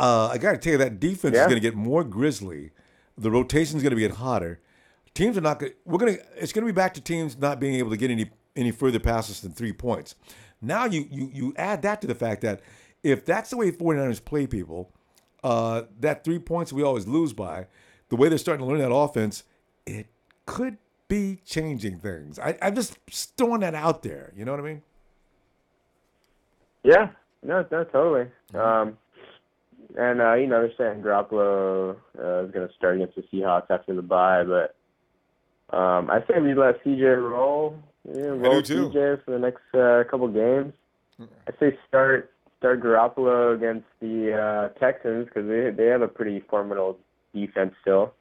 I got to tell you, that defense is going to get more grisly. The rotation is going to get hotter. Teams are not going. It's going to be back to teams not being able to get any further passes than 3 points. Now you add that to the fact that if that's the way 49ers play people, that 3 points we always lose by, the way they're starting to learn that offense, it could be changing things. I'm just throwing that out there. You know what I mean? Yeah. No, totally. And, they're saying Garoppolo is going to start against the Seahawks after the bye, but I say we let CJ roll. Roll CJ for the next couple games. I say start Garoppolo against the Texans because they have a pretty formidable defense still.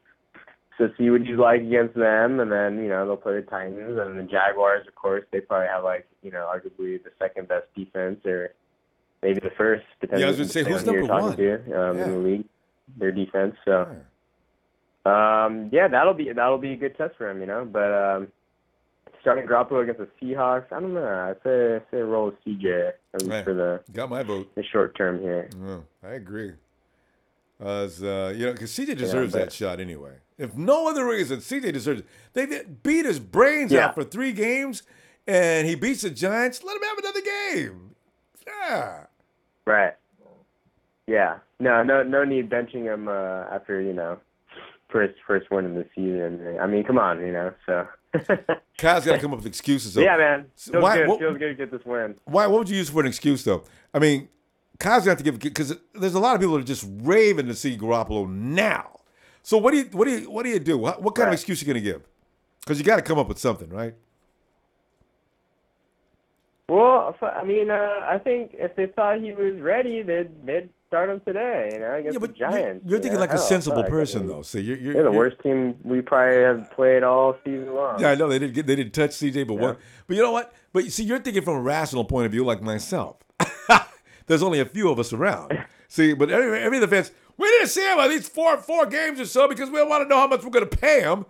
So see what you like against them, and then, they'll play the Titans. And the Jaguars, of course, they probably have, arguably the second best defense, or maybe the first, depending I was going to say, who's number one? In the league, their defense. So, that'll be a good test for him, But starting Garoppolo against the Seahawks, I don't know. I say roll with CJ at least for the got my vote. The short term here. I agree. Because CJ deserves that shot anyway. If no other reason, CJ deserves it. They beat his brains out for 3 games, and he beats the Giants. Let him have another game. Yeah. Right. Yeah. No need benching him after first win of the season. I mean, come on, So. Kyle's got to come up with excuses. Though. Yeah, man. Feels good to get this win. What would you use for an excuse, though? I mean, Kyle's going to have to give, because there's a lot of people that are just raving to see Garoppolo now. So what do you do? What kind of excuse are you going to give? Because you got to come up with something, right? Well, I mean, I think if they thought he was ready, they'd start him today. Against the Giants. You're thinking like a sensible person, though. So you're the worst team we probably have played all season long. Yeah, I know they didn't touch CJ, but you know what? But you see, you're thinking from a rational point of view, like myself. There's only a few of us around. See, but every other fans, we didn't see him at least four games or so because we don't want to know how much we're going to pay him.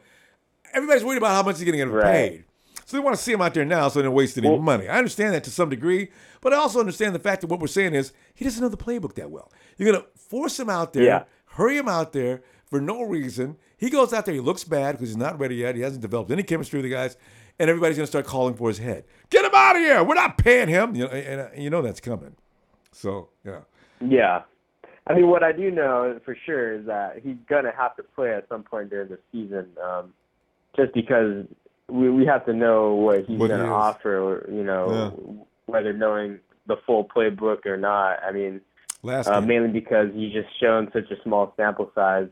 Everybody's worried about how much he's going to get paid. So they want to see him out there now so they don't waste any money. I understand that to some degree, but I also understand the fact that what we're saying is he doesn't know the playbook that well. You're going to force him out there, hurry him out there for no reason. He goes out there, he looks bad because he's not ready yet. He hasn't developed any chemistry with the guys, and everybody's going to start calling for his head. Get him out of here. We're not paying him. And that's coming. So, yeah. Yeah. I mean, what I do know for sure is that he's going to have to play at some point during the season just because we have to know what he's going to offer, whether knowing the full playbook or not. I mean, mainly because he's just shown such a small sample size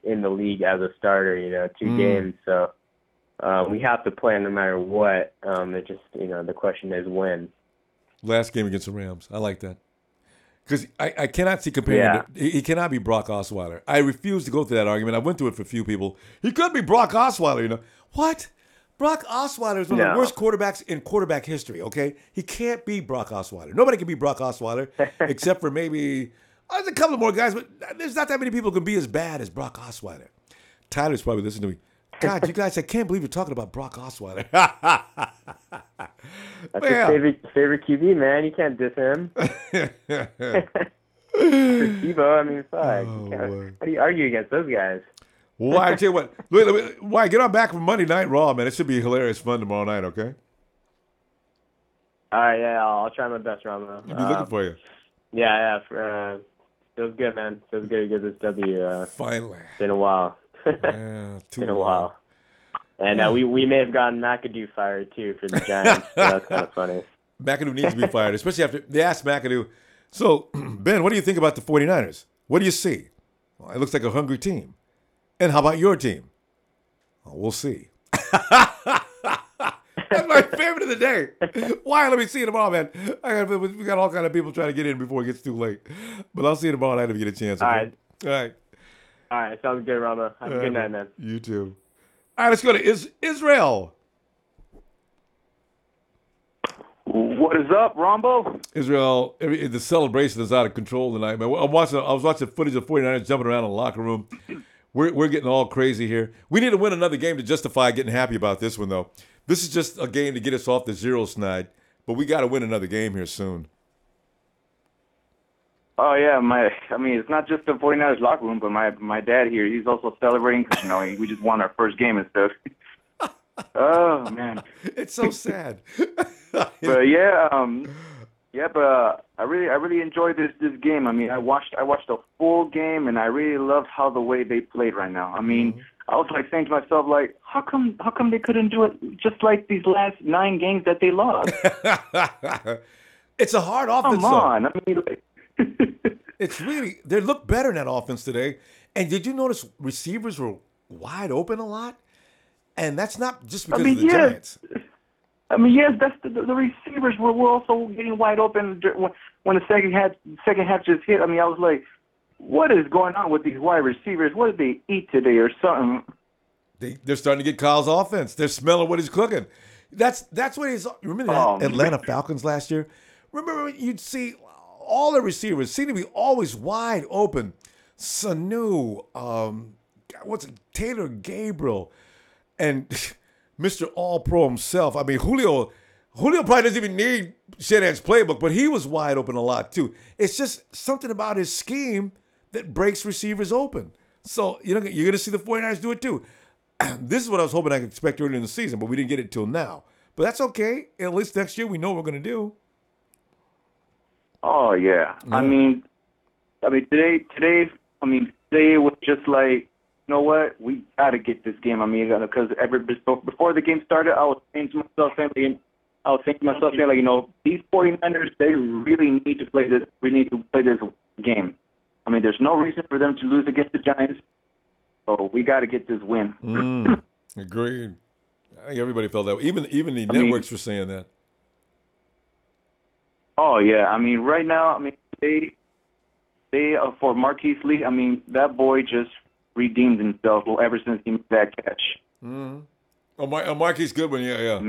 in the league as a starter, 2 games. So we have to play no matter what. It just, the question is when. Last game against the Rams. I like that. Because I cannot see comparing. He cannot be Brock Osweiler. I refuse to go through that argument. I went through it for a few people. He could be Brock Osweiler, What? Brock Osweiler is one of the worst quarterbacks in quarterback history, okay? He can't be Brock Osweiler. Nobody can be Brock Osweiler except for maybe there's a couple more guys, but there's not that many people who can be as bad as Brock Osweiler. Tyler's probably listening to me. God, you guys, I can't believe you're talking about Brock Osweiler. That's his favorite QB, man. You can't diss him. Tebow, I mean, fuck. How do you argue against those guys? Well, I tell you what. Why get on back from Monday Night Raw, man. It should be hilarious fun tomorrow night, okay? All right, I'll try my best, Ronbo. I'll be looking for you. Yeah. Feels good, man. Feels good to get this W. Finally. It's been a while. It's been a while. And we may have gotten McAdoo fired, too, for the Giants. So that's kind of funny. McAdoo needs to be fired, especially after they asked McAdoo. So, Ben, what do you think about the 49ers? What do you see? Well, it looks like a hungry team. And how about your team? Well, we'll see. That's my favorite of the day. Why? Let me see you tomorrow, man. We got all kind of people trying to get in before it gets too late. But I'll see you tomorrow night if you get a chance. Okay? All right. Sounds good, Ronbo. Have a good night, man. You too. All right, let's go to Israel. What is up, Ronbo? Israel, the celebration is out of control tonight, man. I was watching footage of 49ers jumping around in the locker room. We're getting all crazy here. We need to win another game to justify getting happy about this one, though. This is just a game to get us off the zero snide, but we got to win another game here soon. Oh, yeah. It's not just the 49ers locker room, but my dad here, he's also celebrating because, we just won our first game and stuff. Oh, man. It's so sad. But I really enjoyed this game. I mean, I watched a full game, and I really loved how the way they played right now. I mean, I was like saying to myself, like, how come they couldn't do it just like these last 9 games that they lost? It's a hard offense. Come on, I mean, it's really they look better in that offense today. And did you notice receivers were wide open a lot? And that's not just because of the Giants. I mean, yes, that's the receivers were also getting wide open when the second half just hit. I mean, I was like, what is going on with these wide receivers? What did they eat today or something? They're starting to get Kyle's offense. They're smelling what he's cooking. That's what he's. Remember the Atlanta Falcons last year? Remember you'd see all the receivers seem to be always wide open. Sanu, Taylor Gabriel, and Mr. All-Pro himself. I mean, Julio probably doesn't even need Shanahan's playbook, but he was wide open a lot too. It's just something about his scheme that breaks receivers open. So you're going to see the 49ers do it too. This is what I was hoping I could expect earlier in the season, but we didn't get it till now. But that's okay. At least next year we know what we're going to do. Oh yeah. I mean today was just like, you know what? We got to get this game. I mean, because before the game started, I was saying to myself, like, you know, these 49ers, they really need to play this. We need to play this game. I mean, there's no reason for them to lose against the Giants. So we got to get this win. Agreed. I think everybody felt that way. Even the networks were saying that. Oh yeah. I mean, right now, I mean, they for Marquise Lee, I mean, that boy just redeemed himself ever since he made that catch. Oh, Marquise Goodwin, yeah.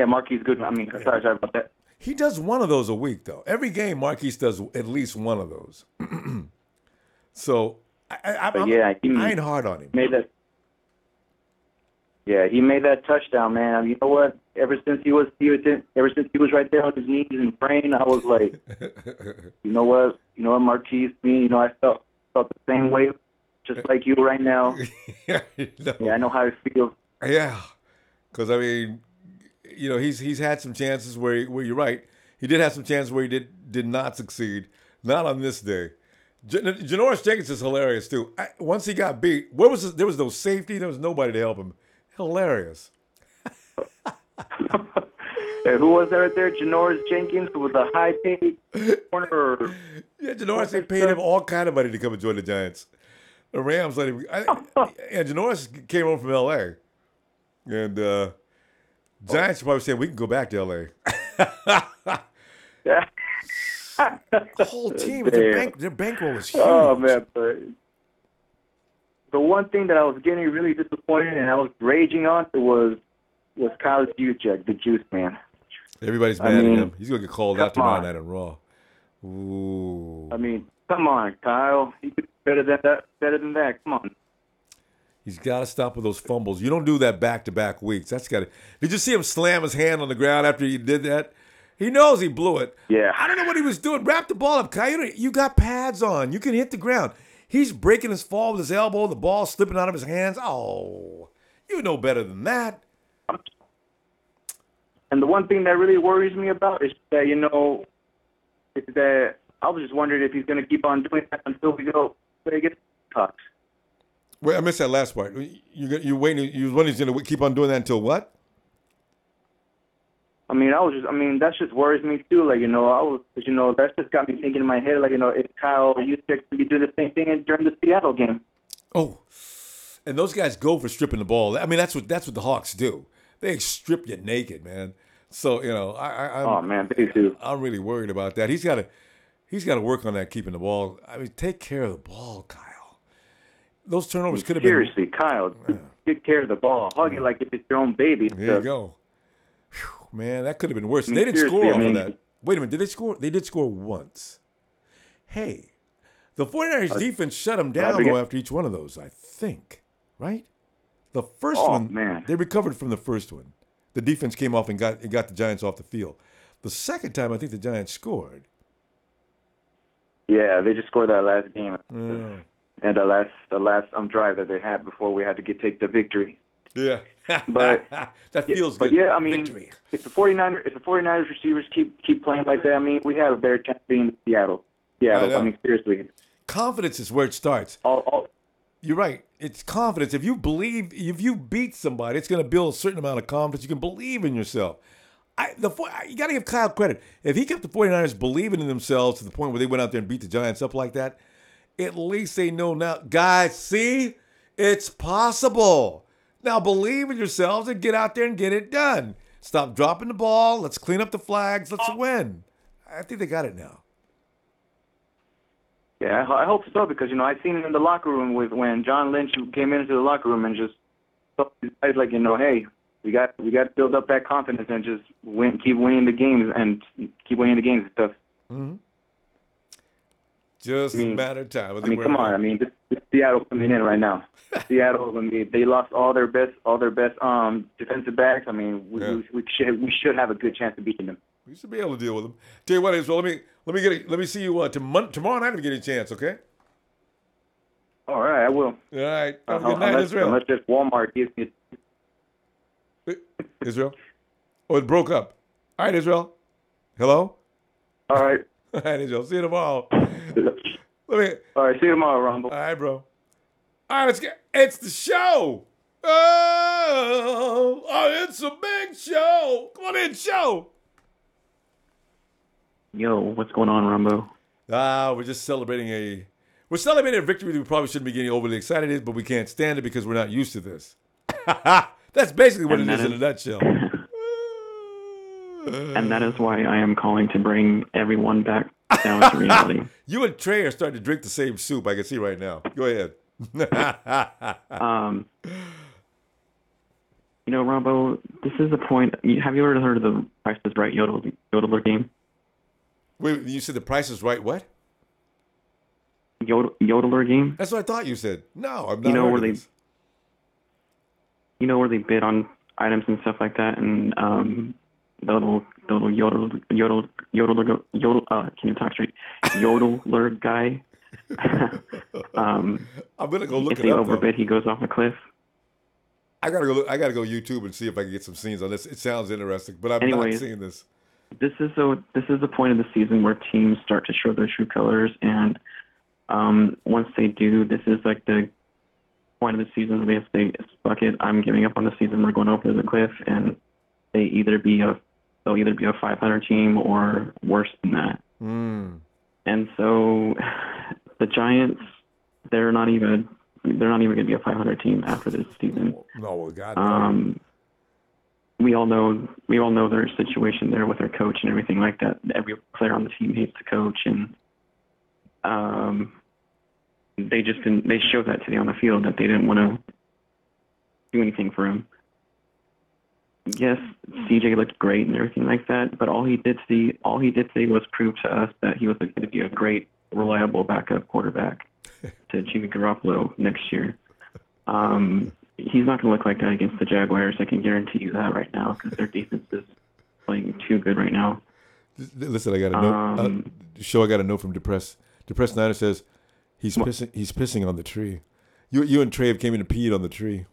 Marquise Goodwin. I mean, sorry about that. He does one of those a week, though. Every game, Marquise does at least one of those. So, I ain't hard on him. He made that touchdown, man. I mean, you know what? Ever since he was right there on his knees and praying, I was like, you know what, Marquise, I felt the same way, just like you right now. I know how it feels. Yeah, because I mean, he's had some chances where you're right. He did have some chances where he did not succeed. Not on this day. Janoris Jenkins is hilarious too. Once he got beat, there was no safety. There was nobody to help him. Hilarious. Hey, who was there right there? Janoris Jenkins with a high-paid corner. Yeah, Janoris, they paid him all kind of money to come and join the Giants. The Rams let him. Janoris came over from L.A. And Giants are probably saying, we can go back to L.A. The whole team, their bankroll is huge. Oh, man. The one thing that I was getting really disappointed and I was raging on was Kyle Juszczyk, the Juice Man. Everybody's mad at him. He's going to get called out tomorrow night on Raw. Ooh. I mean, come on, Kyle. You could be better than that. Come on. He's got to stop with those fumbles. You don't do that back-to-back weeks. That's got to. Did you see him slam his hand on the ground after he did that? He knows he blew it. Yeah. I don't know what he was doing. Wrap the ball up, Kyle. You got pads on. You can hit the ground. He's breaking his fall with his elbow. The ball slipping out of his hands. Oh, you know better than that. And the one thing that really worries me about is that, is that I was just wondering if he's going to keep on doing that until we go get talks. Wait, I missed that last part. You waiting? You was wondering he's going to keep on doing that until what? I mean, that just worries me too. Like, that's just got me thinking in my head, like, if Kyle Juszczyk could do the same thing during the Seattle game. Oh, and those guys go for stripping the ball. I mean, that's what the Hawks do. They strip you naked, man. So oh man, they do. I'm really worried about that. He's got to work on that, keeping the ball. I mean, take care of the ball, Kyle. Those turnovers could have been. Seriously, Kyle, take care of the ball. Hug it like if it's your own baby. There you go. Whew, man, that could have been worse. They didn't score off of that. Wait a minute, did they score? They did score once. Hey, the 49ers defense shut them down though after each one of those, I think. Right? The first one, man. They recovered from the first one. The defense came off and got the Giants off the field. The second time, I think the Giants scored. Yeah, they just scored that last game. And the last drive that they had before we had to take the victory. Yeah. But that feels but good. yeah, I mean, Victory. if the 49ers receivers keep playing like that, I mean, we have a better chance of being Seattle. I mean, seriously. Confidence is where it starts. You're right. It's confidence. If you beat somebody, it's going to build a certain amount of confidence. You can believe in yourself. You got to give Kyle credit. If he kept the 49ers believing in themselves to the point where they went out there and beat the Giants up like that, at least they know now, guys, see, it's possible. Now believe in yourselves and get out there and get it done. Stop dropping the ball. Let's clean up the flags. Let's win. I think they got it now. Yeah, I hope so, because, I seen it in the locker room when John Lynch came into the locker room and just told these guys, like, hey, we got to build up that confidence and just keep winning the games and stuff. Mm-hmm. Just a matter of time. Come on. This Seattle coming in right now. Seattle, they lost all their best defensive backs. We should have a good chance of beating them. We should be able to deal with them. Tell you what, Israel, let me see you tomorrow night if you get a chance, okay? All right, I will. All right. Have a good night, Israel. Unless just Walmart gives me. Israel? Oh, it broke up. All right, Israel. Hello? All right. All right, Israel. See you tomorrow. All right, see you tomorrow, Ronbo. All right, bro. All right, it's the show. Oh, it's a big show. Come on in, show. Yo, what's going on, Ronbo? We're just celebrating a victory that we probably shouldn't be getting overly excited, but we can't stand it because we're not used to this. That's basically what it is in a nutshell. And that is why I am calling to bring everyone back down to reality. You and Trey are starting to drink the same soup. I can see right now. Go ahead. Ronbo, this is a point. Have you ever heard of the Price is Right yodeler game? Wait, you said the Price is Right what? Yodeler game? That's what I thought you said. No, I'm not heard of this. Where they bid on items and stuff like that, and the little yodeler can you talk straight? Yodeler guy. I'm gonna go look it up. If they overbid, he goes off a cliff. I gotta go YouTube and see if I can get some scenes on this. It sounds interesting, but I'm not seeing this. This is the point of the season where teams start to show their true colors, and once they do, this is like the point of the season where they say, "Fuck it, I'm giving up on the season. We're going over the cliff," and they'll either be a 500 team or worse than that. And so the Giants, they're not even going to be a 500 team after this season. No, well, God. No. We all know their situation there with their coach and everything like that. Every player on the team hates the coach, and they showed that today on the field that they didn't want to do anything for him. Yes, CJ looked great and everything like that, but all he did say was prove to us that he was going to be a great, reliable backup quarterback to Jimmy Garoppolo next year. He's not going to look like that against the Jaguars. I can guarantee you that right now, because their defense is playing too good right now. Listen, I got a note. I got a note from Depressed. Depressed Niner says he's pissing on the tree. You and Trey have came in and peed on the tree.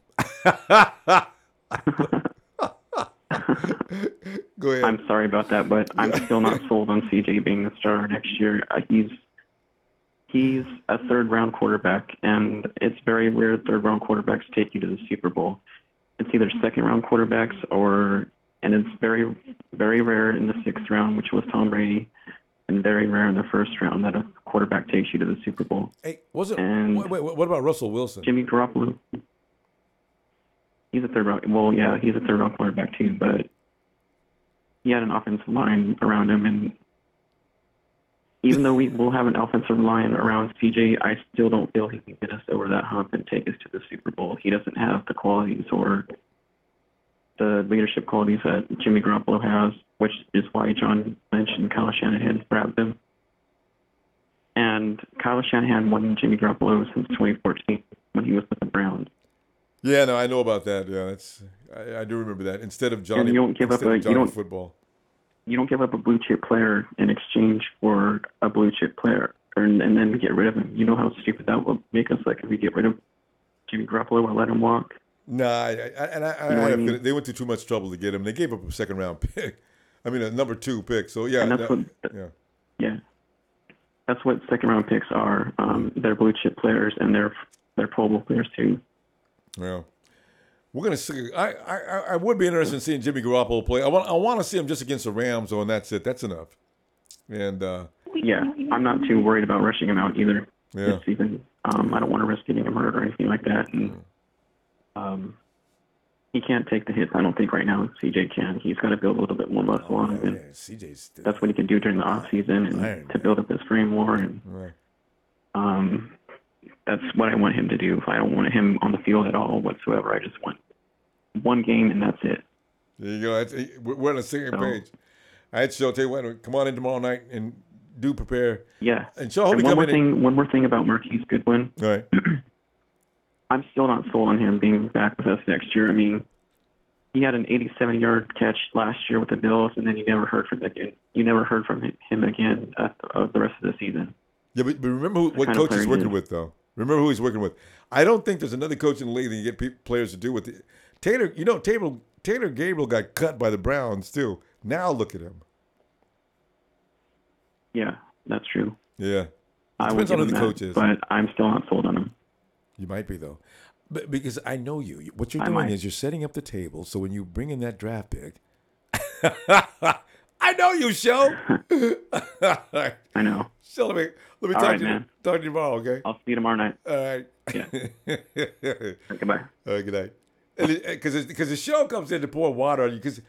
Go ahead. I'm sorry about that, but I'm still not sold on CJ being the starter next year. He's a third-round quarterback, and it's very rare third-round quarterbacks take you to the Super Bowl. It's either second-round quarterbacks and it's very, very rare in the sixth round, which was Tom Brady, and very rare in the first round that a quarterback takes you to the Super Bowl. Hey, what about Russell Wilson? Jimmy Garoppolo. He's a third-round. Well, yeah, he's a third-round quarterback too, but he had an offensive line around him, and even though we will have an offensive line around CJ, I still don't feel he can get us over that hump and take us to the Super Bowl. He doesn't have the qualities or the leadership qualities that Jimmy Garoppolo has, which is why John Lynch and Kyle Shanahan grabbed him. And Kyle Shanahan won Jimmy Garoppolo since 2014 when he was with the Browns. Yeah, no, I know about that. Yeah, I do remember that. Instead of Johnny, football. You don't give up a blue chip player in exchange for a blue chip player, and then get rid of him. You know how stupid that will make us. Like if we get rid of Jimmy Garoppolo or let him walk. Nah, they went to too much trouble to get him. They gave up a second-round pick. I mean, a number 2 pick. So, yeah. And that's that's what second-round picks are. They're blue-chip players, and they're Pro Bowl players, too. Yeah. We're going to see. I would be interested in seeing Jimmy Garoppolo play. I want to see him just against the Rams, and that's it. That's enough. And yeah, I'm not too worried about rushing him out either this season. I don't want to risk getting him hurt or anything like that. And, he can't take the hits, I don't think, right now. CJ can. He's got to build a little bit more muscle on him. And CJ's that's what he can do during the off-season and to build up his frame more. And that's what I want him to do. I don't want him on the field at all whatsoever. I just want one game, and that's it. There you go. We're on the same page. All right, so I'll tell you what, come on in tomorrow night and do prepare. Yeah. And so one more thing about Marquise Goodwin. All right. I'm still not sold on him being back with us next year. I mean, he had an 87-yard catch last year with the Bills, and then you never heard from him again. You never heard from him again the rest of the season. Yeah, but remember what coach he's working with, though. Remember who he's working with. I don't think there's another coach in the league that you get players to do with it. Taylor Gabriel got cut by the Browns, too. Now look at him. Yeah, that's true. Yeah. Depends on who the coach is. But I'm still not sold on him. You might be, though. But because I know you. What you're doing is you're setting up the table so when you bring in that draft pick, I know you, Show. I know. So let me talk to you tomorrow, okay? I'll see you tomorrow night. All right. Yeah. Goodbye. All right, good night. Because the show comes in to pour water on you. Because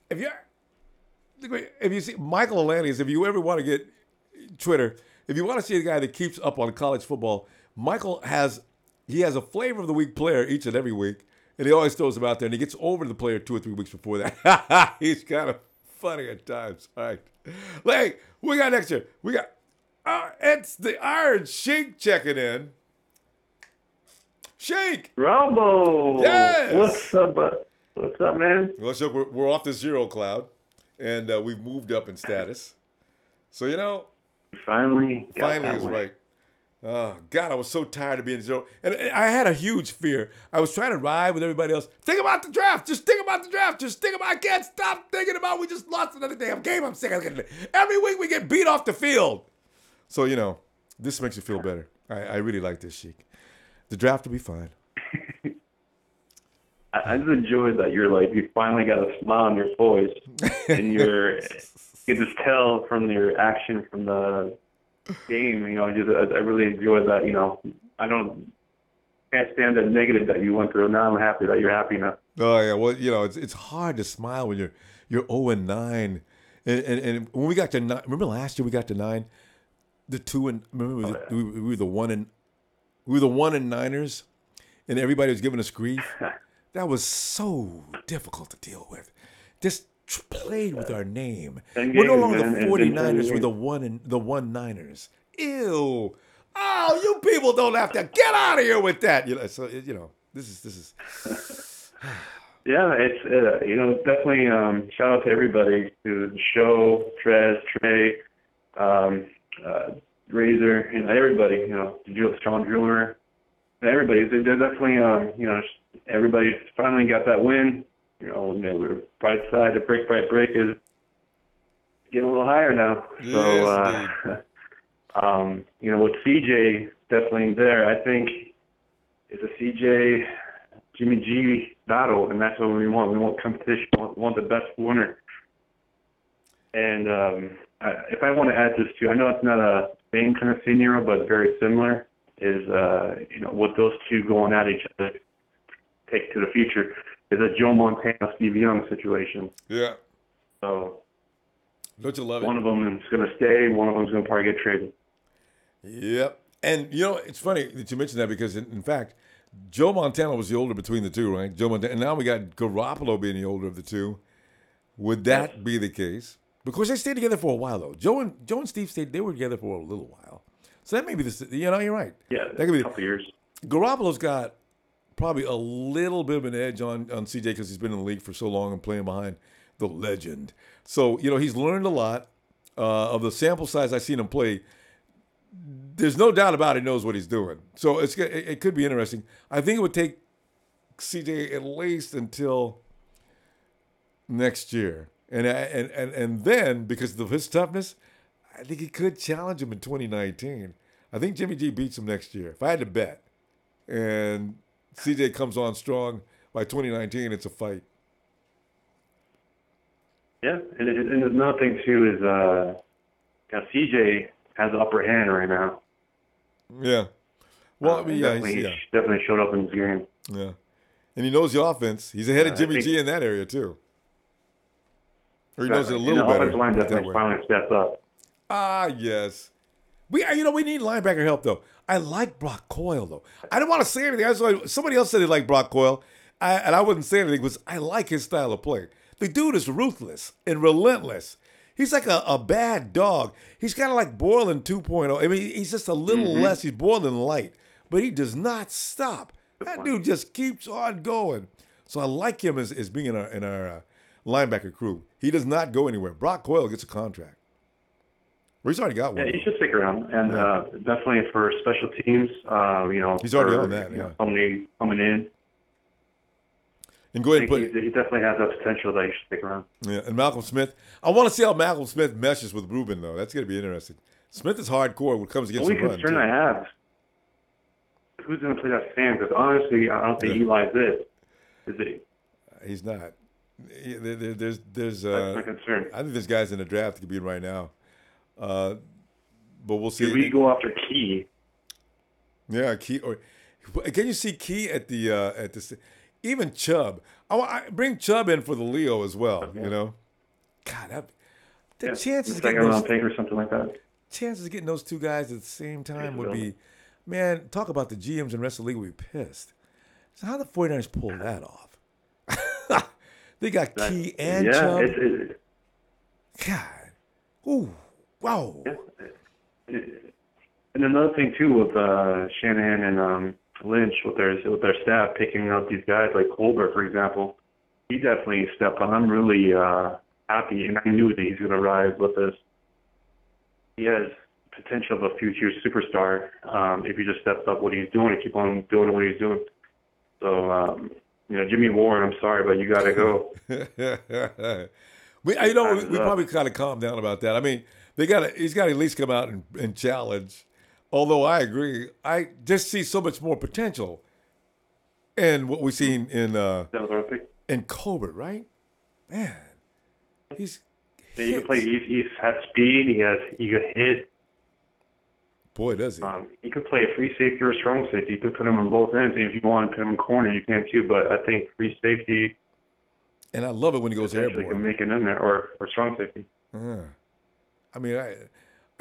if you see Michael Alanis, if you ever want to get Twitter, if you want to see a guy that keeps up on college football, Michael has a flavor of the week player each and every week, and he always throws him out there, and he gets over the player 2 or 3 weeks before that. He's kind of funny at times. All right. Hey, we got next year. We got it's the Iron Sheik checking in. Sheik. Ronbo. Yes. What's up, man? Well, so we're off the zero cloud, and we've moved up in status. So, finally is right. Oh, God, I was so tired of being zero. And I had a huge fear. I was trying to ride with everybody else. Think about the draft. Just think about the draft. Just think about I can't stop thinking about we just lost another damn game. I'm sick of it. Every week we get beat off the field. So, this makes you feel better. I really like this, Sheik. The draft will be fine. I just enjoy that you finally got a smile on your voice. And you can just tell from your action from the game, I really enjoy that. I can't stand the negative that you went through. Now I'm happy that you're happy now. Oh yeah, well it's hard to smile when you're 0-9, and when we got to 9, remember last year we got to 9, the 2 and remember we were the 1 and we were the 1-9ers, and everybody was giving us grief. That was so difficult to deal with. Just played with our name. We're no longer the 49ers. We're the 1-9ers. Ew. Oh, you people don't have to get out of here with that. This is. Yeah, it's definitely shout out to everybody, to the show, Trez, Trey, Razor, everybody. Sean Driller, everybody. They're definitely everybody finally got that win. We're bright side of break by break is getting a little higher now. Yes, so, with CJ definitely there, I think it's a CJ Jimmy G battle, and that's what we want. We want competition. We want the best winner. And if I want to add this too, I know it's not a same kind of scenario, but very similar, is with those two going at each other, take to the future, is a Joe Montana, Steve Young situation. Yeah. So, don't you love it? One of them is going to stay. One of them is going to probably get traded. Yep. And, it's funny that you mentioned that because, in fact, Joe Montana was the older between the two, right? Joe Montana. And now we got Garoppolo being the older of the two. Would that be the case? Because they stayed together for a while, though. Joe and Steve they were together for a little while. So that may be you're right. Yeah, that could be a couple years. Garoppolo's got probably a little bit of an edge on CJ because he's been in the league for so long and playing behind the legend. So, he's learned a lot of the sample size I've seen him play. There's no doubt about it, he knows what he's doing. So it could be interesting. I think it would take CJ at least until next year. And then, because of his toughness, I think he could challenge him in 2019. I think Jimmy G beats him next year, if I had to bet. And CJ comes on strong by 2019, it's a fight. Yeah, and another thing too is CJ has the upper hand right now. Yeah. Well, he definitely showed up in this game. Yeah, and he knows the offense. He's ahead of Jimmy G in that area too. Or he knows it a little better. The offensive line definitely finally steps up. Yes. We need linebacker help though. I like Brock Coyle though. I don't want to say anything. Somebody else said they like Brock Coyle, and I wouldn't say anything because I like his style of play. The dude is ruthless and relentless. He's like a bad dog. He's kind of like Borland 2.0. I mean, he's just a little less. He's Borland light, but he does not stop. That dude just keeps on going. So I like him as being in our linebacker crew. He does not go anywhere. Brock Coyle gets a contract. Well, he's already got one. Yeah, he should stick around, and definitely for special teams. He's already on that. Yeah, somebody coming in. And go ahead and he definitely has that potential that he should stick around. Yeah, and Malcolm Smith. I want to see how Malcolm Smith meshes with Rubin, though. That's going to be interesting. Smith is hardcore when it comes against the run. The only concern I have, who's going to play that Sam? Because honestly, I don't think Eli's it. Is he? He's not. There's that's my concern. I think there's guys in the draft that could be in right now. But we'll see. Did we go after Key? Yeah, Key. Or can you see Key at the even Chubb? I bring Chubb in for the Leo as well. Okay. You know, God, the chances of getting round pick or something like that. Chances of getting those two guys at the same time would be, man. Talk about the GMs and the rest of the league would be pissed. So how the 49ers pull that off? They got Key and Chubb. God, ooh. Wow. Yeah. And another thing too with Shanahan and Lynch with their staff picking up these guys like Colbert, for example, he definitely stepped on. I'm really happy, and I knew that he's going to rise with this. He has potential of a future superstar if he just steps up what he's doing and keep on doing what he's doing. So Jimmy Warren, I'm sorry, but you got to go. we probably kind of calmed down about that. I mean. He's got to at least come out and challenge. Although I agree, I just see so much more potential in what we've seen in Colbert, right? Man, he can play. He's had speed. He can hit. Boy, does he! He could play a free safety or a strong safety. You could put him on both ends, and if you want to put him in corner, you can too. But I think free safety. And I love it when he goes airborne. Can make it in there, or strong safety. I mean,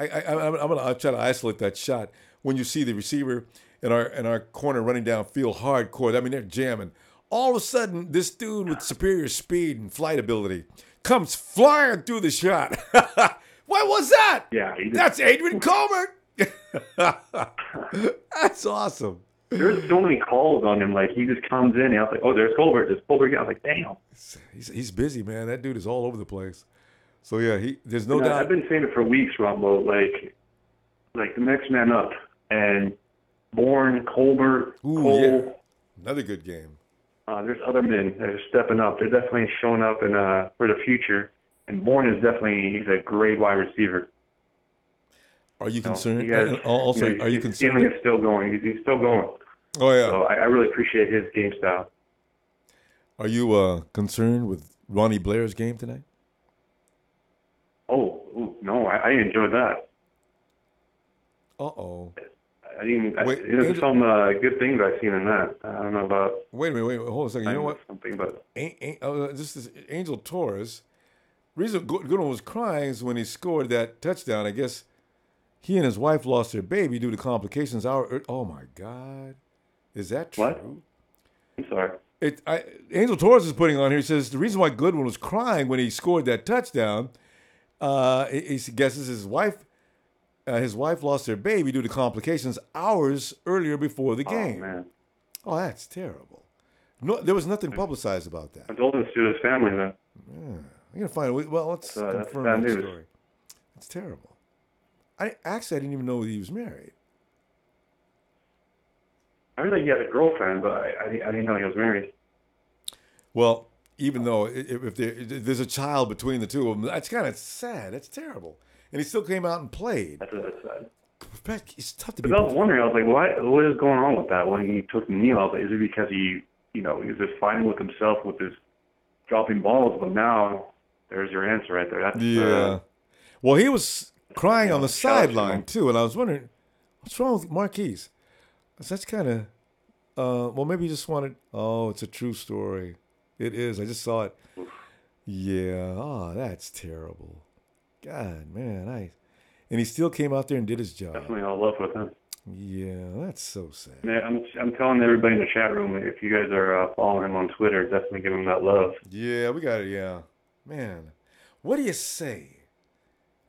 I'll try to isolate that shot when you see the receiver in our corner running downfield hardcore. I mean, they're jamming. All of a sudden, this dude with superior speed and flight ability comes flying through the shot. What was that? Yeah, that's Adrian Colbert. That's awesome. There's so many calls on him. Like he just comes in, and I was like, "Oh, there's Colbert. There's Colbert." I was like, "Damn." He's busy, man. That dude is all over the place. So yeah, there's no doubt. I've been saying it for weeks, Ronbo. Like the next man up, and Bourne, Colbert, Cole. Yeah. Another good game. There's other men that are stepping up. They're definitely showing up for the future. And Bourne is he's a great wide receiver. Are you concerned? Are you concerned? He's still going. He's still going. Oh yeah. So I really appreciate his game style. Are you concerned with Ronnie Blair's game tonight? Oh no, I enjoyed that. Uh-oh. There's some good things I've seen in that. I don't know about. Wait a minute, hold on a second. You know what? Something, but this is Angel Torres. Reason Goodwin was crying is when he scored that touchdown. I guess he and his wife lost their baby due to complications. Oh my God, is that true? What? I'm sorry. Angel Torres is putting on here. He says the reason why Goodwin was crying when he scored that touchdown. He guesses his wife lost their baby due to complications hours earlier before the game. Oh, man. Oh, that's terrible. No, there was nothing publicized about that. Condolences to his family, then. Yeah, I'm gonna find it. Well, let's confirm that news. Story. It's terrible. I didn't even know he was married. I heard that he had a girlfriend, but I didn't know he was married. Well, even though if there's a child between the two of them, that's kind of sad. That's terrible. And he still came out and played. That's sad. It's tough to be. But I was wondering, I was like, what is going on with that? When he took the knee off, is it because he was just fighting with himself with his dropping balls? But now there's your answer right there. That's, well, he was crying on the sideline too, and I was wondering what's wrong with Marquise. That's kind of well, maybe he just wanted. Oh, it's a true story. It is. I just saw it. Yeah. Oh, that's terrible. God, man, and he still came out there and did his job. Definitely all love with him. Yeah, that's so sad. Yeah, I'm telling everybody in the chat room, if you guys are following him on Twitter, definitely give him that love. Yeah, we got it. Yeah, man. What do you say?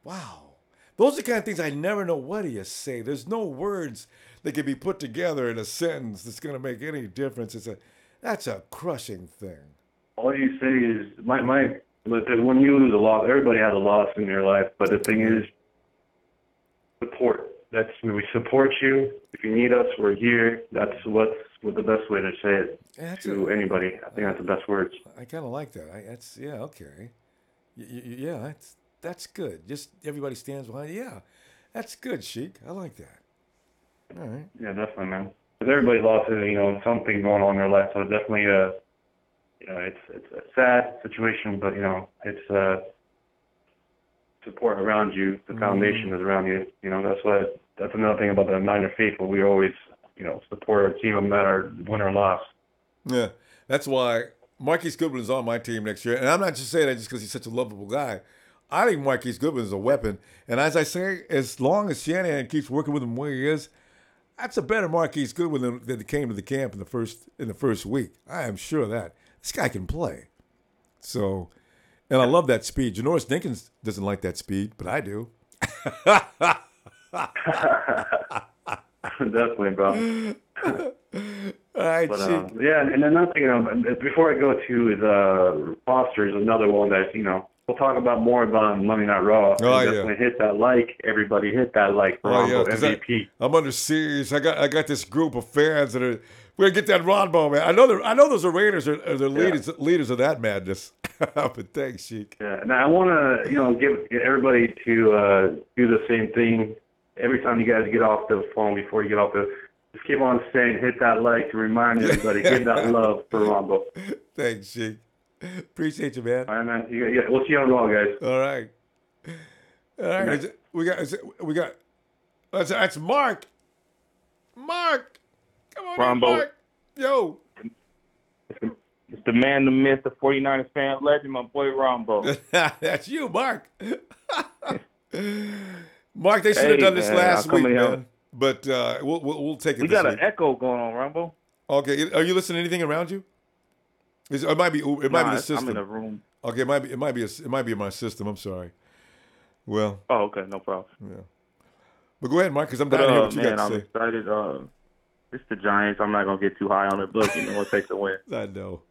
Wow, those are the kind of things I never know. What do you say? There's no words that can be put together in a sentence that's going to make any difference. That's a crushing thing. All you say is when you lose a loss, everybody has a loss in their life, but the thing is support. That's when we support you. If you need us, we're here. That's what's the best way to say it to anybody. I think that's the best words. I kind of like that. Okay. Yeah, that's good. Just everybody stands behind you. Yeah, that's good, Sheik. I like that. All right. Yeah, definitely, man. Because everybody lost, something going on in their life, so it's definitely it's a sad situation, but it's support around you. The foundation is around you. That's another thing about the Niner faithful. We always support our team no matter win or loss. Yeah, that's why Marquise Goodwin is on my team next year, and I'm not just saying that just because he's such a lovable guy. I think Marquise Goodwin is a weapon, and as I say, as long as Shanahan keeps working with him where he is, that's a better Marquise Goodwin than came to the camp in the first week. I am sure of that. This guy can play. So, and I love that speed. Janoris Dinkins doesn't like that speed, but I do. Definitely, bro. All right, yeah, and another thing, before I go to is Foster is another one that we'll talk about more about on Monday Night Raw. Definitely hit that like. Everybody hit that like for Ronbo MVP. I'm under siege. I got this group of fans that are. We're gonna get that Ronbo, man. I know those are Raiders are the leaders of that madness. But thanks, Sheik. Yeah, and I want to give everybody to do the same thing every time you guys get off the phone. Before you get off just keep on saying hit that like to remind everybody. Give that love for Ronbo. Thanks, Sheik. Appreciate you, man. All right, man. We'll see you on Raw, guys. All right. We got. That's Mark. Mark. Come on, Ronbo. Mark. Yo. It's the man, the myth, the 49ers fan legend, my boy Ronbo. That's you, Mark. Mark, they should have done this last week, man. But we'll take it. We got an echo going on, Ronbo. Okay, are you listening to anything around you? It might be the system. I'm in a room. Okay, it might be my system. I'm sorry. Well. Oh, okay, no problem. Yeah. But go ahead, Mark, because I'm down to hear what you got to I'm say. excited. It's the Giants. I'm not gonna get too high on it, but what takes the win. I know.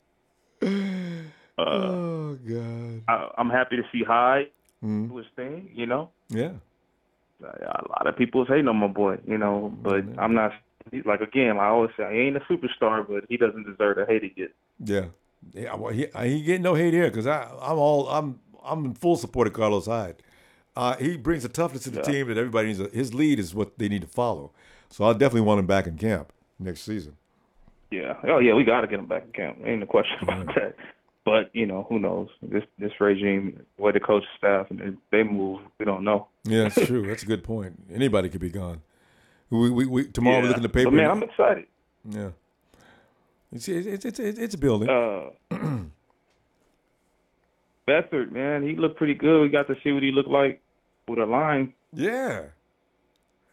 Oh God. I'm happy to see Hyde do his thing. Yeah. A lot of people is hating on my boy. But I'm not. He's like I always say, he ain't a superstar, but he doesn't deserve the hate he gets. Yeah. Well, he get no hate here because I'm in full support of Carlos Hyde. He brings a toughness to the team that everybody needs. His lead is what they need to follow. So I'll definitely want him back in camp next season. Yeah. Oh yeah, we got to get him back in camp. Ain't no question about that. But who knows? This regime, the way the coach staff and they move, we don't know. Yeah, that's true. That's a good point. Anybody could be gone. We tomorrow we look in the paper. But man, I'm excited. Yeah. It's building. Beathard, man, he looked pretty good. We got to see what he looked like with a line. Yeah.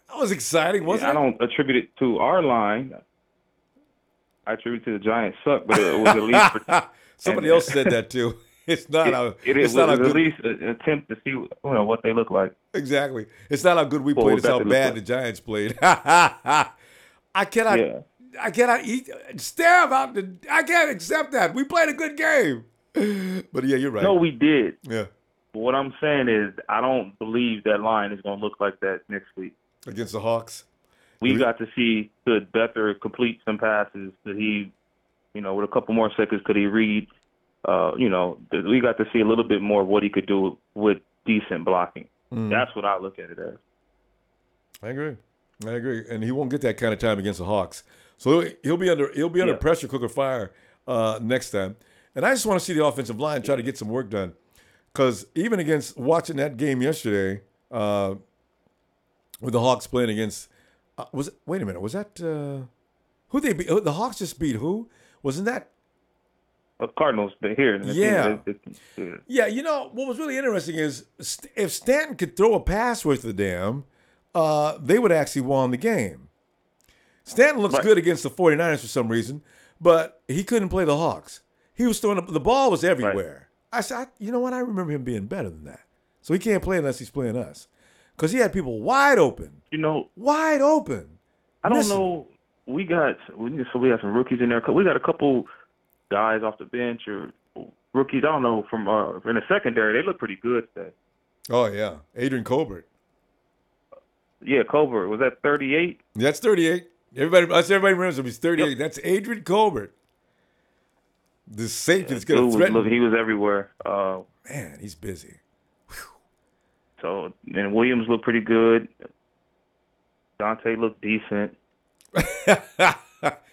That was exciting, wasn't it? I don't attribute it to our line. I attribute it to the Giants suck, but it was at least for somebody else said that too. It's not it was at least an attempt to see what they look like. Exactly. It's not how good we played, it's how bad the Giants played. I cannot eat stare about I can't accept that. We played a good game. But yeah, you're right. No, we did. Yeah. But what I'm saying is I don't believe that line is gonna look like that next week. Against the Hawks? we got to see could Beathard complete some passes. Could he, with a couple more seconds, could he read? We got to see a little bit more of what he could do with decent blocking. That's what I look at it as. I agree, and he won't get that kind of time against the Hawks. So he'll be under pressure cooker fire next time. And I just want to see the offensive line try to get some work done, because even against watching that game yesterday, with the Hawks playing against, wait a minute, was that who they beat? The Hawks just beat who? Wasn't that? Cardinals here. Yeah. Yeah, what was really interesting is if Stanton could throw a pass worth the damn, they would actually won the game. Stanton looks good against the 49ers for some reason, but he couldn't play the Hawks. He was throwing the ball was everywhere. Right. I said, you know what? I remember him being better than that. So he can't play unless he's playing us, because he had people wide open. Wide open. I don't know. We got some rookies in there. We got a couple guys off the bench or rookies. I don't know from in the secondary. They look pretty good today. Oh yeah, Adrian Colbert. Yeah, Colbert was that 38. That's 38. Everybody remembers him. He's 38. Yep. That's Adrian Colbert. The safety is going to threaten. He was everywhere. Man, he's busy. Whew. So, and Williams looked pretty good. Dante looked decent. Dante's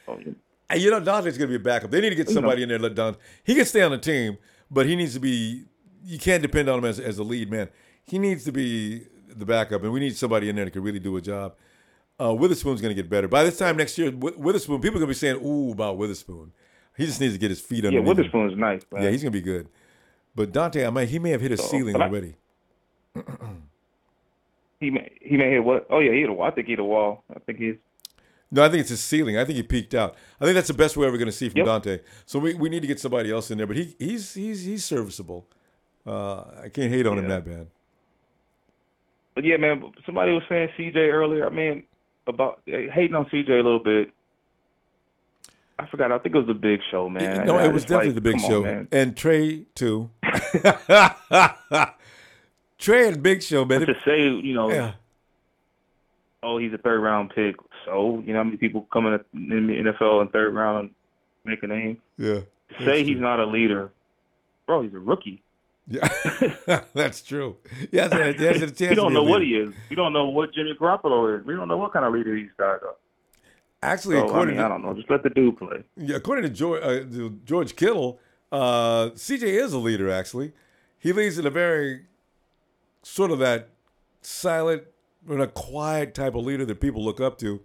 going to be a backup. They need to get somebody in there. Let Dante. He can stay on the team, but he needs to be. You can't depend on him as a lead man. He needs to be the backup, and we need somebody in there that can really do a job. Witherspoon's going to get better. By this time next year, Witherspoon, people are going to be saying, ooh, about Witherspoon. He just needs to get his feet under him. Yeah, Witherspoon's nice, man. Yeah, he's going to be good. But Dante, he may have hit his ceiling already. He may hit what? Oh, yeah, he hit a wall. I think he hit a wall. No, I think it's his ceiling. I think he peaked out. I think that's the best we're ever going to see from Dante. So we need to get somebody else in there. But he's serviceable. I can't hate on him that bad. But yeah, man, somebody was saying CJ earlier. I mean, about hating on CJ a little bit. I forgot. I think it was the Big Show, man. No, it was definitely the Big Show. And Trey, too. Trey and Big Show, man. To say, oh, he's a third-round pick. So, how many people coming in the NFL in third round and make a name? Yeah. To say he's not a leader, bro, he's a rookie. Yeah, that's true. Yeah, there's a chance. You don't know what he is. You don't know what Jimmy Garoppolo is. We don't know what kind of leader these guys are. Actually, according to, I don't know. Just let the dude play. Yeah, according to George Kittle, CJ is a leader. Actually, he leads in a very sort of that silent, a quiet type of leader that people look up to,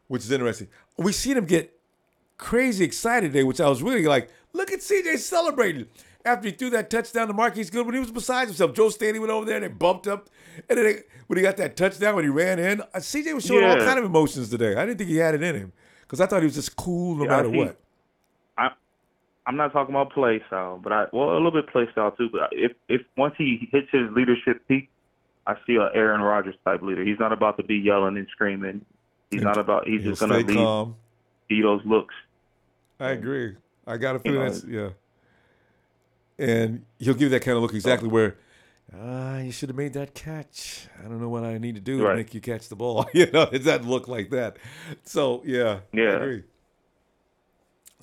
which is interesting. We seen him get crazy excited today, which I was really like, look at CJ celebrating. After he threw that touchdown to Marquise Goodwin, he was beside himself. Joe Staley went over there and they bumped up. And then when he got that touchdown, when he ran in, CJ was showing all kind of emotions today. I didn't think he had it in him because I thought he was just cool no matter what. I'm not talking about play style, but a little bit play style too. But if once he hits his leadership peak, I see an Aaron Rodgers type leader. He's not about to be yelling and screaming. He's just going to lead those looks. I agree. I got a feeling yeah. And he'll give that kind of look exactly where you should have made that catch. I don't know what I need to do to make you catch the ball. It's that look like that. So, yeah. I agree.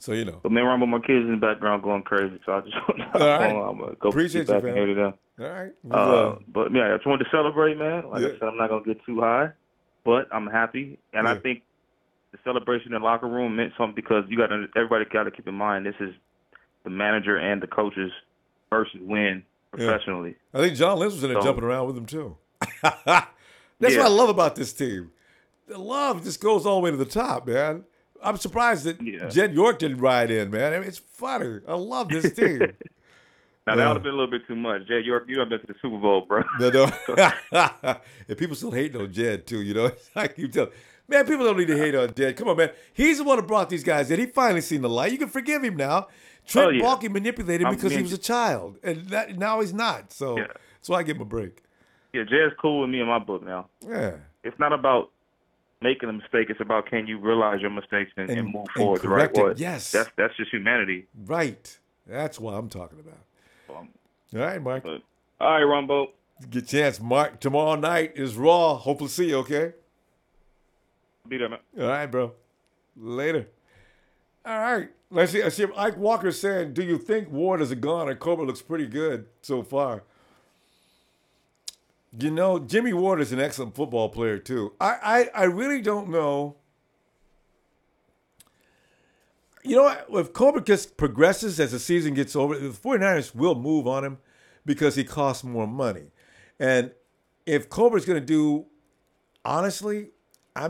So, But man, Ronbo, my kids in the background going crazy, so I just I'm going to go appreciate back you, and hear them. All right. But, yeah, I just wanted to celebrate, man. Like I said, I'm not going to get too high, but I'm happy. And I think the celebration in the locker room meant something because everybody got to keep in mind this is the manager and the coaches versus win professionally. I think John Lynch was in there jumping around with him too. That's what I love about this team. The love just goes all the way to the top, man. I'm surprised that Jed York didn't ride in, man. I mean, it's funny. I love this team. Now, that would have been a little bit too much. Jed York, you have been to the Super Bowl, bro. No. And people still hating on Jed, too, I keep telling man, people don't need to hate on Jed. Come on, man. He's the one who brought these guys in. He finally seen the light. You can forgive him now. Trent Baalke manipulated him because he was a child, and now he's not. So I give him a break. Yeah, Jed's cool with me in my book now. Yeah. It's not about making a mistake. It's about can you realize your mistakes and move forward the right way. Yes. That's just humanity. Right. That's what I'm talking about. All right, Mike. All right, Ronbo. Get a chance, Mark. Tomorrow night is Raw. Hopefully see you, okay? Be there, man. All right, bro. Later. All right. Let's see. I see Ike Walker saying, do you think Ward is a goner? Cobra looks pretty good so far. You know, Jimmy Ward is an excellent football player, too. I really don't know. You know what? If Cobra just progresses as the season gets over, the 49ers will move on him because he costs more money. And if Cobra's going to do, honestly, I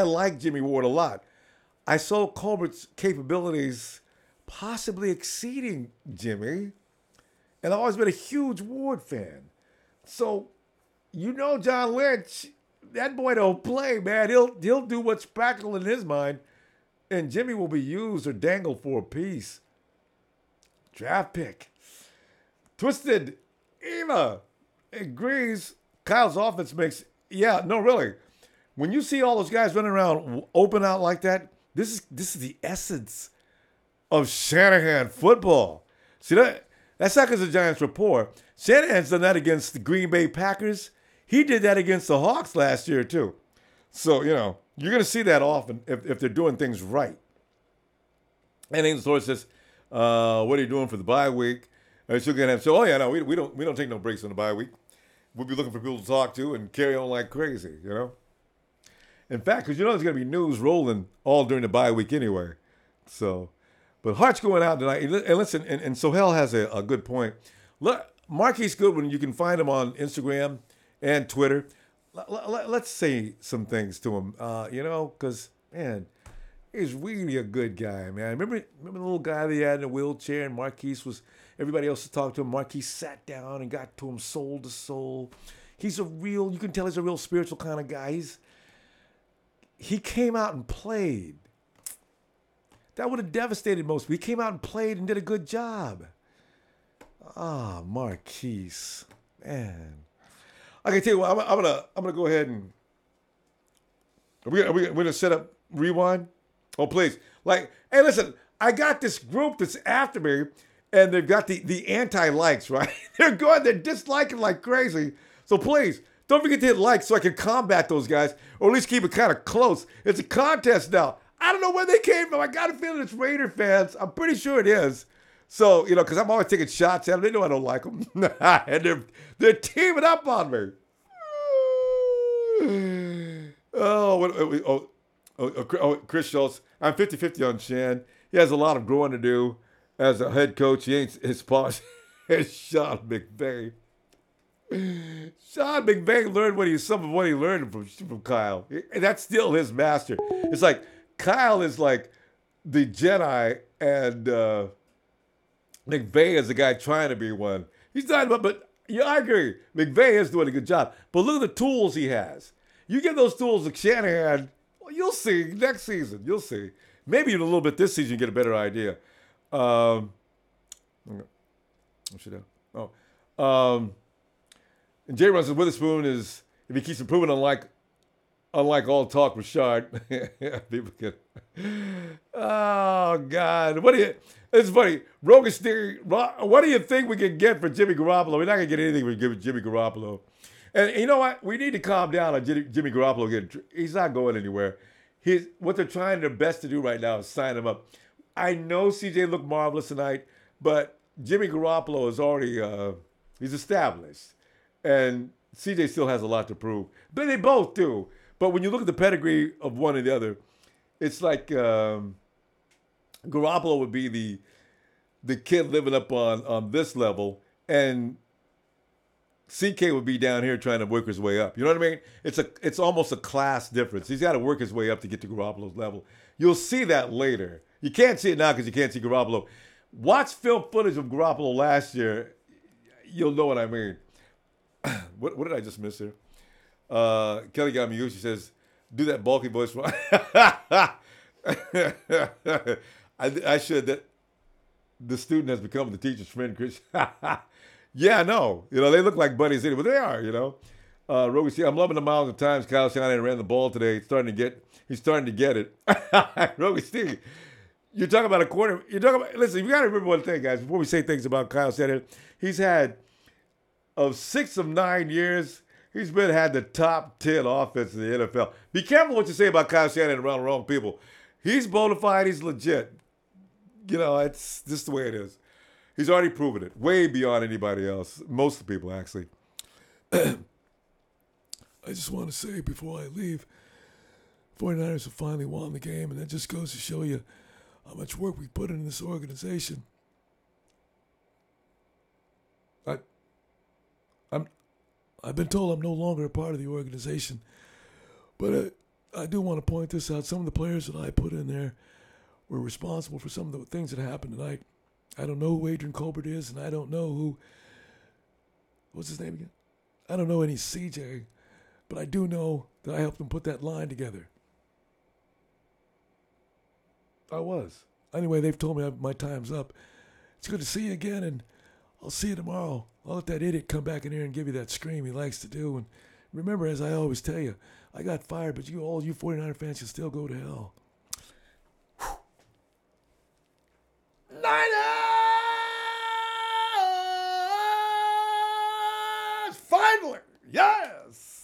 like Jimmy Ward a lot. I saw Cobra's capabilities possibly exceeding Jimmy. And I've always been a huge Ward fan. So, you know John Lynch, that boy don't play, man. He'll do what's practical in his mind, and Jimmy will be used or dangled for a piece. Draft pick. Twisted Eva agrees Kyle's offense makes, really. When you see all those guys running around open out like that, this is the essence of Shanahan football. See that? That's not because the Giants were poor. Shanahan's done that against the Green Bay Packers. He did that against the Hawks last year, too. So, you know, you're going to see that often if they're doing things right. And then the story says, what are you doing for the bye week? We don't take no breaks on the bye week. We'll be looking for people to talk to and carry on like crazy, you know? In fact, because you know there's going to be news rolling all during the bye week anyway. So, but Hart's going out tonight. And listen, and Sohail has a good point. Look, Marquise Goodwin, you can find him on Instagram and Twitter. Let's say some things to him, because, man, he's really a good guy, man. Remember the little guy that he had in a wheelchair and everybody else to talk to him. Marquise sat down and got to him soul to soul. You can tell he's a real spiritual kind of guy. He came out and played. That would have devastated most people. He came out and played and did a good job. Marquise, man. I can tell you what, I'm gonna go ahead and we're gonna set up rewind. Oh please, hey, listen, I got this group that's after me, and they've got the anti-likes, right? They're disliking like crazy. So please don't forget to hit like so I can combat those guys, or at least keep it kind of close. It's a contest now. I don't know where they came from. I got a feeling it's Raider fans. I'm pretty sure it is. So, because I'm always taking shots at them. They know I don't like them. And they're teaming up on me. Chris Schultz. I'm 50-50 on Shan. He has a lot of growing to do as a head coach. He ain't his boss. It's Sean McVay. Sean McVay learned some of what he learned from Kyle. And that's still his master. It's like Kyle is like the Jedi, and McVay is the guy trying to be one. He's not, but yeah, I agree. McVay is doing a good job. But look at the tools he has. You give those tools to Shanahan, you'll see next season. You'll see. Maybe even a little bit this season, you get a better idea. And Jay Runs says Witherspoon is, if he keeps improving, unlike all talk, Rashard. People can. Oh God, it's funny. Rogan's theory. What do you think we can get for Jimmy Garoppolo? We're not gonna get anything for Jimmy Garoppolo. And you know what? We need to calm down on Jimmy Garoppolo. He's not going anywhere. What they're trying their best to do right now is sign him up. I know CJ looked marvelous tonight, but Jimmy Garoppolo is already he's established, and CJ still has a lot to prove. But they both do. But when you look at the pedigree of one and the other, it's like Garoppolo would be the kid living up on this level, and CK would be down here trying to work his way up. You know what I mean? It's almost a class difference. He's got to work his way up to get to Garoppolo's level. You'll see that later. You can't see it now because you can't see Garoppolo. Watch film footage of Garoppolo last year. You'll know what I mean. What did I just miss here? Kelly got me. She says, "Do that bulky voice." I should. That the student has become the teacher's friend, Chris. Yeah, no. they look like buddies anyway, but they are. Rogan, see, I'm loving the miles of times Kyle Shanahan ran the ball today. He's starting to get it. Rogan, Steve, you're talking about a quarter. Listen, you got to remember one thing, guys. Before we say things about Kyle Shanahan, he's had of 6 of 9 years. He's had the top 10 offense in the NFL. Be careful what you say about Kyle Shanahan around the wrong people. He's bona fide. He's legit. You know, it's just the way it is. He's already proven it. Way beyond anybody else. Most of the people, actually. I just want to say before I leave, 49ers have finally won the game, and that just goes to show you how much work we put into this organization. I've been told I'm no longer a part of the organization, but I do want to point this out. Some of the players that I put in there were responsible for some of the things that happened tonight. I don't know who Adrian Colbert is, and I don't know what's his name again? I don't know any CJ, but I do know that I helped him put that line together. I was. Anyway, they've told me my time's up. It's good to see you again, and I'll see you tomorrow. I'll let that idiot come back in here and give you that scream he likes to do. And remember, as I always tell you, I got fired, but all you 49er fans can still go to hell. Niners! Finally! Yes!